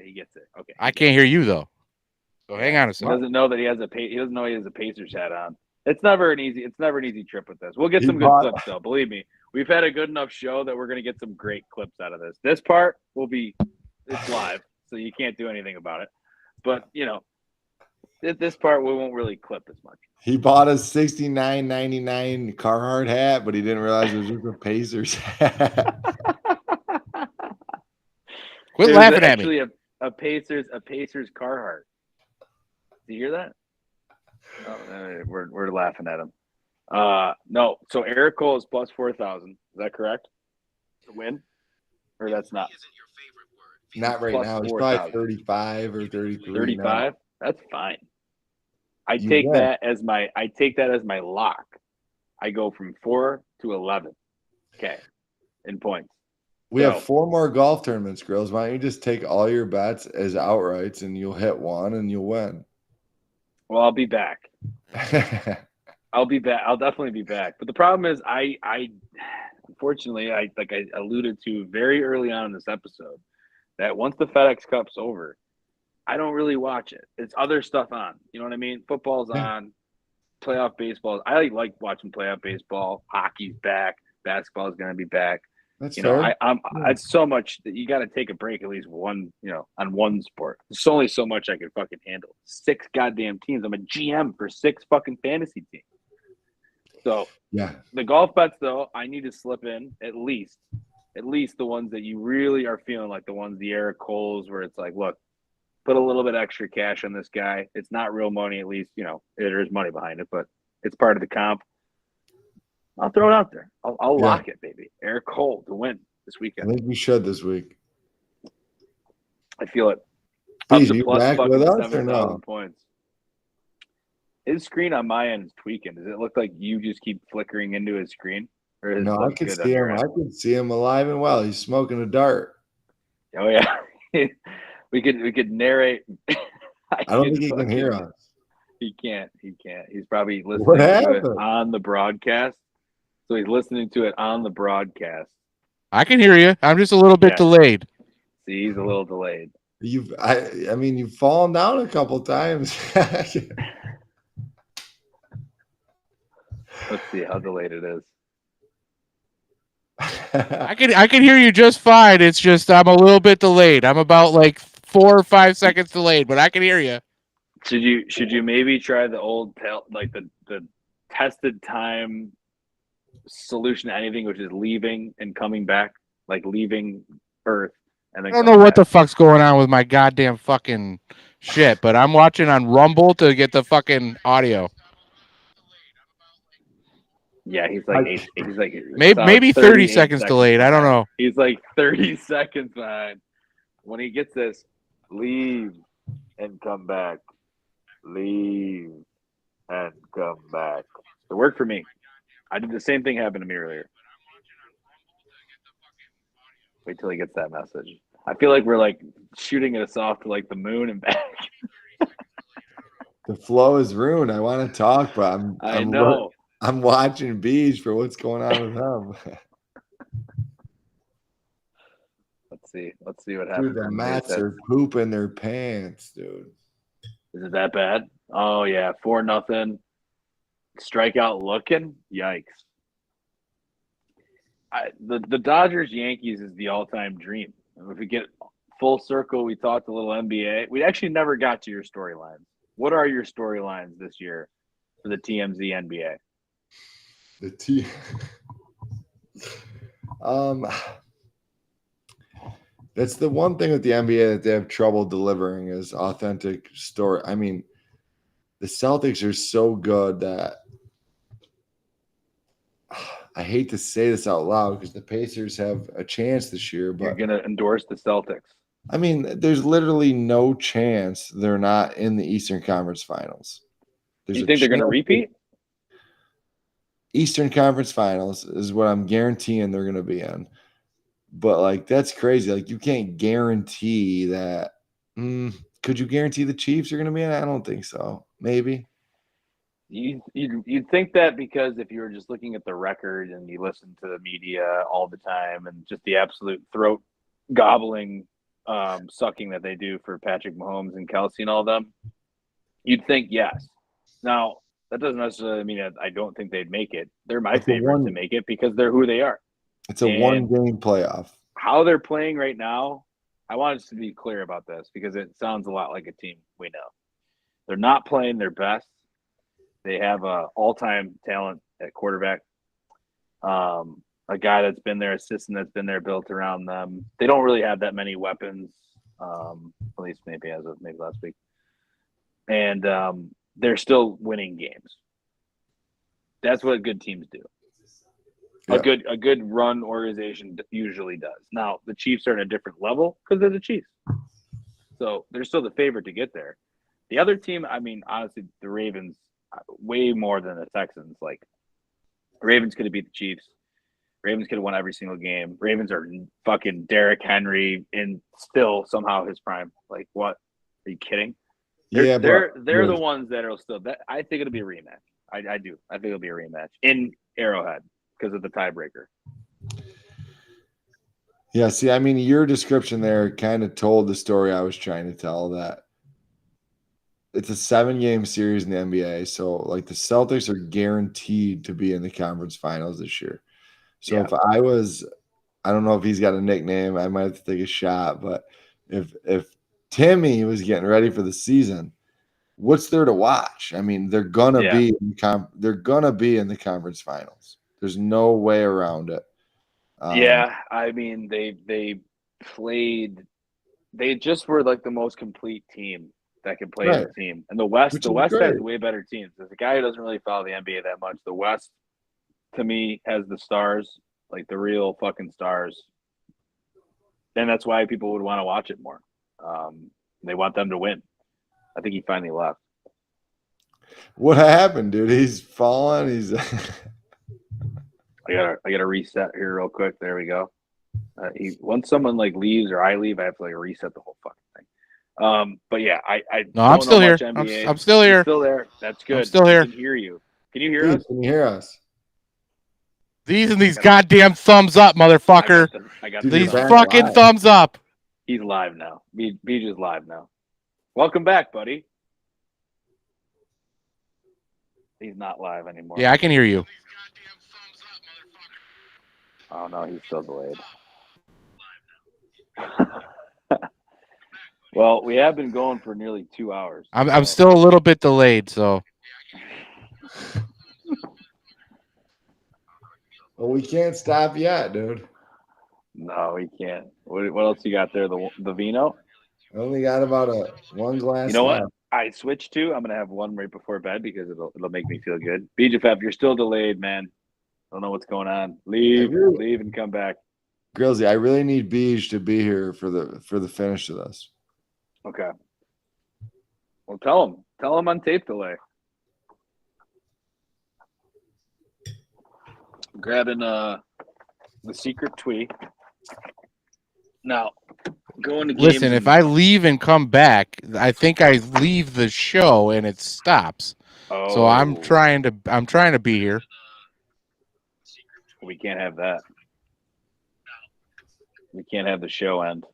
He gets it. Okay. I can't hear you though. So hang on a He second. doesn't know that he doesn't know he has a Pacers hat on. It's never an easy trip with this. We'll get some good clips though. Believe me. We've had a good enough show that we're gonna get some great clips out of this. This part it's live, so you can't do anything about it. But this part we won't really clip as much. He bought a $69.99 Carhartt hat, but he didn't realize it was just a Pacers hat. Quit There's laughing at me. actually a Pacers Carhartt. Do you hear that? Oh, we're laughing at him. No. So Eric Cole is plus 4,000. Is that correct? To win, or that's not? Not right plus now. He's 4,000. probably 35 or 33 now. 35? That's fine. I You take win. that as my lock. I go from 4 to 11. Okay, in points. We have 4 more golf tournaments, girls. Why don't you just take all your bets as outrights and you'll hit one and you'll win. Well, I'll be back. I'll be back. I'll definitely be back. But the problem is, I unfortunately, I alluded to very early on in this episode, that once the FedEx Cup's over, I don't really watch it. It's other stuff on. You know what I mean? Football's on, playoff baseball. I like watching playoff baseball. Hockey's back. Basketball is going to be back. That's fair. fair. It's so much that you got to take a break at least one, on one sport. There's only so much I can fucking handle. 6 goddamn teams. I'm a GM for 6 fucking fantasy teams. So yeah, the golf bets though, I need to slip in at least the ones that you really are feeling, like the ones, the Eric Coles, where it's like, look, put a little bit extra cash on this guy. It's not real money, at least, there is money behind it, but it's part of the comp. I'll throw it out there. I'll lock it, baby. Eric Cole to win this weekend. I think we should this week. I feel it. Bees, you back with us or no? Points. His screen on my end is tweaking. Does it look like you just keep flickering into his screen? Or is No, I can see him. I can see him alive and well. He's smoking a dart. Oh yeah, we could narrate. I don't think he can hear us. He can't. He's probably listening to it on the broadcast. So he's listening to it on the broadcast. I can hear you. I'm just a little bit delayed. See, he's a little delayed. You've fallen down a couple times. Let's see how delayed it is. I can hear you just fine. It's just I'm a little bit delayed. I'm about like 4 or 5 seconds delayed, but I can hear you. Should you maybe try the old the tested time solution to anything, which is leaving and coming back, like leaving Earth and then I don't know what the fuck's going on with my goddamn fucking shit, but I'm watching on Rumble to get the fucking audio. Yeah, he's like maybe 30 seconds delayed. I don't know. He's like 30 seconds behind. When he gets this, leave and come back. Leave and come back. It worked for me. I did the same thing happened to me earlier. Wait till he gets that message. I feel like we're like shooting us off to like the moon and back. The flow is ruined. I want to talk, but I know. I'm watching Beach for what's going on with him. Let's see what happens. Dude, the Mets are pooping their pants, dude. Is it that bad? Oh yeah, 4-0. Strikeout looking. Yikes. The Dodgers Yankees is the all-time dream. If we get full circle, we talked a little NBA. We actually never got to your storylines. What are your storylines this year for the TMZ NBA? That's the one thing with the NBA that they have trouble delivering is authentic story. I mean, the Celtics are so good that I hate to say this out loud because the Pacers have a chance this year, but you're gonna endorse the Celtics. I mean, there's literally no chance they're not in the Eastern Conference Finals. You think they're gonna repeat? Eastern Conference Finals is what I'm guaranteeing they're gonna be in. But like that's crazy. Like you can't guarantee that. Could you guarantee the Chiefs are gonna be in? I don't think so. Maybe. You'd think that because if you were just looking at the record and you listen to the media all the time and just the absolute throat gobbling sucking that they do for Patrick Mahomes and Kelsey and all of them, you'd think yes. Now, that doesn't necessarily mean that I don't think they'd make it. They're my favorite to make it because they're who they are. It's a one-game playoff. How they're playing right now, I want us to be clear about this because it sounds a lot like a team we know. They're not playing their best. They have an all-time talent at quarterback, a guy that's been there, assistant that's been there, built around them. They don't really have that many weapons, at least maybe as of maybe last week. And they're still winning games. That's what good teams do. A good run organization usually does. Now the Chiefs are at a different level because they're the Chiefs, so they're still the favorite to get there. The other team, I mean, honestly, the Ravens, way more than the Texans. Like, Ravens could have beat the Chiefs. Ravens could have won every single game. Ravens are fucking Derrick Henry in still somehow his prime. Like, what? Are you kidding? They're the ones that are still. That I think it'll be a rematch. I do. I think it'll be a rematch in Arrowhead because of the tiebreaker. Yeah, see, I mean, your description there kind of told the story I was trying to tell, that it's a 7-game series in the NBA. So, like, the Celtics are guaranteed to be in the conference finals this year. So, if I don't know if he's got a nickname, I might have to take a shot. But if Timmy was getting ready for the season, what's there to watch? I mean, they're gonna be they're gonna be in the conference finals. There's no way around it. I mean, they just were like the most complete team that could play as a team. And the West has way better teams. As a guy who doesn't really follow the NBA that much, the West to me has the stars, like the real fucking stars. And that's why people would want to watch it more. They want them to win. I think he finally left. What happened, dude? He's fallen. He's I gotta reset here real quick. There we go. Once someone like leaves or I leave, I have to like reset the whole fucking thing. But yeah, I'm still here. I'm still here. You're still there. That's good. I'm still here. I can hear you. Can you hear us? Can you hear us? These goddamn thumbs up, motherfucker. I got these fucking thumbs up. He's live now. Beej is live now. Welcome back, buddy. He's not live anymore. Yeah, I can hear you. Oh no, he's still delayed. Well, we have been going for nearly 2 hours. I'm still a little bit delayed, so. Well, we can't stop yet, dude. No, we can't. What else you got there? The vino? I only got about one glass. You know what? I switched to. I'm gonna have one right before bed because it'll make me feel good. BJF, you're still delayed, man. I don't know what's going on. Leave and come back. Grillsy, I really need Beej to be here for the finish of this. Okay. Well, tell him on tape delay. Grabbing the secret tweet. Now, going to games. Listen, if I leave and come back, I think I leave the show and it stops. Oh. So I'm trying to be here. We can't have that. We can't have the show end.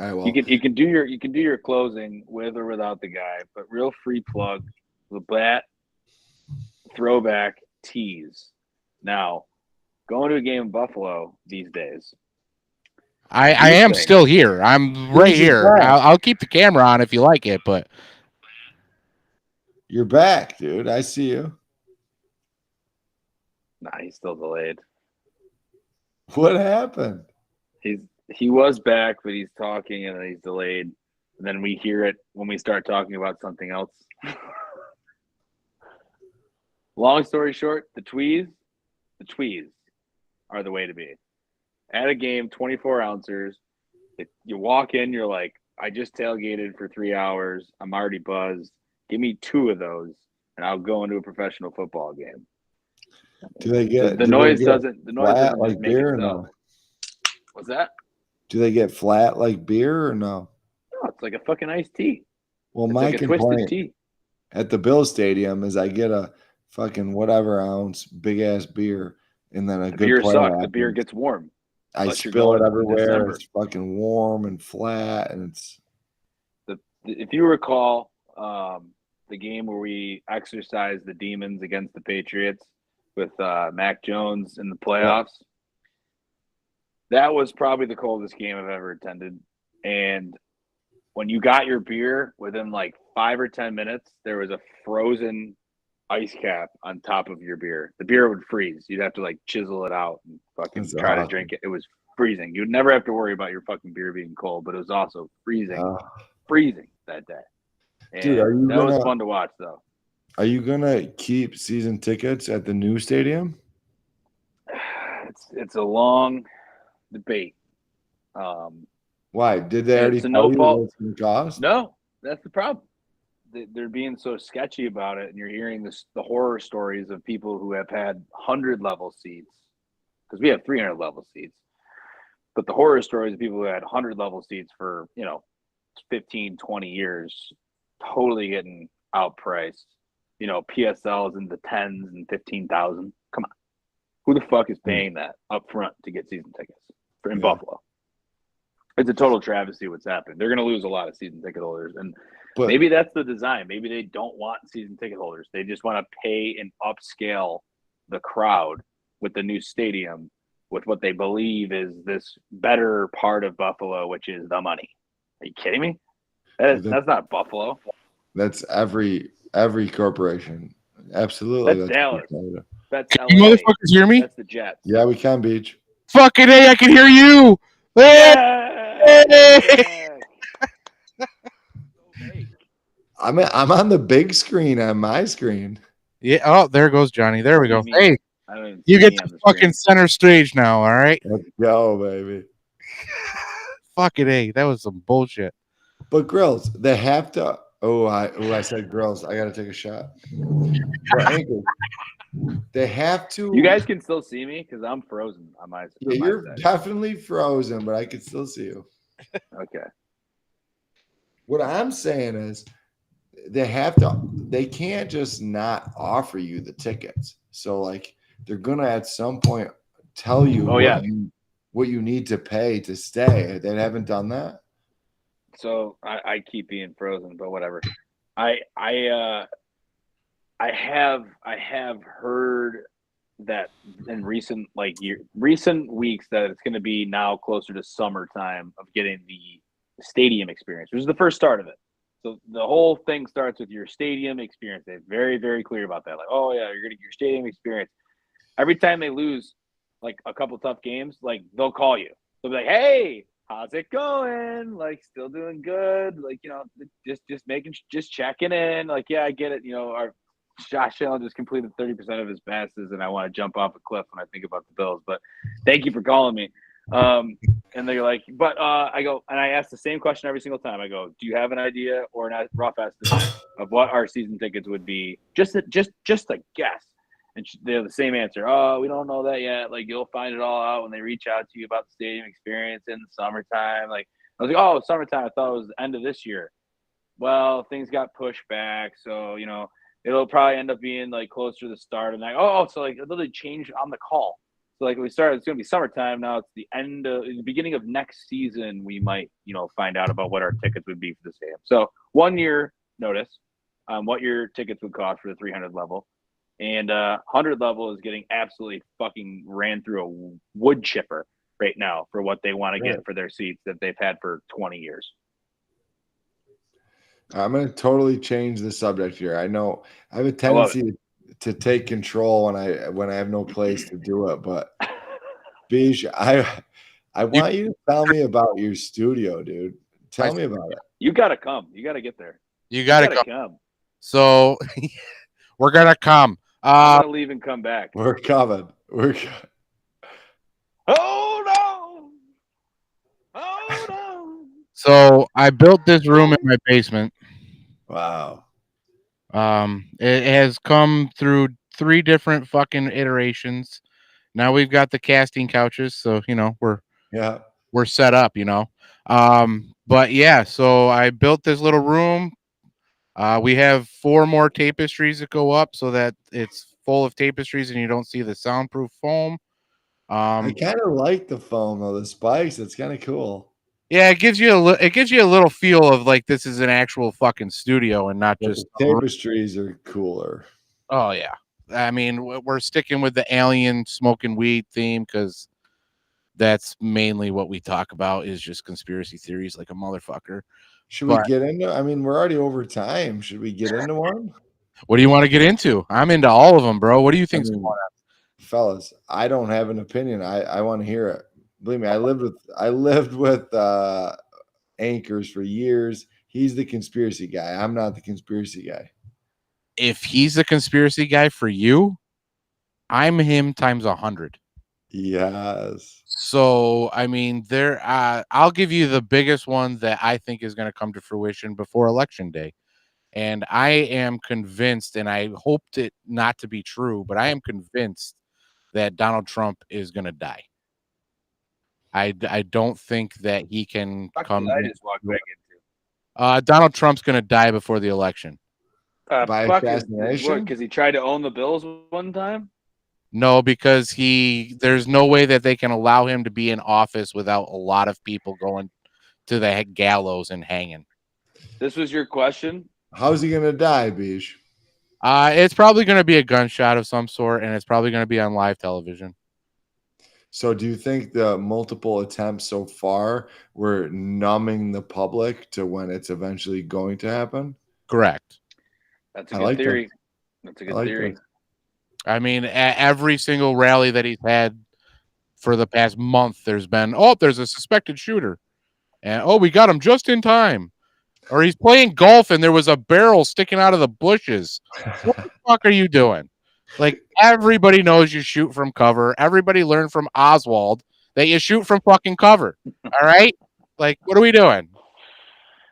All right, well, you can do your closing with or without the guy, but real free plug, the bat throwback tease. Now, going to a game in Buffalo these days. I am still here. I'm right here. I'll keep the camera on if you like it, but you're back, dude. I see you. Nah, he's still delayed. What happened? He was back, but he's talking and then he's delayed. And then we hear it when we start talking about something else. Long story short, the tweez are the way to be. At a game, 24 ounces, you walk in, you're like, I just tailgated for 3 hours. I'm already buzzed. Give me 2 of those, and I'll go into a professional football game. Do they get the noise doesn't like beer or no? What's that? Do they get flat like beer or no? No, it's like a fucking iced tea. Well, it's my like complaint at the Bills Stadium is I get a fucking whatever ounce big ass beer and then a good beer play sucks. The beer gets warm. I spill it everywhere. It's fucking warm and flat, and it's. If you recall, the game where we exercised the demons against the Patriots with Mac Jones in the playoffs, that was probably the coldest game I've ever attended. And when you got your beer, within like 5 or 10 minutes, there was a frozen ice cap on top of your beer. The beer would freeze. You'd have to like chisel it out and fucking try to drink it. It was freezing. You'd never have to worry about your fucking beer being cold, but it was also freezing that day. And dude, was fun to watch though. Are you gonna keep season tickets at the new stadium? it's a long debate. Why? Did they already It's a tell no you fault. what it's going to cost? No, that's the problem. They're being so sketchy about it, and you're hearing the horror stories of people who have had 100 level seats, because we have 300 level seats. But the horror stories of people who had 100 level seats for 15, 20 years, totally getting outpriced. PSLs in the tens and 15,000. Come on, who the fuck is paying that up front to get season tickets in Buffalo? It's a total travesty what's happened. They're going to lose a lot of season ticket holders, and maybe that's the design. Maybe they don't want season ticket holders. They just want to pay and upscale the crowd with the new stadium, with what they believe is this better part of Buffalo, which is the money. Are you kidding me? That's not Buffalo. That's every corporation. Absolutely. That's Dallas. That's LA. Can you motherfuckers hear me? That's the Jets. Yeah, we can, Beach. Fucking A, I can hear you. I'm on the big screen on my screen. Yeah. Oh, there goes Johnny. There we go. Hey, you get the fucking center stage now. All right. Let's go, baby. Fucking A. That was some bullshit. But Grills, they have to. I said Grills. I got to take a shot. They have to. You guys can still see me because I'm frozen on my. Yeah, you're definitely frozen, but I can still see you. Okay. What I'm saying is, they have to. They can't just not offer you the tickets. So, like, they're gonna at some point tell you what you need to pay to stay. They haven't done that. So I keep being frozen, but whatever. I have heard that in recent weeks that it's going to be now closer to summertime of getting the stadium experience, which is the first start of it. So the whole thing starts with your stadium experience. They're very, very clear about that. Like, oh yeah, you're going to get your stadium experience. Every time they lose like a couple tough games, like they'll call you. They'll be like, hey, how's it going? Like, still doing good? Like, just checking in. Like, yeah, I get it. Our Josh Allen just completed 30% of his passes, and I want to jump off a cliff when I think about the Bills. But thank you for calling me. And they're like, but I go, and I ask the same question every single time. I go, do you have an idea or a rough estimate of what our season tickets would be? Just a guess. And they have the same answer. Oh, we don't know that yet. Like, you'll find it all out when they reach out to you about the stadium experience in the summertime. Like, I was like, oh, summertime. I thought it was the end of this year. Well, things got pushed back. So, it'll probably end up being like closer to the start. And like, so like, it'll literally change on the call. So like we started, it's going to be summertime. Now it's the beginning of next season. We might, find out about what our tickets would be for the stadium. So 1 year notice what your tickets would cost for the 300 level. And 100 level is getting absolutely fucking ran through a wood chipper right now for what they want to get for their seats that they've had for 20 years. I'm going to totally change the subject here. I know I have a tendency to take control when I have no place to do it. But Bish, I want you to tell me about your studio, dude. Tell me about it. You got to come. You got to get there. You got to come. So we're going to come. I'm gonna leave and come back. We're coming. Oh no! So I built this room in my basement. Wow. It has come through 3 different fucking iterations. Now we've got the casting couches, so we're set up. But yeah, so I built this little room. We have 4 more tapestries that go up so that it's full of tapestries and you don't see the soundproof foam. I kind of like the foam though, the spikes. It's kind of cool. Yeah, it gives you a little feel of like this is an actual fucking studio and not just the tapestries are cooler. Oh yeah, I mean we're sticking with the alien smoking weed theme because that's mainly what we talk about is just conspiracy theories like a motherfucker. Should we get into? I mean, we're already over time. Should we get into one? What do you want to get into? I'm into all of them, bro. What do you think's going on? Fellas, I don't have an opinion. I want to hear it. Believe me, I lived with Anchors for years. He's the conspiracy guy. I'm not the conspiracy guy. If he's the conspiracy guy for you, I'm him times 100. Yes. So, I mean, I'll give you the biggest one that I think is going to come to fruition before Election Day. And I am convinced, and I hoped it not to be true, but I am convinced that Donald Trump is going to die. I don't think that he can come I in. just walked back into. Donald Trump's going to die before the election. By Fucking assassination? because he tried to own the Bills one time. No, because there's no way that they can allow him to be in office without a lot of people going to the gallows and hanging. This was your question. How's he gonna die, Beach? It's probably going to be a gunshot of some sort, and it's probably going to be on live television. So do you think the multiple attempts so far were numbing the public to when it's eventually going to happen? Correct. That's a good theory. That's a good theory. That. I mean, every single rally that he's had for the past month, there's a suspected shooter. And, we got him just in time. Or he's playing golf and there was a barrel sticking out of the bushes. What the fuck are you doing? Like, everybody knows you shoot from cover. Everybody learned from Oswald that you shoot from fucking cover. All right? Like, what are we doing?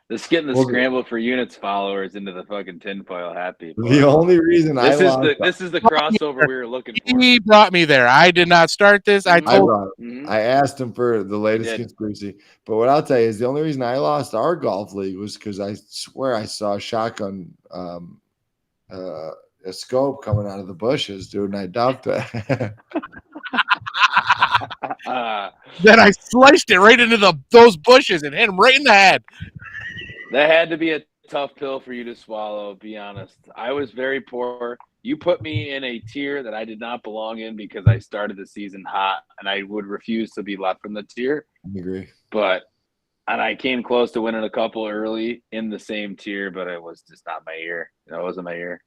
This getting the scramble for units followers into the fucking tinfoil hat people. The only reason this is the crossover we were looking for. He brought me there. I did not start this. I asked him for the latest conspiracy. But what I'll tell you is the only reason I lost our golf league was because I swear I saw a shotgun a scope coming out of the bushes, dude, and I ducked it. Then I sliced it right into those bushes and hit him right in the head. That had to be a tough pill for you to swallow, be honest. I was very poor. You put me in a tier that I did not belong in because I started the season hot, and I would refuse to be left in the tier. I agree. And I came close to winning a couple early in the same tier, but it was just not my year. That wasn't my year.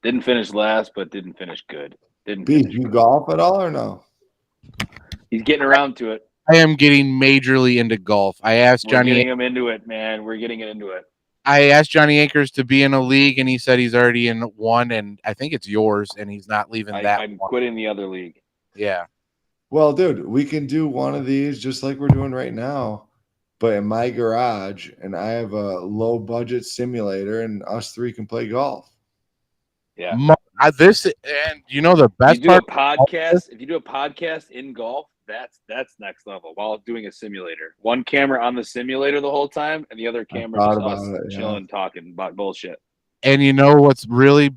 Didn't finish last, but didn't finish good. Do you golf at all or no? He's getting around to it. I am getting majorly into golf. I asked Johnny. We're getting him into it, man. We're getting it into it. I asked Johnny Akers to be in a league, and he said he's already in one, and I think it's yours, and he's not leaving that. I'm quitting the other league. Yeah. Well, dude, we can do one of these just like we're doing right now, but in my garage, and I have a low-budget simulator, and us three can play golf. Yeah. And you know the best part. If you do a podcast in golf, that's next level while doing a simulator. One camera on the simulator the whole time, and the other camera just us chilling, talking about bullshit. And you know what's really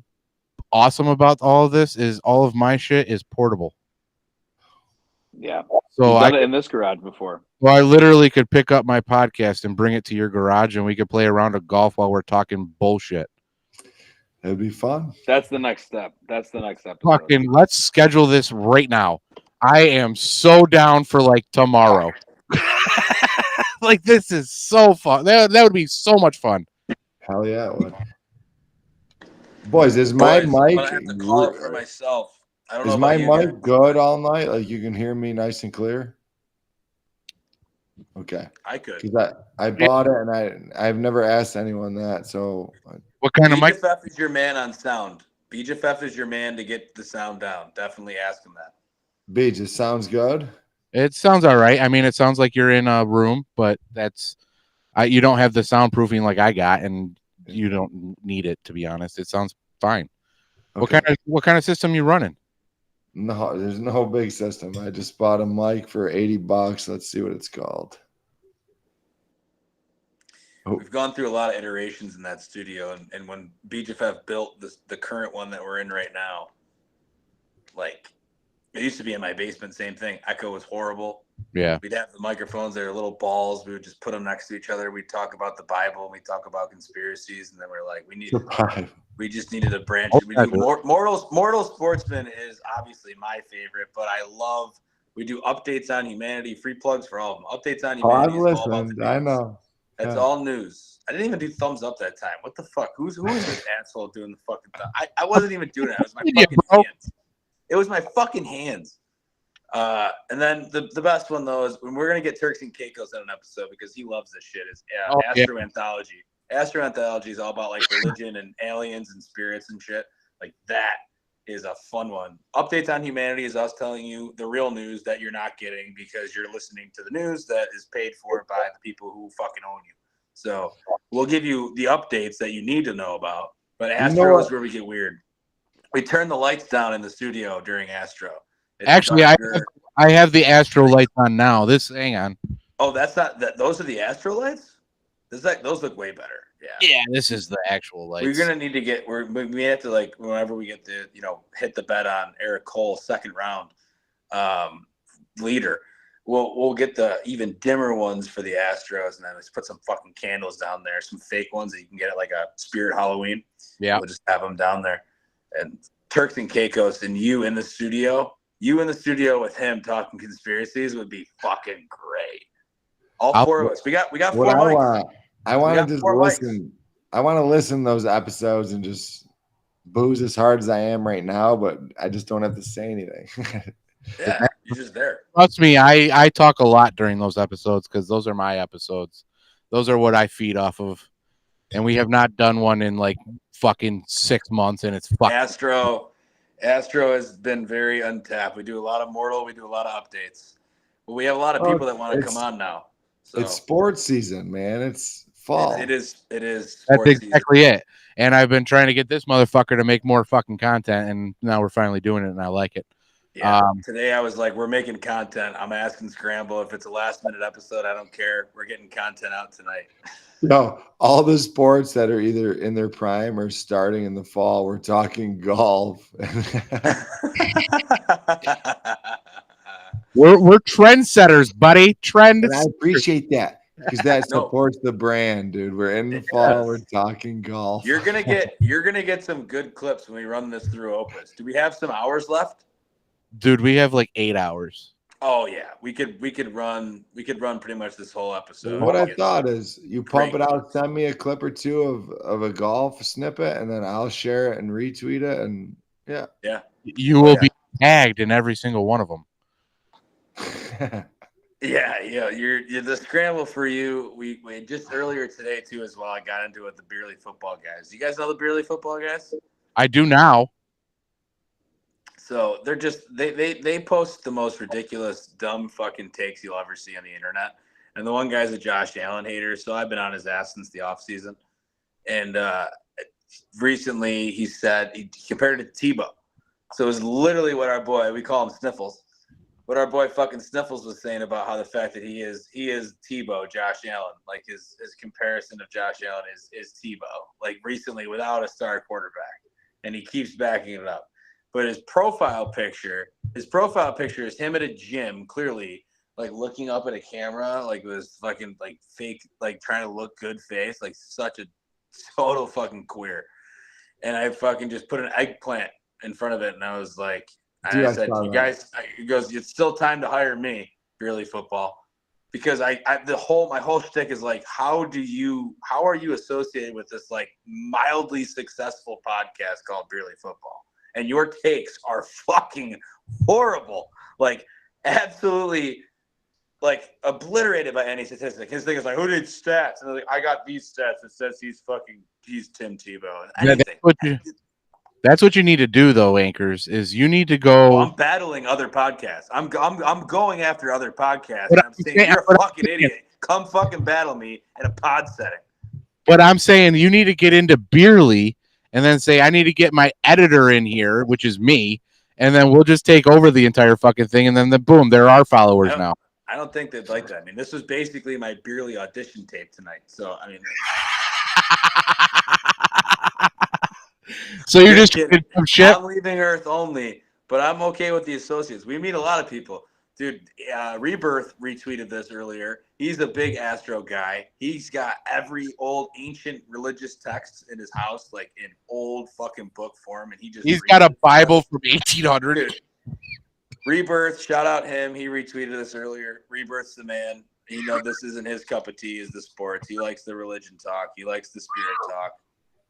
awesome about all of this is all of my shit is portable. Yeah. So I've done it in this garage before. Well, I literally could pick up my podcast and bring it to your garage, and we could play a round of golf while we're talking bullshit. It'd be fun. That's the next step. Fucking let's schedule this right now. I am so down for like tomorrow. Like, this is so fun. That would be so much fun. Hell yeah, it would. Boys, is my mic? I have to call it for myself. I don't know. Is my mic good all night? Like, you can hear me nice and clear? Okay. I could. Because I bought it, and I've never asked anyone that. So, what kind of mic? BJFF is your man on sound. BJFF is your man to get the sound down. Definitely ask him that. Beach, it sounds good. It sounds all right. I mean, it sounds like you're in a room, but you don't have the soundproofing like I got, and you don't need it, to be honest. It sounds fine. Okay. What kind of system you running? No, there's no big system. I just bought a mic for $80. Let's see what it's called. We've gone through a lot of iterations in that studio, and when BJFF built the current one that we're in right now, like, it used to be in my basement, same thing. Echo was horrible. Yeah. We'd have the microphones, they were little balls. We would just put them next to each other. We'd talk about the Bible, we'd talk about conspiracies, and then we're like, we just needed a branch. We do Mortal Sportsman is obviously my favorite, but we do updates on humanity, free plugs for all of them. Updates on humanity. I've listened. I know. That's all news. I didn't even do thumbs up that time. What the fuck? Who is this asshole doing the fucking thumb? I wasn't even doing it. It was my fucking hands. It was my fucking hands. And then the best one, though, is when we're going to get Turks and Caicos on an episode because he loves this shit, is Astro Anthology. Astro Anthology is all about, like, religion and aliens and spirits and shit. Like, that is a fun one. Updates on Humanity is us telling you the real news that you're not getting because you're listening to the news that is paid for by the people who fucking own you. So we'll give you the updates that you need to know about. But Astro is where we get weird. We turn the lights down in the studio during Astro. It's Actually, I have the Astro lights on now. Hang on. Oh, that's not that. Those are the Astro lights. Those look way better. Yeah. Yeah, this is the actual lights. We're gonna need to get. We have to like whenever we get to hit the bet on Eric Cole second round leader. We'll get the even dimmer ones for the Astros, and then let's put some fucking candles down there, some fake ones that you can get at like a Spirit Halloween. Yeah, we'll just have them down there, and Turks and Caicos, and you in the studio with him talking conspiracies would be fucking great. All four of us. We got four mics. I want to just listen. I want to listen to those episodes and just booze as hard as I am right now, but I just don't have to say anything. Yeah, you're just there. Trust me, I talk a lot during those episodes because those are my episodes. Those are what I feed off of. And we have not done one in like fucking 6 months, and it's fucking Astro has been very untapped. We do a lot of Mortal, we do a lot of updates. But we have a lot of people that want to come on now. So it's sports season, man. It's fall. It is. That's exactly it. And I've been trying to get this motherfucker to make more fucking content, and now we're finally doing it, and I like it. Yeah. Today I was like, we're making content. I'm asking Scramble if it's a last minute episode. I don't care. We're getting content out tonight. No, all the sports that are either in their prime or starting in the fall. We're talking golf. We're trendsetters, buddy. And I appreciate that because that supports the brand, dude. We're in the fall. We're talking golf. You're gonna get some good clips when we run this through Opus. Do we have some hours left? Dude, we have like 8 hours. Oh yeah, we could run pretty much this whole episode. What I thought is you pump it out, send me a clip or two of a golf snippet, and then I'll share it and retweet it, and yeah. You will be tagged in every single one of them. Yeah. You're the Scramble for you. We just earlier today too as well. I got into it with the Beerly football guys. You guys know the Beerly football guys? I do now. So they're just they post the most ridiculous, dumb fucking takes you'll ever see on the internet. And the one guy's a Josh Allen hater, so I've been on his ass since the offseason. And recently he said he compared it to Tebow. So it was literally what our boy, we call him Sniffles, what our boy fucking Sniffles was saying about how the fact that he is Tebow, Josh Allen, like his comparison of Josh Allen is Tebow, like recently without a star quarterback. And he keeps backing it up. But his profile picture is him at a gym, clearly, like looking up at a camera, like it was fucking like fake, like trying to look good face, like such a total fucking queer. And I fucking just put an eggplant in front of it, and I was like, I said, you guys, he goes, it's still time to hire me, Beerly Football. Because my whole shtick is like, how are you associated with this like mildly successful podcast called Beerly Football? And your takes are fucking horrible. Like, absolutely, like, obliterated by any statistic. His thing is like, who needs stats? And like, I got these stats that says he's Tim Tebow. That's what you need to do, though, Anchors, is you need to go. I'm battling other podcasts. I'm going after other podcasts. And I'm saying, you're a fucking idiot. Come fucking battle me in a pod setting. But I'm saying you need to get into Beerly and then say, I need to get my editor in here, which is me, and then we'll just take over the entire fucking thing, and then boom, there are followers now. I don't think they'd like that. I mean, this was basically my Beerly audition tape tonight. So, I mean. So you're just kidding. Some shit? I'm leaving Earth only, but I'm okay with the associates. We meet a lot of people. Dude, Rebirth retweeted this earlier. He's a big Astro guy. He's got every old ancient religious text in his house, like in old fucking book form, and he's got a Bible from 1800. Dude, Rebirth, shout out him. He retweeted this earlier. Rebirth's the man. You know, this isn't his cup of tea, is the sports. He likes the religion talk. He likes the spirit talk.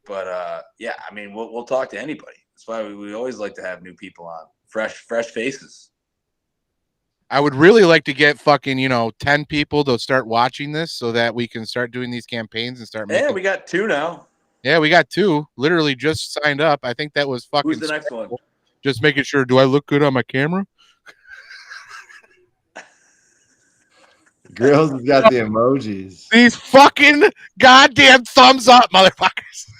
But yeah, I mean, we'll talk to anybody. That's why we always like to have new people on, fresh faces. I would really like to get fucking 10 people to start watching this so that we can start doing these campaigns and start. Yeah, we got 2 now. Yeah, we got 2. Literally just signed up. I think that was fucking. Who's the next one? Just making sure. Do I look good on my camera? Grills has got the emojis. These fucking goddamn thumbs up, motherfuckers.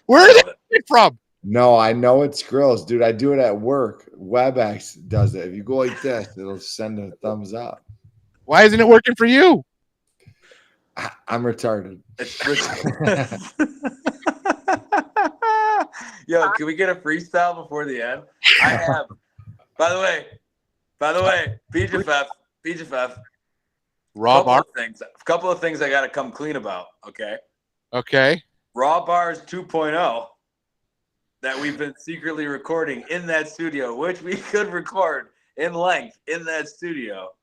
Where are they coming from? No, I know it's Grills, dude. I do it at work. WebEx does it. If you go like this, it'll send a thumbs up. Why isn't it working for you? I'm retarded. Yo, can we get a freestyle before the end? I have. By the way, BJF. Raw bar. A couple of things I got to come clean about. Okay. Raw Bars 2.0 that we've been secretly recording in that studio, which we could record in length in that studio.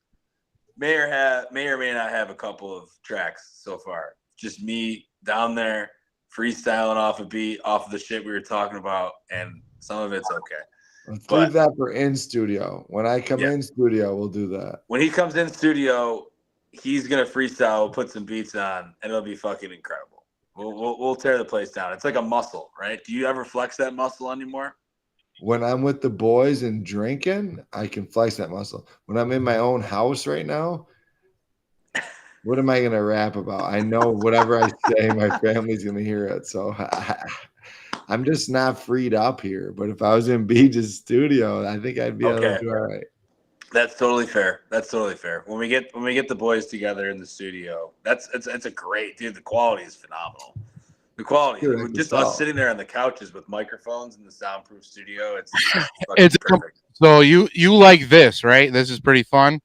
May or may not have a couple of tracks so far. Just me down there freestyling off a beat, off of the shit we were talking about, and some of it's okay. Let's leave that for in studio. When I come in studio, we'll do that. When he comes in studio, he's gonna freestyle, put some beats on, and it'll be fucking incredible. We'll tear the place down. It's like a muscle, right? Do you ever flex that muscle anymore? When I'm with the boys and drinking, I can flex that muscle. When I'm in my own house right now, what am I going to rap about? I know whatever I say, my family's going to hear it. So I'm just not freed up here. But if I was in Beach's studio, I think I'd be able to do all right. That's totally fair. When we get the boys together in the studio, it's a great, dude. The quality is phenomenal. The quality, just us sitting there on the couches with microphones in the soundproof studio. It's perfect. So you like this, right? This is pretty fun.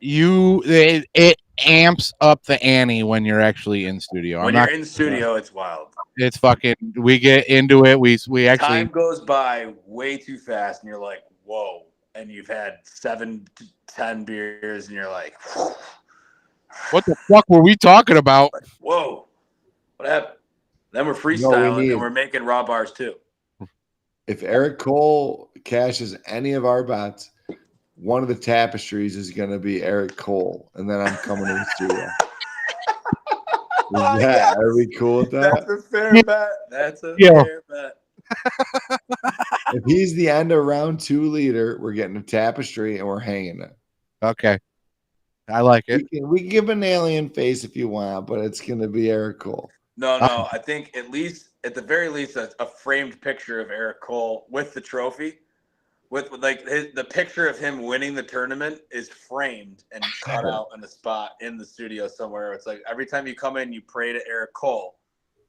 It amps up the ante when you're actually in studio. When you're in studio, it's wild. It's fucking. We get into it. We actually time goes by way too fast, and you're like, whoa. And you've had 7 to 10 beers, and you're like, what the fuck were we talking about? Like, whoa. What happened? Then we're freestyling and we're making raw bars too. If Eric Cole cashes any of our bets, one of the tapestries is going to be Eric Cole, and then I'm coming to the studio. Are we cool with that? That's a fair bet. Fair bet. If he's the end of round 2 leader, we're getting a tapestry and we're hanging it. Okay. I like it. We can give an alien face if you want, but it's going to be Eric Cole. No. I think at the very least, a framed picture of Eric Cole with the trophy, with like the picture of him winning the tournament is framed and cut out in a spot in the studio somewhere. It's like every time you come in, you pray to Eric Cole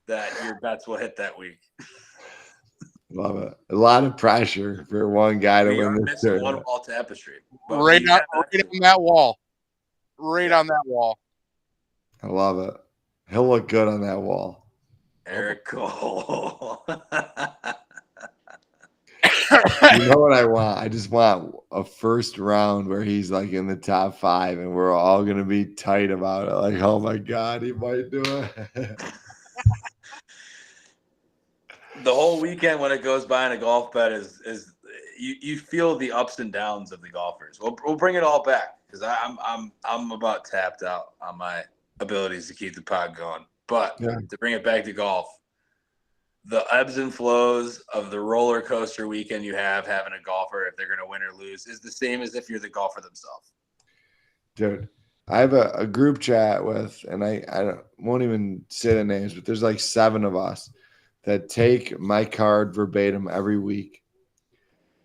that your bets will hit that week. Love it. A lot of pressure for one guy to win this tournament. One wall tapestry. Right on that wall. Right on that wall. I love it. He'll look good on that wall. Eric Cole. You know what I want? I just want a first round where he's like in the top 5 and we're all going to be tight about it. Like, oh my God, he might do it. The whole weekend when it goes by in a golf bet is you feel the ups and downs of the golfers. We'll bring it all back because I'm about tapped out on my abilities to keep the pod going. But to bring it back to golf, the ebbs and flows of the roller coaster weekend you have having a golfer, if they're going to win or lose, is the same as if you're the golfer themselves. Dude, I have a group chat with, and I won't even say the names, but there's like 7 of us that take my card verbatim every week.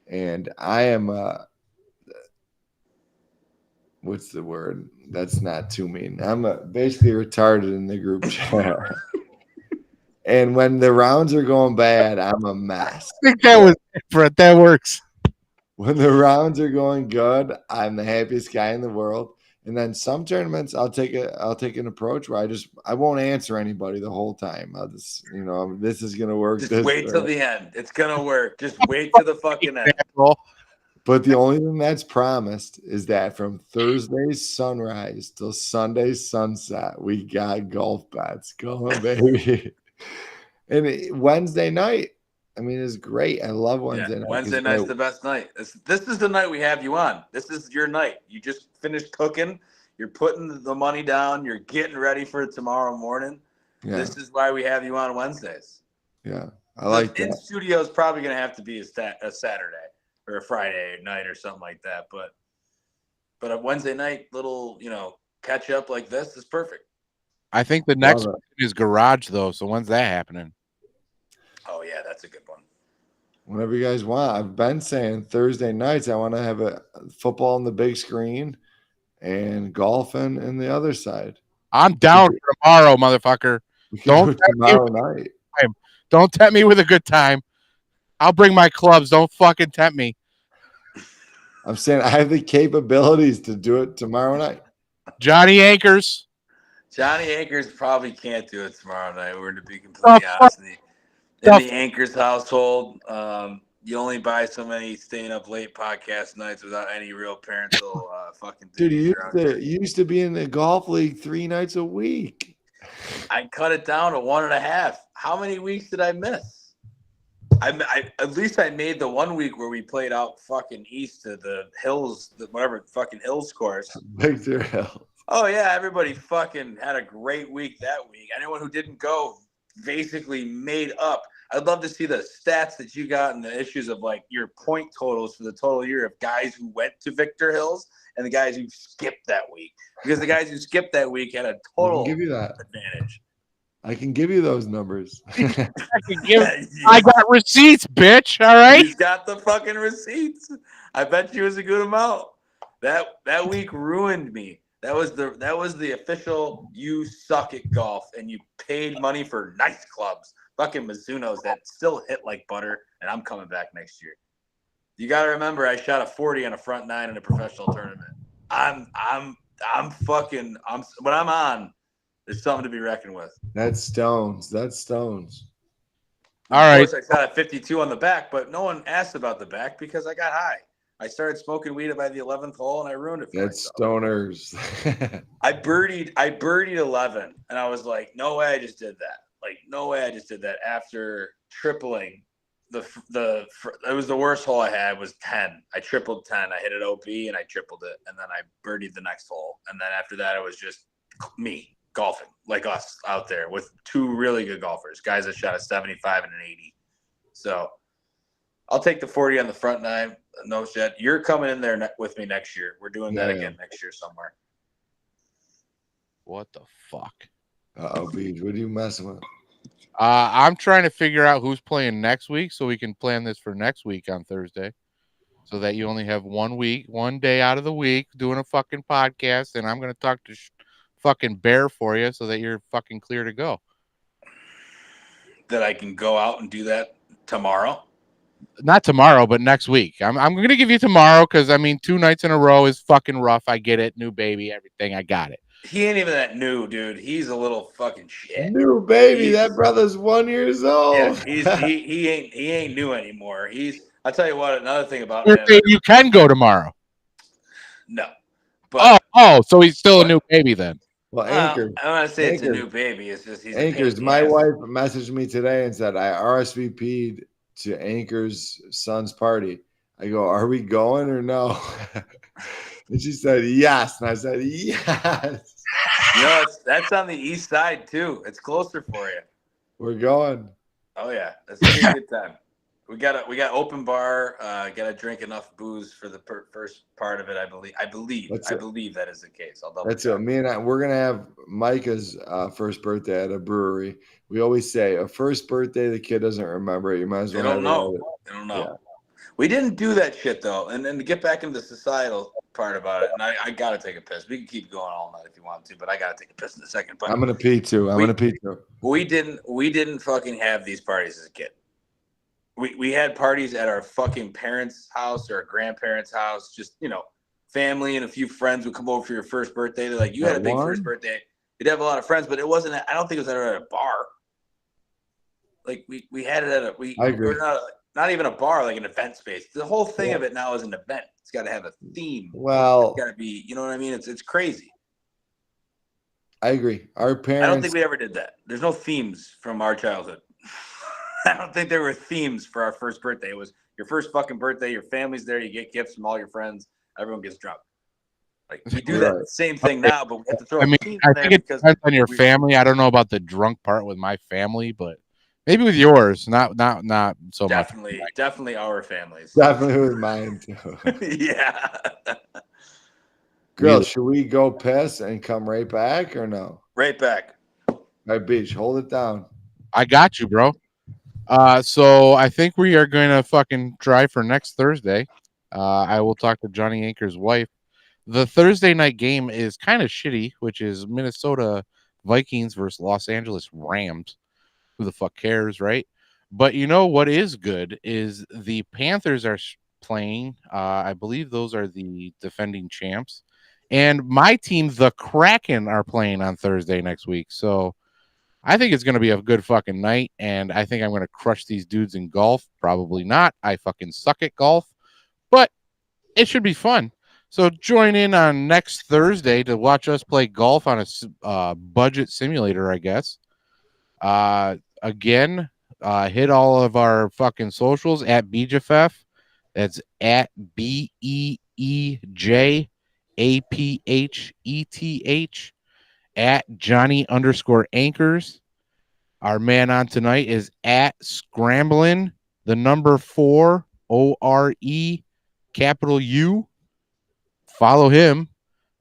And I am what's the word? That's not too mean. I'm basically retarded in the group chat. And when the rounds are going bad, I'm a mess. I think that was different. That works. When the rounds are going good, I'm the happiest guy in the world. And then some tournaments, I'll take an approach where I won't answer anybody the whole time. I'll just, this is gonna work. Just wait till the end. It's gonna work. Just wait to the fucking end. But the only thing that's promised is that from Thursday's sunrise till Sunday's sunset, we got golf bets going, baby. And Wednesday night, I mean, it's great. I love Wednesday night. Wednesday night's the best night. This is the night we have you on. This is your night. You just finished cooking. You're putting the money down. You're getting ready for tomorrow morning. Yeah. This is why we have you on Wednesdays. Yeah. I like in that. studio is probably going to have to be a Saturday or a Friday night or something like that. But a Wednesday night little, catch up like this is perfect. I think the next one is Garage though. So when's that happening? Oh yeah, that's a good one. Whenever you guys want. I've been saying Thursday nights I want to have a football on the big screen and golfing in the other side. I'm down for tomorrow, motherfucker. Don't tomorrow night. Don't tempt me with a good time. I'll bring my clubs. Don't fucking tempt me. I'm saying I have the capabilities to do it tomorrow night. Johnny Anchors probably can't do it tomorrow night. We're to be completely honest. In the Anchors household, you only buy so many staying up late podcast nights without any real parental fucking. Dude, you used to be in the golf league 3 nights a week. I cut it down to 1.5. How many weeks did I miss? I at least I made the 1 week where we played out fucking east to the hills, whatever fucking hills course. Victor Hill. Oh yeah, everybody fucking had a great week that week. Anyone who didn't go basically made up. I'd love to see the stats that you got and the issues of like your point totals for the total year of guys who went to Victor Hills and the guys who skipped that week. Because the guys who skipped that week had a total advantage. I can give you those numbers. I got receipts, bitch. All right. He's got the fucking receipts. I bet you it was a good amount. That week ruined me. That was the official you suck at golf and you paid money for nice clubs. Fucking Mizuno's that still hit like butter, and I'm coming back next year. You got to remember, I shot a 40 on a front 9 in a professional tournament. When I'm on, there's something to be reckoned with. That's stones. All right. Of course, I shot a 52 on the back, but no one asked about the back because I got high. I started smoking weed by the 11th hole, and I ruined it for myself. Stoners. I birdied 11, and I was like, no way I just did that. After tripling it was the worst hole I had was 10. I tripled 10. I hit it OB and I tripled it, and then I birdied the next hole. And then after that, it was just me golfing like us out there with 2 really good golfers, guys that shot a 75 and an 80. So I'll take the 40 on the front 9. No shit. You're coming in there with me next year. We're doing that again next year somewhere. What the fuck? Beach, what are you messing with? I'm trying to figure out who's playing next week so we can plan this for next week on Thursday. So that you only have 1 day out of the week doing a fucking podcast, and I'm going to talk to fucking Bear for you so that you're fucking clear to go. That I can go out and do that tomorrow? Not tomorrow, but next week. I'm going to give you tomorrow because, 2 nights in a row is fucking rough. I get it. New baby, everything. I got it. He ain't even that new, dude. He's a little fucking shit. New baby. That brother's 1 year old. Yeah, he ain't new anymore. I'll tell you what, another thing about him. You can go tomorrow. No. But, so he's still a new baby then. Well, Anchors. I don't want to say it's a new baby. It's just he's Anchors. My wife messaged me today and said I RSVP'd to Anchor's son's party. I go, are we going or no? And she said yes, and I said yes. That's on the east side too. It's closer for you. We're going. Oh yeah, that's gonna be a good time. We got open bar. Got to drink enough booze for the first part of it. I believe that is the case. That's it. We're gonna have Micah's first birthday at a brewery. We always say a first birthday the kid doesn't remember it. You might as well. They don't know. Yeah. We didn't do that shit though. And then to get back into the societal part about it, and I gotta take a piss. We can keep going all night if you want to, but I gotta take a piss in a second. But I'm gonna pee too. We didn't fucking have these parties as a kid. We had parties at our fucking parents' house or our grandparents' house. Just, family and a few friends would come over for your first birthday. They're like, you had a big first birthday. You'd have a lot of friends, but it wasn't. I don't think it was ever at a bar. Like we had it at we're not even a bar, like an event space. The whole thing of it now is an event. It's got to have a theme. Well, it's got to be. You know what I mean? It's crazy. I agree. Our parents. I don't think we ever did that. There's no themes from our childhood. I don't think there were themes for our first birthday. It was your first fucking birthday. Your family's there. You get gifts from all your friends. Everyone gets drunk. Like we do that same thing now, but we have to throw. I think it depends on your family. I don't know about the drunk part with my family, but Maybe with yours, not so much. Definitely our families. Definitely with mine too. Yeah. Girl, should we go piss and come right back or no? Right back. All right, Beach, hold it down. I got you, bro. So I think we are going to fucking try for next Thursday. I will talk to Johnny Anchor's wife. The Thursday night game is kind of shitty, which is Minnesota Vikings versus Los Angeles Rams. Who the fuck cares, right? But you know what is good is the Panthers are playing. I believe those are the defending champs, and my team, the Kraken, are playing on Thursday next week. So I think it's going to be a good fucking night, and I think I'm going to crush these dudes in golf. Probably not. I fucking suck at golf, but it should be fun. So join in on next Thursday to watch us play golf on a budget simulator, I guess. Again, hit all of our fucking socials at BeeJFF. That's at BeeJAPHETH at Johnny_Anchors. Our man on tonight is at Scramblin, the number 4 ORE capital U. Follow him.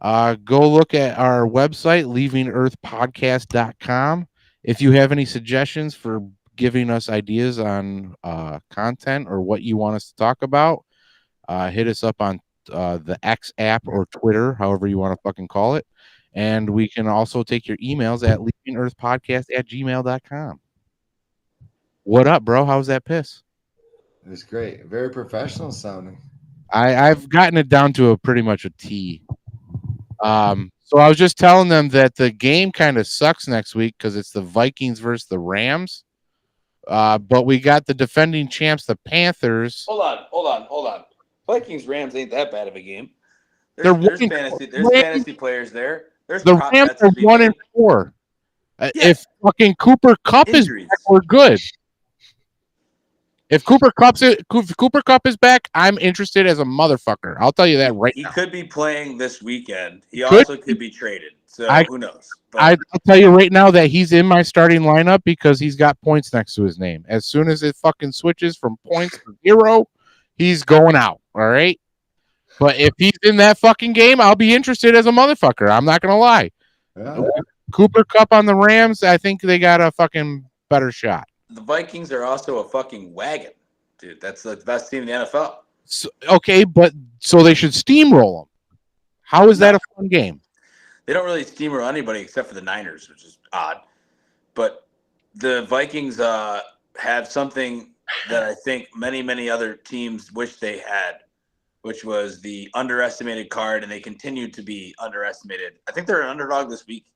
Go look at our website, leavingearthpodcast.com. If you have any suggestions for giving us ideas on content or what you want us to talk about, hit us up on the X app or Twitter, however you want to fucking call it. And we can also take your emails at leavingearthpodcast@gmail.com. What up, bro? How's that piss? It was great. Very professional sounding. I've gotten it down to pretty much a T. So I was just telling them that the game kind of sucks next week because it's the Vikings versus the Rams. But we got the defending champs, the Panthers. Hold on. Vikings Rams ain't that bad of a game. There's fantasy players there. There's the Rams are 1-4. If fucking Cooper Kupp Injuries. is back, we're good. If Cooper Kupp is back, I'm interested as a motherfucker. I'll tell you that right now. He could be playing this weekend. He also could be traded. So who knows? But I'll tell you right now that he's in my starting lineup because he's got points next to his name. As soon as it fucking switches from points to 0, he's going out. All right. But if he's in that fucking game, I'll be interested as a motherfucker. I'm not gonna lie. Yeah. Cooper Kupp on the Rams, I think they got a fucking better shot. the Vikings are also a fucking wagon, dude. That's the best team in the NFL. So, okay, but so they should steamroll them. How is that a fun game? They don't really steamroll anybody except for the Niners, which is odd. But the Vikings have something that I think many other teams wish they had, which was the underestimated card, and they continue to be underestimated. I think they're an underdog this week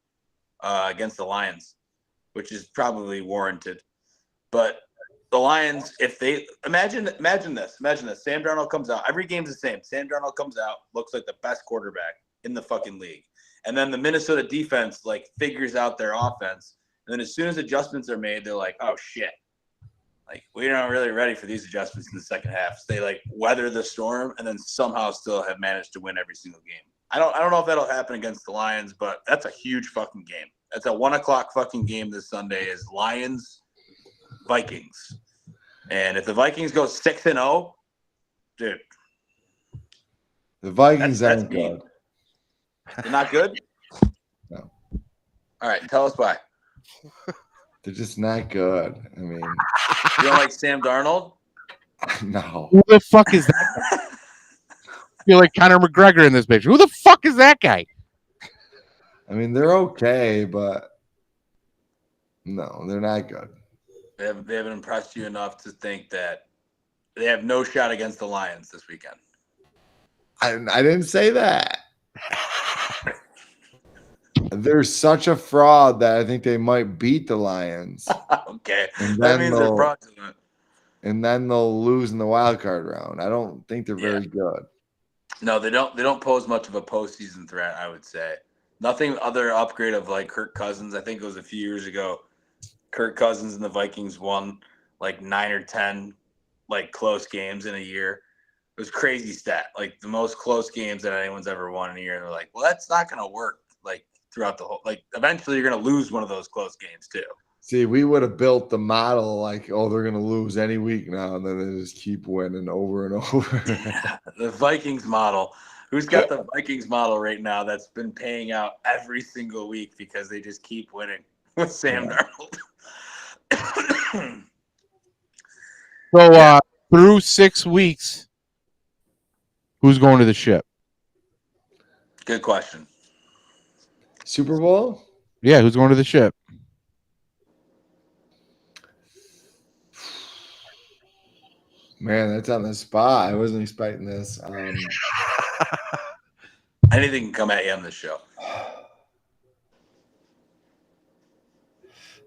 against the Lions, which is probably warranted. But the Lions, if they imagine this. Sam Darnold comes out. Every game's the same. Sam Darnold comes out, looks like the best quarterback in the fucking league. And then the Minnesota defense figures out their offense. And then as soon as adjustments are made, they're like, oh shit. We're not really ready for these adjustments in the second half. So they weather the storm and then somehow still have managed to win every single game. I don't know if that'll happen against the Lions, but that's a huge fucking game. That's a 1:00 fucking game this Sunday is Lions Vikings. And if the Vikings go 6-0, dude. The Vikings aren't good. They're not good? No. All right, tell us why. They're just not good. I mean, you don't like Sam Darnold? No. Who the fuck is that guy? I feel like Conor McGregor in this bitch. Who the fuck is that guy? I mean, they're okay, but no, they're not good. They haven't impressed you enough to think that they have no shot against the Lions this weekend. I didn't say that. They're such a fraud that I think they might beat the Lions. Okay. And that means they're fraudulent. And then they'll lose in the wild card round. I don't think they're very good. No, they don't pose much of a postseason threat, I would say. Nothing other upgrade of Kirk Cousins. I think it was a few years ago. Kirk Cousins and the Vikings won 9 or 10 close games in a year. It was crazy stat. The most close games that anyone's ever won in a year. And they're well, that's not going to work throughout the whole eventually you're going to lose one of those close games too. See, we would have built the model like, oh, they're gonna lose any week now, and then they just keep winning over and over. The Vikings model. Who's got the Vikings model right now that's been paying out every single week because they just keep winning with Sam Darnold? So through 6 weeks, who's going to the ship? Good question. Super Bowl? Yeah, who's going to the ship? Man, that's on the spot. I wasn't expecting this. Anything can come at you on this show.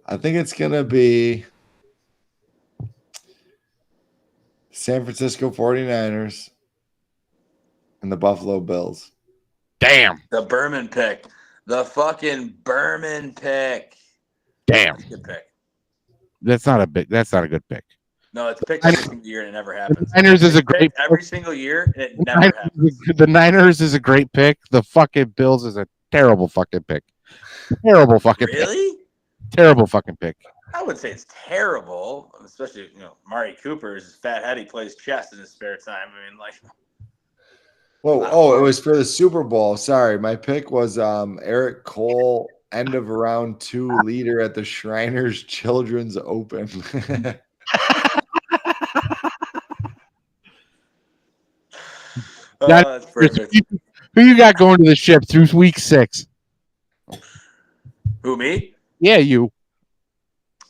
I think it's gonna be San Francisco 49ers and the Buffalo Bills. Damn. The Berman pick. The fucking Berman pick. Damn. That's a good pick. That's not a good pick. No, it's picked every single year and it never happens. The Niners is a great every single year and it never happens. The Niners is a great pick. The fucking Bills is a terrible fucking pick. Terrible fucking pick. Really? Terrible fucking pick. I would say it's terrible, especially Mari Cooper is fat head. He plays chess in his spare time. I mean, like. Whoa! Oh, it was for the Super Bowl. Sorry, my pick was Eric Cole, end of round 2 leader at the Shriners Children's Open. That's perfect. Who you got going to the ship through week 6? Who, me? Yeah, you.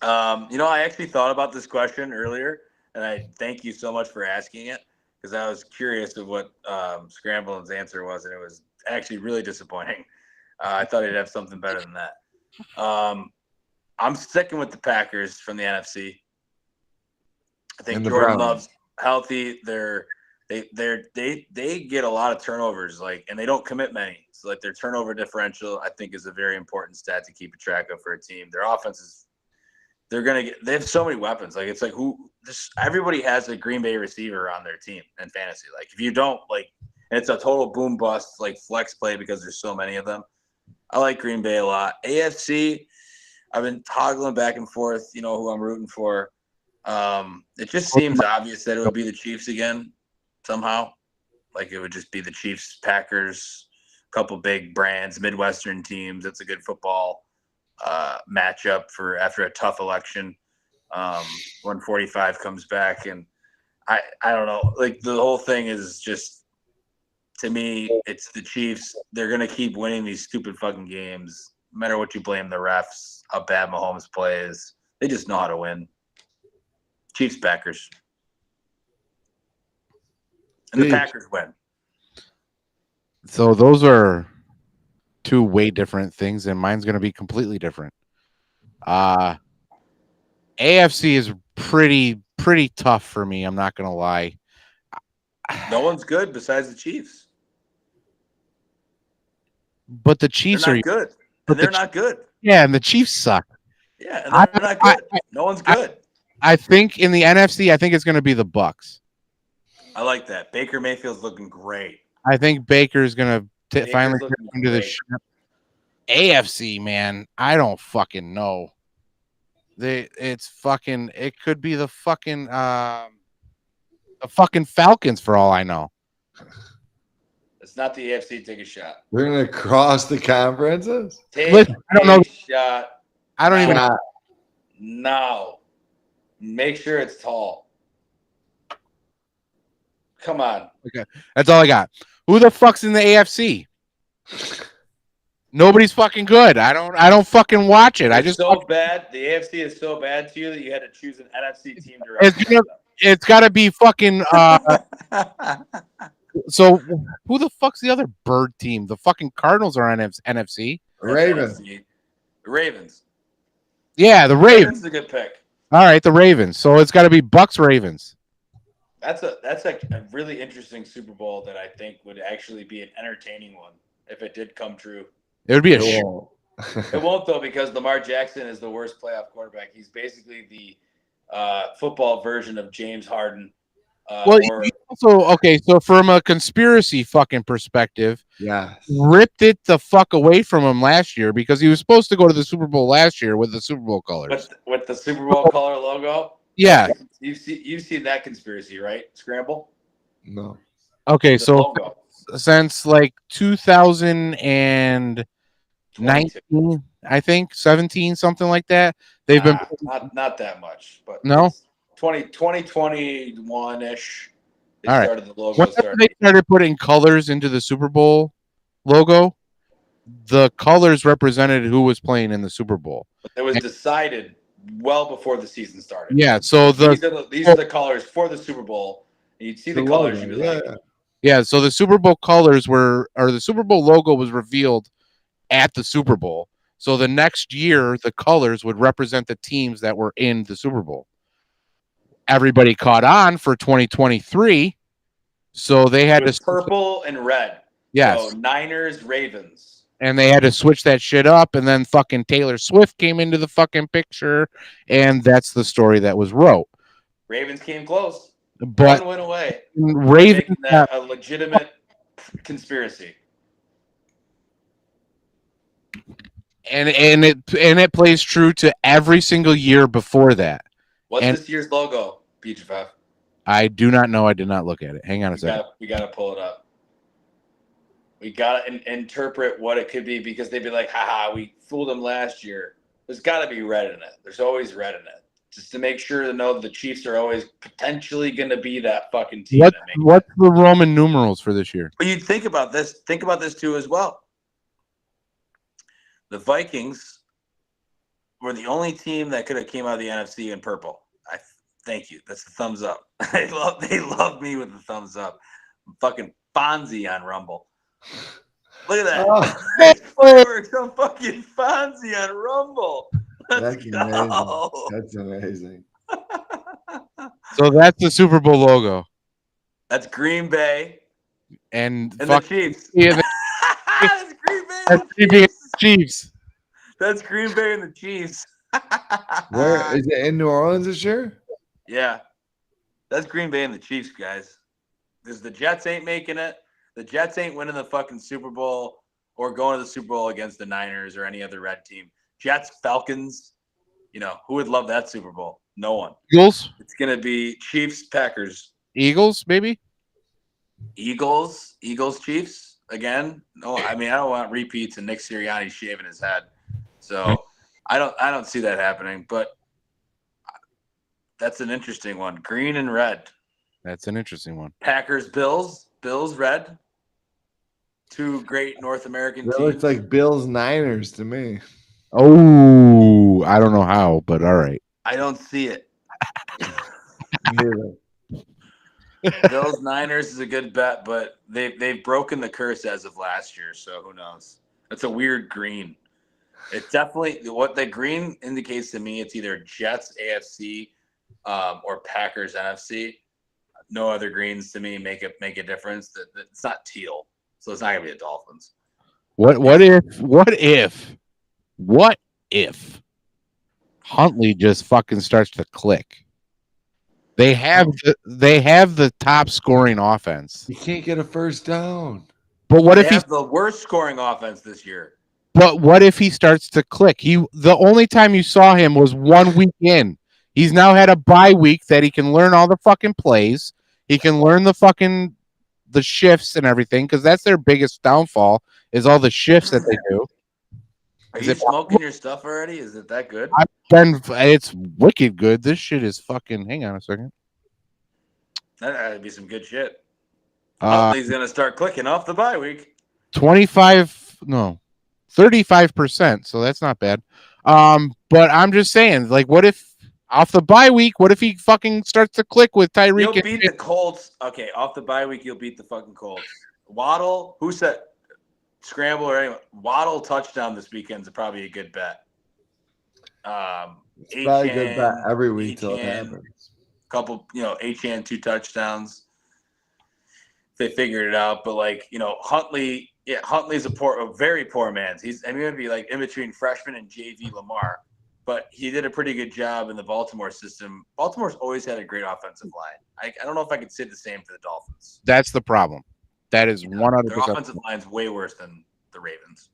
I actually thought about this question earlier, and I thank you so much for asking it because I was curious of what Scramblin's answer was, and it was actually really disappointing. I thought he'd have something better than that. I'm sticking with the Packers from the NFC. I think Jordan Love's healthy. They get a lot of turnovers, and they don't commit many. So their turnover differential, I think, is a very important stat to keep track of for a team. Their offense is, they have so many weapons. Everybody has a Green Bay receiver on their team in fantasy. If you don't, and it's a total boom bust, flex play because there's so many of them. I like Green Bay a lot. AFC, I've been toggling back and forth, who I'm rooting for. It just seems obvious that it would be the Chiefs again. Somehow, it would just be the Chiefs, Packers, a couple big brands, Midwestern teams. It's a good football matchup for after a tough election. 145 comes back, and I don't know. The whole thing is just, to me, it's the Chiefs. They're gonna keep winning these stupid fucking games, no matter what you blame the refs, how bad Mahomes plays. They just know how to win. Chiefs, Packers. And the Packers win. So those are 2 way different things, and mine's going to be completely different. AFC is pretty tough for me. I'm not going to lie. No one's good besides the Chiefs. But the Chiefs are good. And they're not good. Yeah, and the Chiefs suck. Yeah, and they're not good. No one's good. I think in the NFC, I think it's going to be the Bucks. I like that. Baker Mayfield's looking great. I think Baker's going to finally get into the ship. AFC, man, I don't fucking know. It could be the fucking Falcons for all I know. It's not the AFC. Take a shot. We're gonna cross the conferences. Take a shot. I don't even. No. Make sure it's tall. Come on. Okay, that's all I got. Who the fuck's in the AFC? Nobody's fucking good. I don't fucking watch it. It's so bad. The AFC is so bad to you that you had to choose an NFC team to It's got to be fucking. So who the fuck's the other bird team? The fucking Cardinals are on NFC. Ravens. Ravens. Yeah, the Ravens. Ravens is a good pick. All right, the Ravens. So it's got to be Bucks Ravens. That's a really interesting Super Bowl that I think would actually be an entertaining one if it did come true. It would be a show. It won't though, because Lamar Jackson is the worst playoff quarterback. He's basically the football version of James Harden. Well, or you also okay. So from a conspiracy fucking perspective, Yeah. ripped it the fuck away from him last year because he was supposed to go to the Super Bowl last year with the Super Bowl colors. with the Super Bowl color logo. Yeah. You've seen that conspiracy, right? Scramble. No. Okay. The So logo. since like 2019, 22. I think 17, something like that, they've been Not that much, but no. it's 2021 ish. They All right. started the logo. Whenever they started putting colors into the Super Bowl logo, the colors represented who was playing in the Super Bowl. But it was decided well before the season started. Yeah, so these are the colors for the Super Bowl. And you'd see the colors, you'd be like, yeah. So the Super Bowl colors the Super Bowl logo was revealed at the Super Bowl. So the next year, the colors would represent the teams that were in the Super Bowl. Everybody caught on for 2023, so they had to purple and red. Yes, so Niners, Ravens. And they had to switch that shit up, and then fucking Taylor Swift came into the fucking picture, and that's the story that was wrote. Ravens came close. But one went away. Ravens making that a legitimate conspiracy. And it plays true to every single year before that. What's this year's logo, PGF? I do not know. I did not look at it. Hang on a second. We got to pull it up. We got to interpret what it could be because they'd be like, haha, we fooled them last year. There's got to be red in it. There's always red in it. Just to make sure to know that the Chiefs are always potentially going to be that fucking team. What's the Roman numerals for this year? But you think about this. Think about this too as well. The Vikings were the only team that could have came out of the NFC in purple. Thank you. That's the thumbs up. They love me with the thumbs up. I'm fucking Fonzie on Rumble. Look at that. Fireworks on fucking Fonzie on Rumble. That's amazing. That's amazing. So that's the Super Bowl logo. That's Green Bay and the Chiefs. Yeah, that's Green Bay. That's Green Bay and the Chiefs. That's Green Bay and the Chiefs. Where is it in New Orleans this year? Yeah, that's Green Bay and the Chiefs, guys. Because the Jets ain't making it. The Jets ain't winning the fucking Super Bowl or going to the Super Bowl against the Niners or any other red team. Jets, Falcons, who would love that Super Bowl? No one. Eagles? It's going to be Chiefs, Packers. Eagles, maybe? Eagles, Chiefs again? No, I don't want repeats and Nick Sirianni shaving his head. So I don't see that happening, but that's an interesting one. Green and red. That's an interesting one. Packers, Bills, red. Two great North American teams. That looks like Bills Niners to me. Oh, I don't know how, but all right. I don't see it. Bills Niners is a good bet, but they've broken the curse as of last year, so who knows? That's a weird green. It definitely what the green indicates to me. It's either Jets AFC or Packers NFC. No other greens to me make a difference. It's not teal, so it's not gonna be the Dolphins. What if Huntley just fucking starts to click? They have the top scoring offense. You can't get a first down. But what if he's the worst scoring offense this year? But what if he starts to click? The only time you saw him was 1 week in. He's now had a bye week that he can learn all the fucking plays. He can learn the shifts and everything because that's their biggest downfall is all the shifts that they do. Are you smoking your stuff already? Is it that good? It's wicked good. This shit is fucking. Hang on a second. That'd be some good shit. Huntley's gonna start clicking off the bye week. 35%. So that's not bad. But I'm just saying, like, what if off the bye week? What if he fucking starts to click with Tyreek? You'll beat the Colts. Okay, off the bye week, you'll beat the fucking Colts. Waddle, who said? Scramble or anyone. Waddle touchdown this weekend is probably a good bet. It's probably a good bet every week till it happens. Couple, H-N 2 touchdowns. They figured it out, but Huntley, Huntley's a very poor man. He's going to be like in between freshman and JV Lamar. but he did a pretty good job in the Baltimore system. Baltimore's always had a great offensive line. I don't know if I could say the same for the Dolphins. That's the problem. That is 100%. Their offensive line's way worse than the Ravens.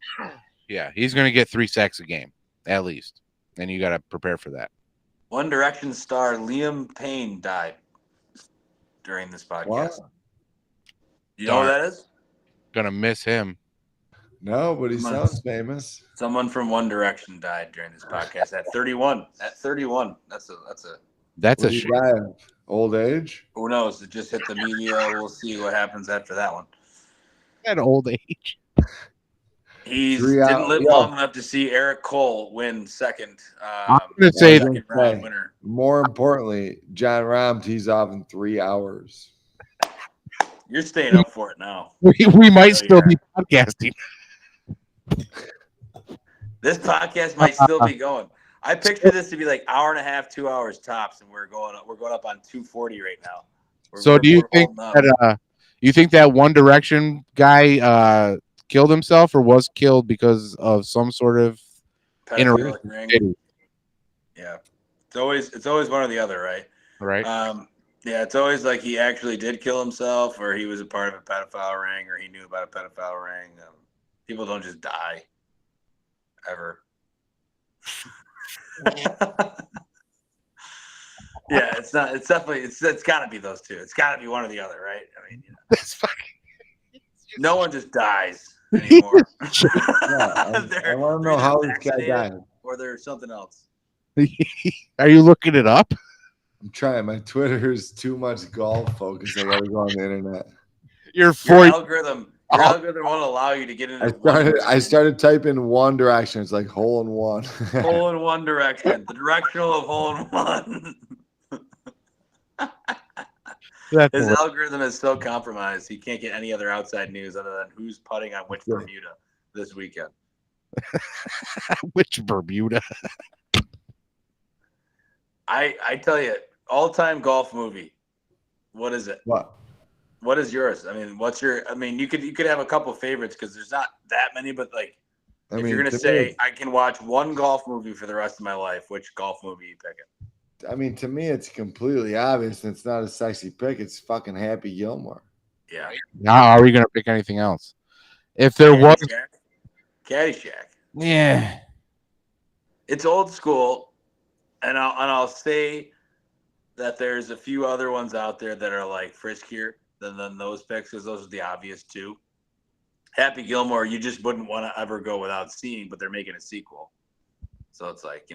Yeah, he's going to get 3 sacks a game, at least. And you got to prepare for that. One Direction star Liam Payne died during this podcast. What? You know who that is? Going to miss him. No, but he sounds famous. Someone from One Direction died during this podcast at 31. At 31. That's a shame. Old age? Who knows? It just hit the media. We'll see what happens after that one. At old age. He didn't live long enough to see Eric Cole win second. I'm going to say second round winner. More importantly, John Rahm tees off in 3 hours. You're staying up for it now. We might still be podcasting. This podcast might still be going. I picture this to be like hour and a half, 2 hours tops, and we're going up on 240 right now. Do you think that you think that One Direction guy killed himself or was killed because of some sort of ring? Yeah, it's always one or the other, right? Right. Yeah, it's always like he actually did kill himself, or he was a part of a pedophile ring, or he knew about a pedophile ring. People don't just die ever. Yeah, it's not. It's definitely. It's got to be those two. It's got to be one or the other, right? I mean, That's fucking. No one just dies anymore. I want to know how this guy died. Or there's something else. Are you looking it up? I'm trying. My Twitter is too much golf focus. I gotta go on the internet. Your algorithm won't allow you to get into. I started typing One Direction. It's like hole in one. Hole in one direction. The directional of hole in one. His algorithm is so compromised. He can't get any other outside news other than who's putting on which Bermuda this weekend. Which Bermuda? I tell you, all-time golf movie. What is it? What is yours? I mean, what's your? I mean, you could have a couple favorites because there's not that many, but like, if you're gonna say I can watch one golf movie for the rest of my life, which golf movie are you picking? I mean, to me, it's completely obvious. And it's not a sexy pick. It's fucking Happy Gilmore. Yeah. Now, are we gonna pick anything else? If there was Caddyshack. Yeah. It's old school, and I'll say that there's a few other ones out there that are like friskier than those picks because those are the obvious two. Happy Gilmore, you just wouldn't want to ever go without seeing, but they're making a sequel, so it's like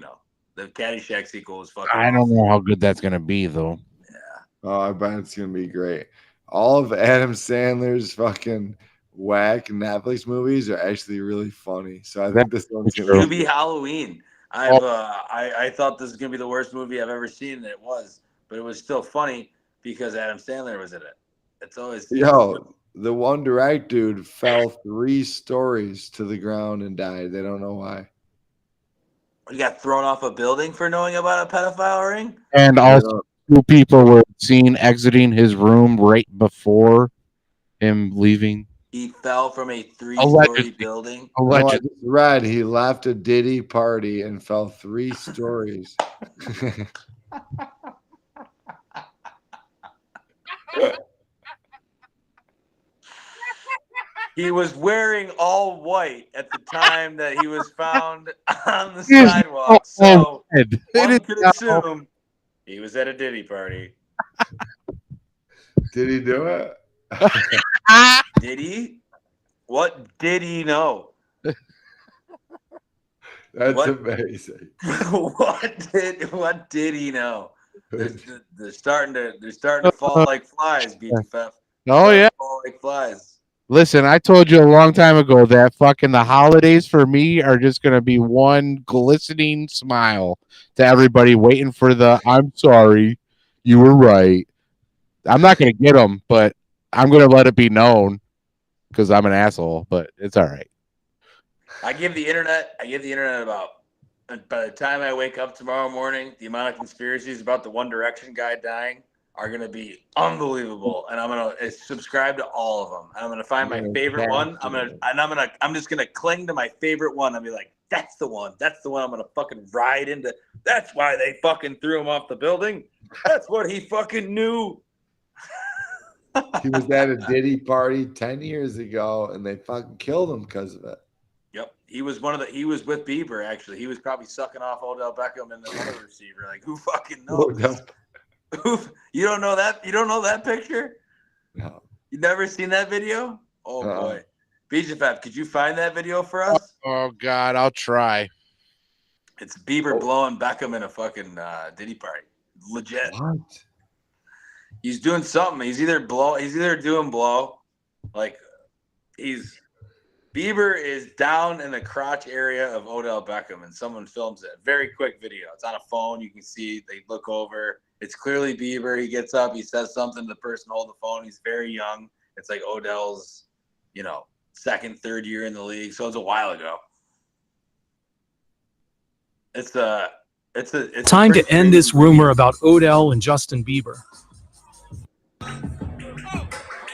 the Caddyshack sequel is fucking. I don't know how good that's gonna be though. Yeah. Oh, I bet it's gonna be great. All of Adam Sandler's fucking whack Netflix movies are actually really funny. So I think this one's gonna be Halloween. I thought this was gonna be the worst movie I've ever seen, and it was, but it was still funny because Adam Sandler was in it. It's always the One Direct dude fell 3 stories to the ground and died. They don't know why. He got thrown off a building for knowing about a pedophile ring? And also 2 people were seen exiting his room right before him leaving. He fell from a 3-story building. Allegedly. No, I just read he left a Diddy party and fell 3 stories. He was wearing all white at the time that he was found on the sidewalk. So one could assume he was at a Diddy party. Did he do it? Did he? What did he know? That's amazing. What did he know? They're starting to fall like flies, BFF. Oh yeah, fall like flies. Listen, I told you a long time ago that fucking the holidays for me are just going to be one glistening smile to everybody waiting for the I'm sorry, you were right. I'm not going to get them, but I'm going to let it be known because I'm an asshole, but it's all right. I give the internet about, by the time I wake up tomorrow morning, the amount of conspiracies about the One Direction guy dying are going to be unbelievable, and I'm going to subscribe to all of them. I'm going to find my favorite one. I'm just going to cling to my favorite one. I'll be like, That's the one. That's the one I'm gonna fucking ride into. That's why they fucking threw him off the building. That's what he fucking knew. He was at a Diddy party 10 years ago, and they fucking killed him because of it. Yep, he was with Bieber. Actually, he was probably sucking off Odell Beckham and the other receiver. Like, who fucking knows? You don't know that? You don't know that picture? No. You never seen that video? Oh boy, BJFF, could you find that video for us? Oh God, I'll try. It's Bieber blowing Beckham in a fucking Diddy party. Legit. What? He's doing something. He's either doing blow, like Bieber is down in the crotch area of Odell Beckham, and someone films it. Very quick video. It's on a phone. You can see. They look over. It's clearly Bieber. He gets up. He says something to the person holding the phone. He's very young. It's like Odell's, second, third year in the league. So it's a while ago. It's time to end this rumor about Odell and Justin Bieber.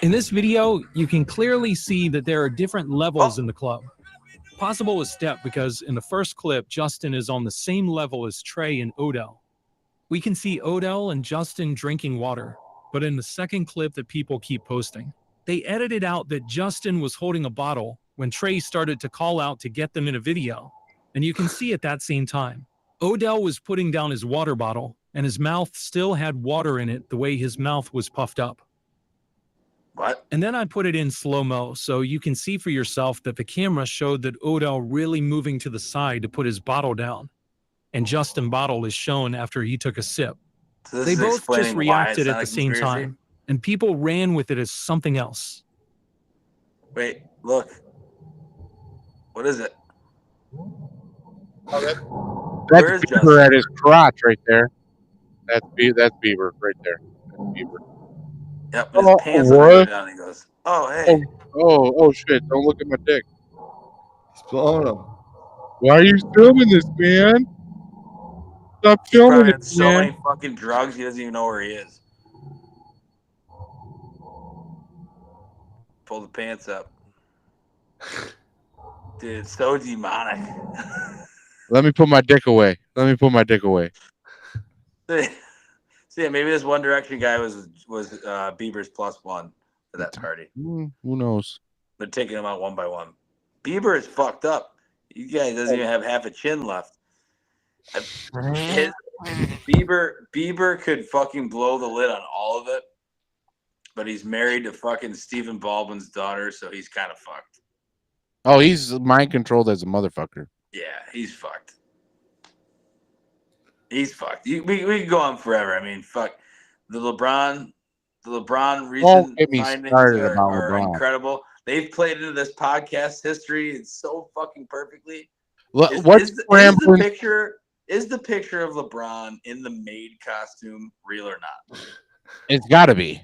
In this video, you can clearly see that there are different levels in the club. Possible a step because in the first clip, Justin is on the same level as Trey and Odell. We can see Odell and Justin drinking water, but in the second clip that people keep posting, they edited out that Justin was holding a bottle when Trey started to call out to get them in a video. And you can see at that same time, Odell was putting down his water bottle and his mouth still had water in it the way his mouth was puffed up. What? And then I put it in slow-mo so you can see for yourself that the camera showed that Odell really moving to the side to put his bottle down. And Justin bottle is shown after he took a sip. So they both just reacted at the same time, and people ran with it as something else. Wait, look. What is it? That's Bieber at his crotch right there. That's Bieber right there. That's Bieber. Yep, his pants are down. He goes, "Oh hey, oh shit! Don't look at my dick." He's blowing him. Why are you filming this, man? Stop filming it, so man. many fucking drugs, he doesn't even know where he is. Pull the pants up, dude. It's so demonic. Let me put my dick away. See, maybe this One Direction guy was Bieber's +1 for that party. Who knows? They're taking him out one by one. Bieber is fucked up. You guys doesn't even have half a chin left. Bieber could fucking blow the lid on all of it, but he's married to fucking Stephen Baldwin's daughter, so he's kind of fucked. Oh, he's mind controlled as a motherfucker. Yeah, he's fucked. He's fucked. We can go on forever. I mean, fuck the LeBron reason findings are incredible. They've played into this podcast history. It's so fucking perfectly. Is the picture of LeBron in the maid costume real or not? It's got to be.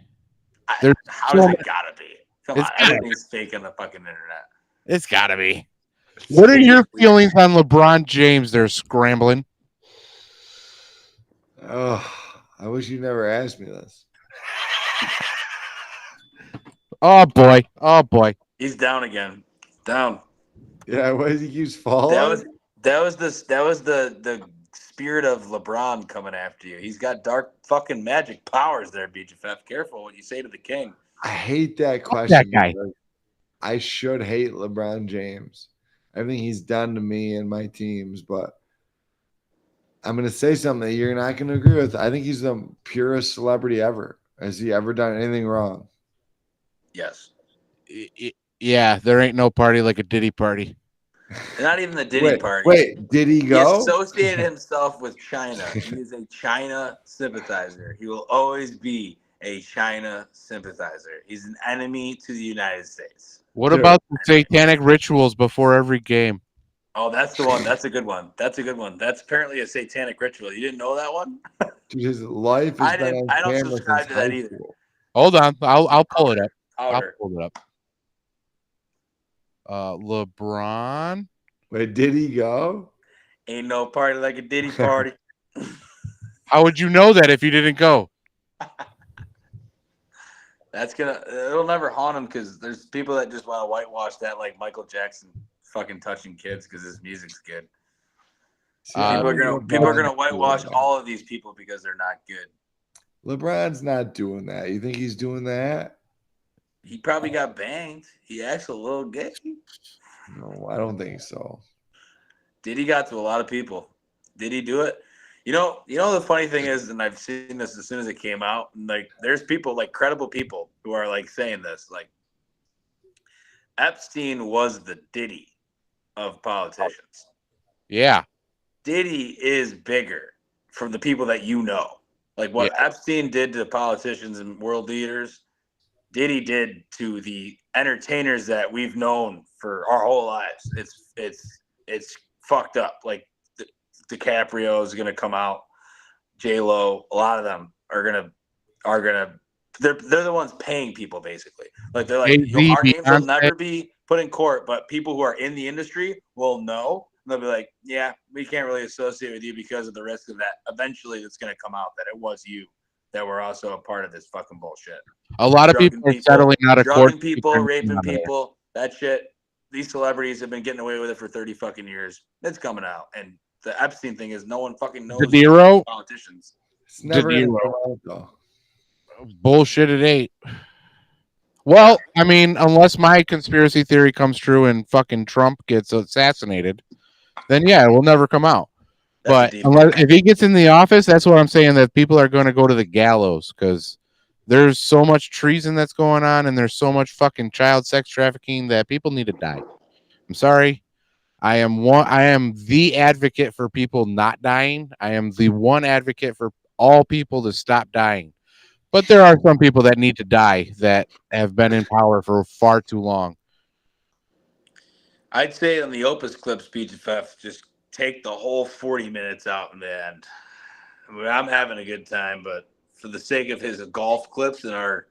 How does it gotta be? Come on, everything's fake on the fucking internet. It's got to be. What are your feelings on LeBron James? They're scrambling. Oh, I wish you never asked me this. Oh boy. He's down again. Down. Yeah, why did he keep falling? That was the spirit of LeBron coming after you. He's got dark fucking magic powers there, BJFF. Careful what you say to the king. I hate that question. That guy. I should hate LeBron James. Everything he's done to me and my teams, but I'm going to say something that you're not going to agree with. I think he's the purest celebrity ever. Has he ever done anything wrong? Yes. Yeah, there ain't no party like a Diddy party. Not even the Diddy party. Wait, did he go? He associated himself with China. He is a China sympathizer. He will always be a China sympathizer. He's an enemy to the United States. What about the satanic rituals before every game? Oh, that's the one. That's a good one. That's apparently a satanic ritual. You didn't know that one? Dude, his life I don't subscribe to that either. Hold on. I'll pull it up. I'll pull it up. LeBron. Wait, did he go? Ain't no party like a Diddy party. How would you know that if you didn't go? It'll never haunt him because there's people that just want to whitewash that like Michael Jackson fucking touching kids because his music's good. See, People are gonna whitewash LeBron. all of these people because they're not good. LeBron's not doing that. You think he's doing that? He probably got banged. He acts a little gay. No, I don't think so. Diddy got to a lot of people. Did he do it? You know the funny thing is, and I've seen this as soon as it came out, and like there's people, like credible people, who are like saying this, like Epstein was the Diddy of politicians. Yeah. Diddy is bigger from the people that you know. Like what Epstein did to politicians and world leaders, Diddy did to the entertainers that we've known for our whole lives. It's fucked up. Like DiCaprio is gonna come out, J-Lo, a lot of them are gonna they're the ones paying people basically. Like they're like, our names will never be put in court, but people who are in the industry will know. And they'll be like, yeah, we can't really associate with you because of the risk of that. Eventually it's gonna come out that it was you that were also a part of this fucking bullshit. A lot of people are settling out of court. Drugging people, raping people, that shit. These celebrities have been getting away with it for 30 fucking years. It's coming out. And the Epstein thing is no one fucking knows politicians. It's never gonna come out, though. Bullshit at 8. Well, I mean, unless my conspiracy theory comes true and fucking Trump gets assassinated, then yeah, it will never come out. But if he gets in the office, that's what I'm saying, that people are going to go to the gallows because there's so much treason that's going on and there's so much fucking child sex trafficking that people need to die. I'm sorry. I am the advocate for people not dying. I am the one advocate for all people to stop dying. But there are some people that need to die that have been in power for far too long. I'd say on the Opus Clip speech, just take the whole 40 minutes out in the end. I mean, I'm having a good time, but for the sake of his golf clips and our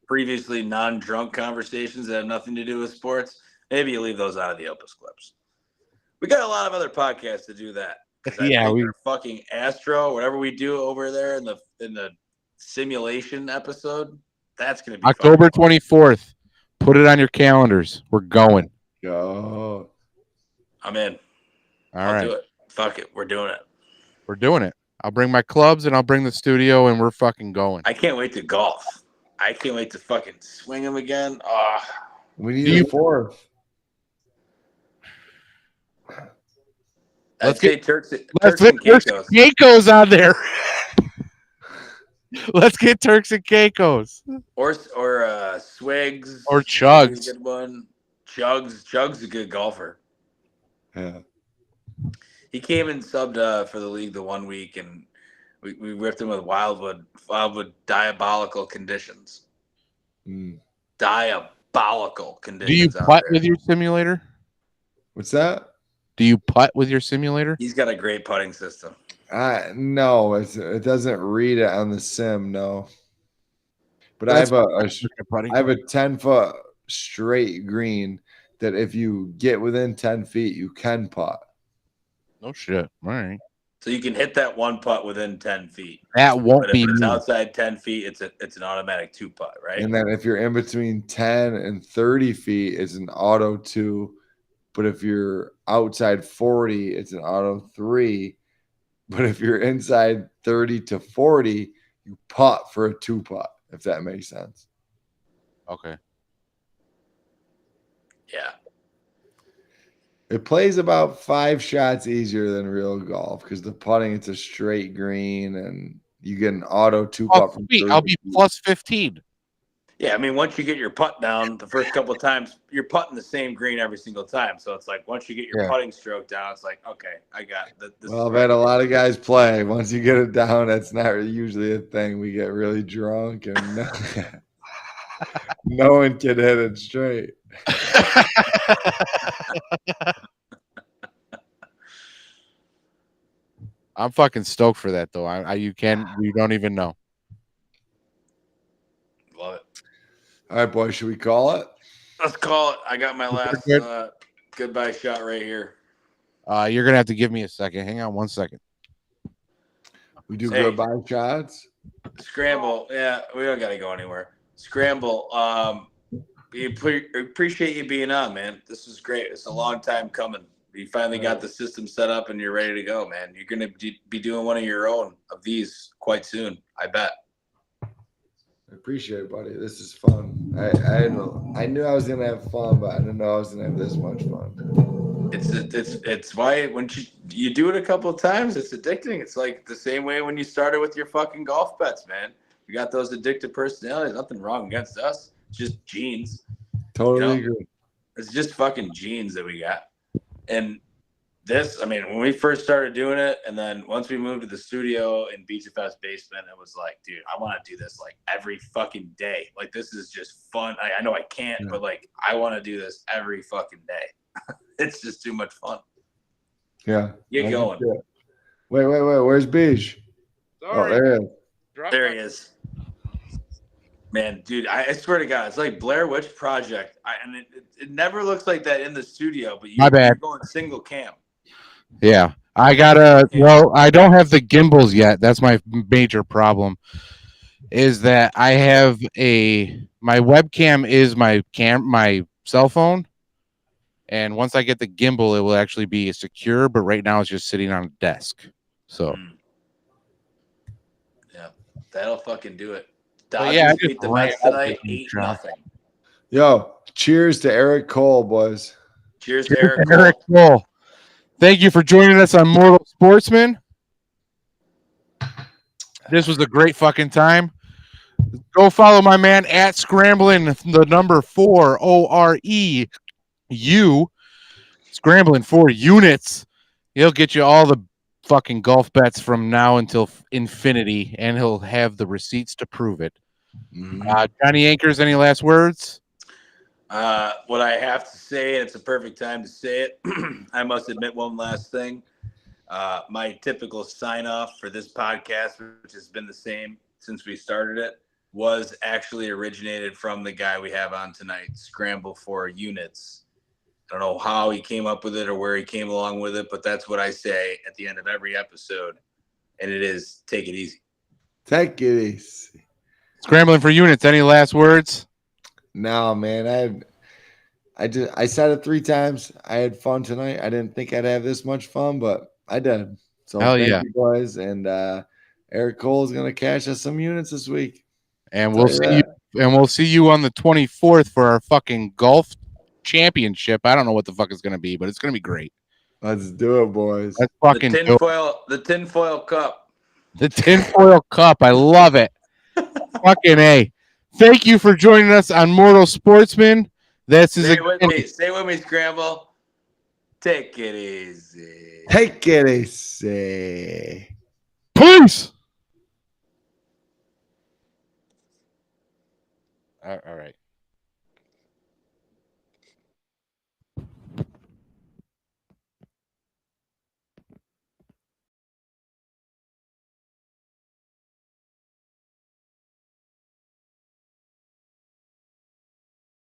previously non-drunk conversations that have nothing to do with sports, maybe you leave those out of the Opus Clips. We got a lot of other podcasts to do that. Yeah, we fucking Astro, whatever we do over there in the simulation episode, that's gonna be October 24th. Put it on your calendars. We're going. Go. I'm in. I'll do it. Fuck it. We're doing it. We're doing it. I'll bring my clubs and I'll bring the studio and we're fucking going. I can't wait to golf. I can't wait to fucking swing them again. We need a fourth. Let's get Turks and Caicos on there. Let's get Turks and Caicos. Or Swigs. Or Chugs. A good one. Chugs a good golfer. Yeah. He came and subbed for the league the 1 week, and we ripped him with Wildwood diabolical conditions. Diabolical conditions. Do you putt with your simulator? What's that? Do you putt with your simulator? He's got a great putting system. No, it doesn't read it on the sim. No, but I have a 10-foot straight green that if you get within 10 feet, you can putt. No shit. All right. So you can hit that one putt within 10 feet. That won't be. If it's outside 10 feet, it's an automatic 2 putt, right? And then if you're in between 10 and 30 feet, it's an auto 2. But if you're outside 40, it's an auto 3. But if you're inside 30 to 40, you putt for a 2 putt, if that makes sense. Okay. Yeah. It plays about 5 shots easier than real golf because the putting, it's a straight green and you get an auto 2 putt from 30 I'll be plus 15. Yeah, I mean, once you get your putt down the first couple of times, you're putting the same green every single time. So it's like once you get your putting stroke down, it's like, okay, I got this. Well, I've had a lot of guys play. Once you get it down, that's not usually a thing. We get really drunk and no one can hit it straight. I'm fucking stoked for that though. You don't even know. Love it. All right, boys, should we call it? Let's call it. I got my last goodbye shot right here. You're gonna have to give me a second. Hang on 1 second. We do goodbye shots. Scramble. Yeah, we don't gotta go anywhere. Scramble. appreciate you being on, man. This was great. It's a long time coming. You finally got the system set up and you're ready to go, man. You're going to be doing one of your own of these quite soon, I bet. I appreciate it, buddy. This is fun. I knew I was gonna have fun, but I didn't know I was gonna have this much fun. It's why when you do it a couple of times, it's addicting. It's like the same way when you started with your fucking golf bets, man. You got those addictive personalities. Nothing wrong against us. It's just genes. Totally agree. It's just fucking genes that we got. And this, I mean, when we first started doing it, and then once we moved to the studio in BTFS basement, it was like, dude, I want to do this like every fucking day. Like, this is just fun. I know I can't, but like, I want to do this every fucking day. It's just too much fun. Yeah. Get going. Wait. Where's Beige? Oh, there he is. There he is. Man, dude, I swear to God, it's like Blair Witch Project. And it never looks like that in the studio, but you're going single cam. Yeah. I don't have the gimbals yet. That's my major problem. Is that I have my webcam is my cell phone. And once I get the gimbal, it will actually be secure, but right now it's just sitting on a desk. So yeah, that'll fucking do it. Dodgers beat the Mets tonight, 8-0. Yo, cheers to Eric Cole, boys. Cheers to Eric Cole. Thank you for joining us on Mortal Sportsman. This was a great fucking time. Go follow my man at Scrambling, the number 4 OREU. Scrambling for units. He'll get you all the fucking golf bets from now until infinity, and he'll have the receipts to prove it. Johnny Anchors, any last words? What I have to say, and it's a perfect time to say it, I must admit one last thing. My typical sign-off for this podcast, which has been the same since we started it, was actually originated from the guy we have on tonight, Scramble for Units. I don't know how he came up with it or where he came along with it, but that's what I say at the end of every episode, and it is take it easy. Take it easy. Scrambling for Units, any last words? No, man. I said it 3 times. I had fun tonight. I didn't think I'd have this much fun, but I did. So thank you guys. And Eric Cole is gonna cash us some units this week. And we'll see you on the 24th for our fucking golf championship. I don't know what the fuck it's gonna be, but it's gonna be great. Let's do it, boys. Let's fucking the tinfoil cup. The tinfoil cup. I love it. Fucking A. Thank you for joining us on Mortal Sportsman. Stay with me, Scramble. Take it easy. Take it easy. Peace. All right.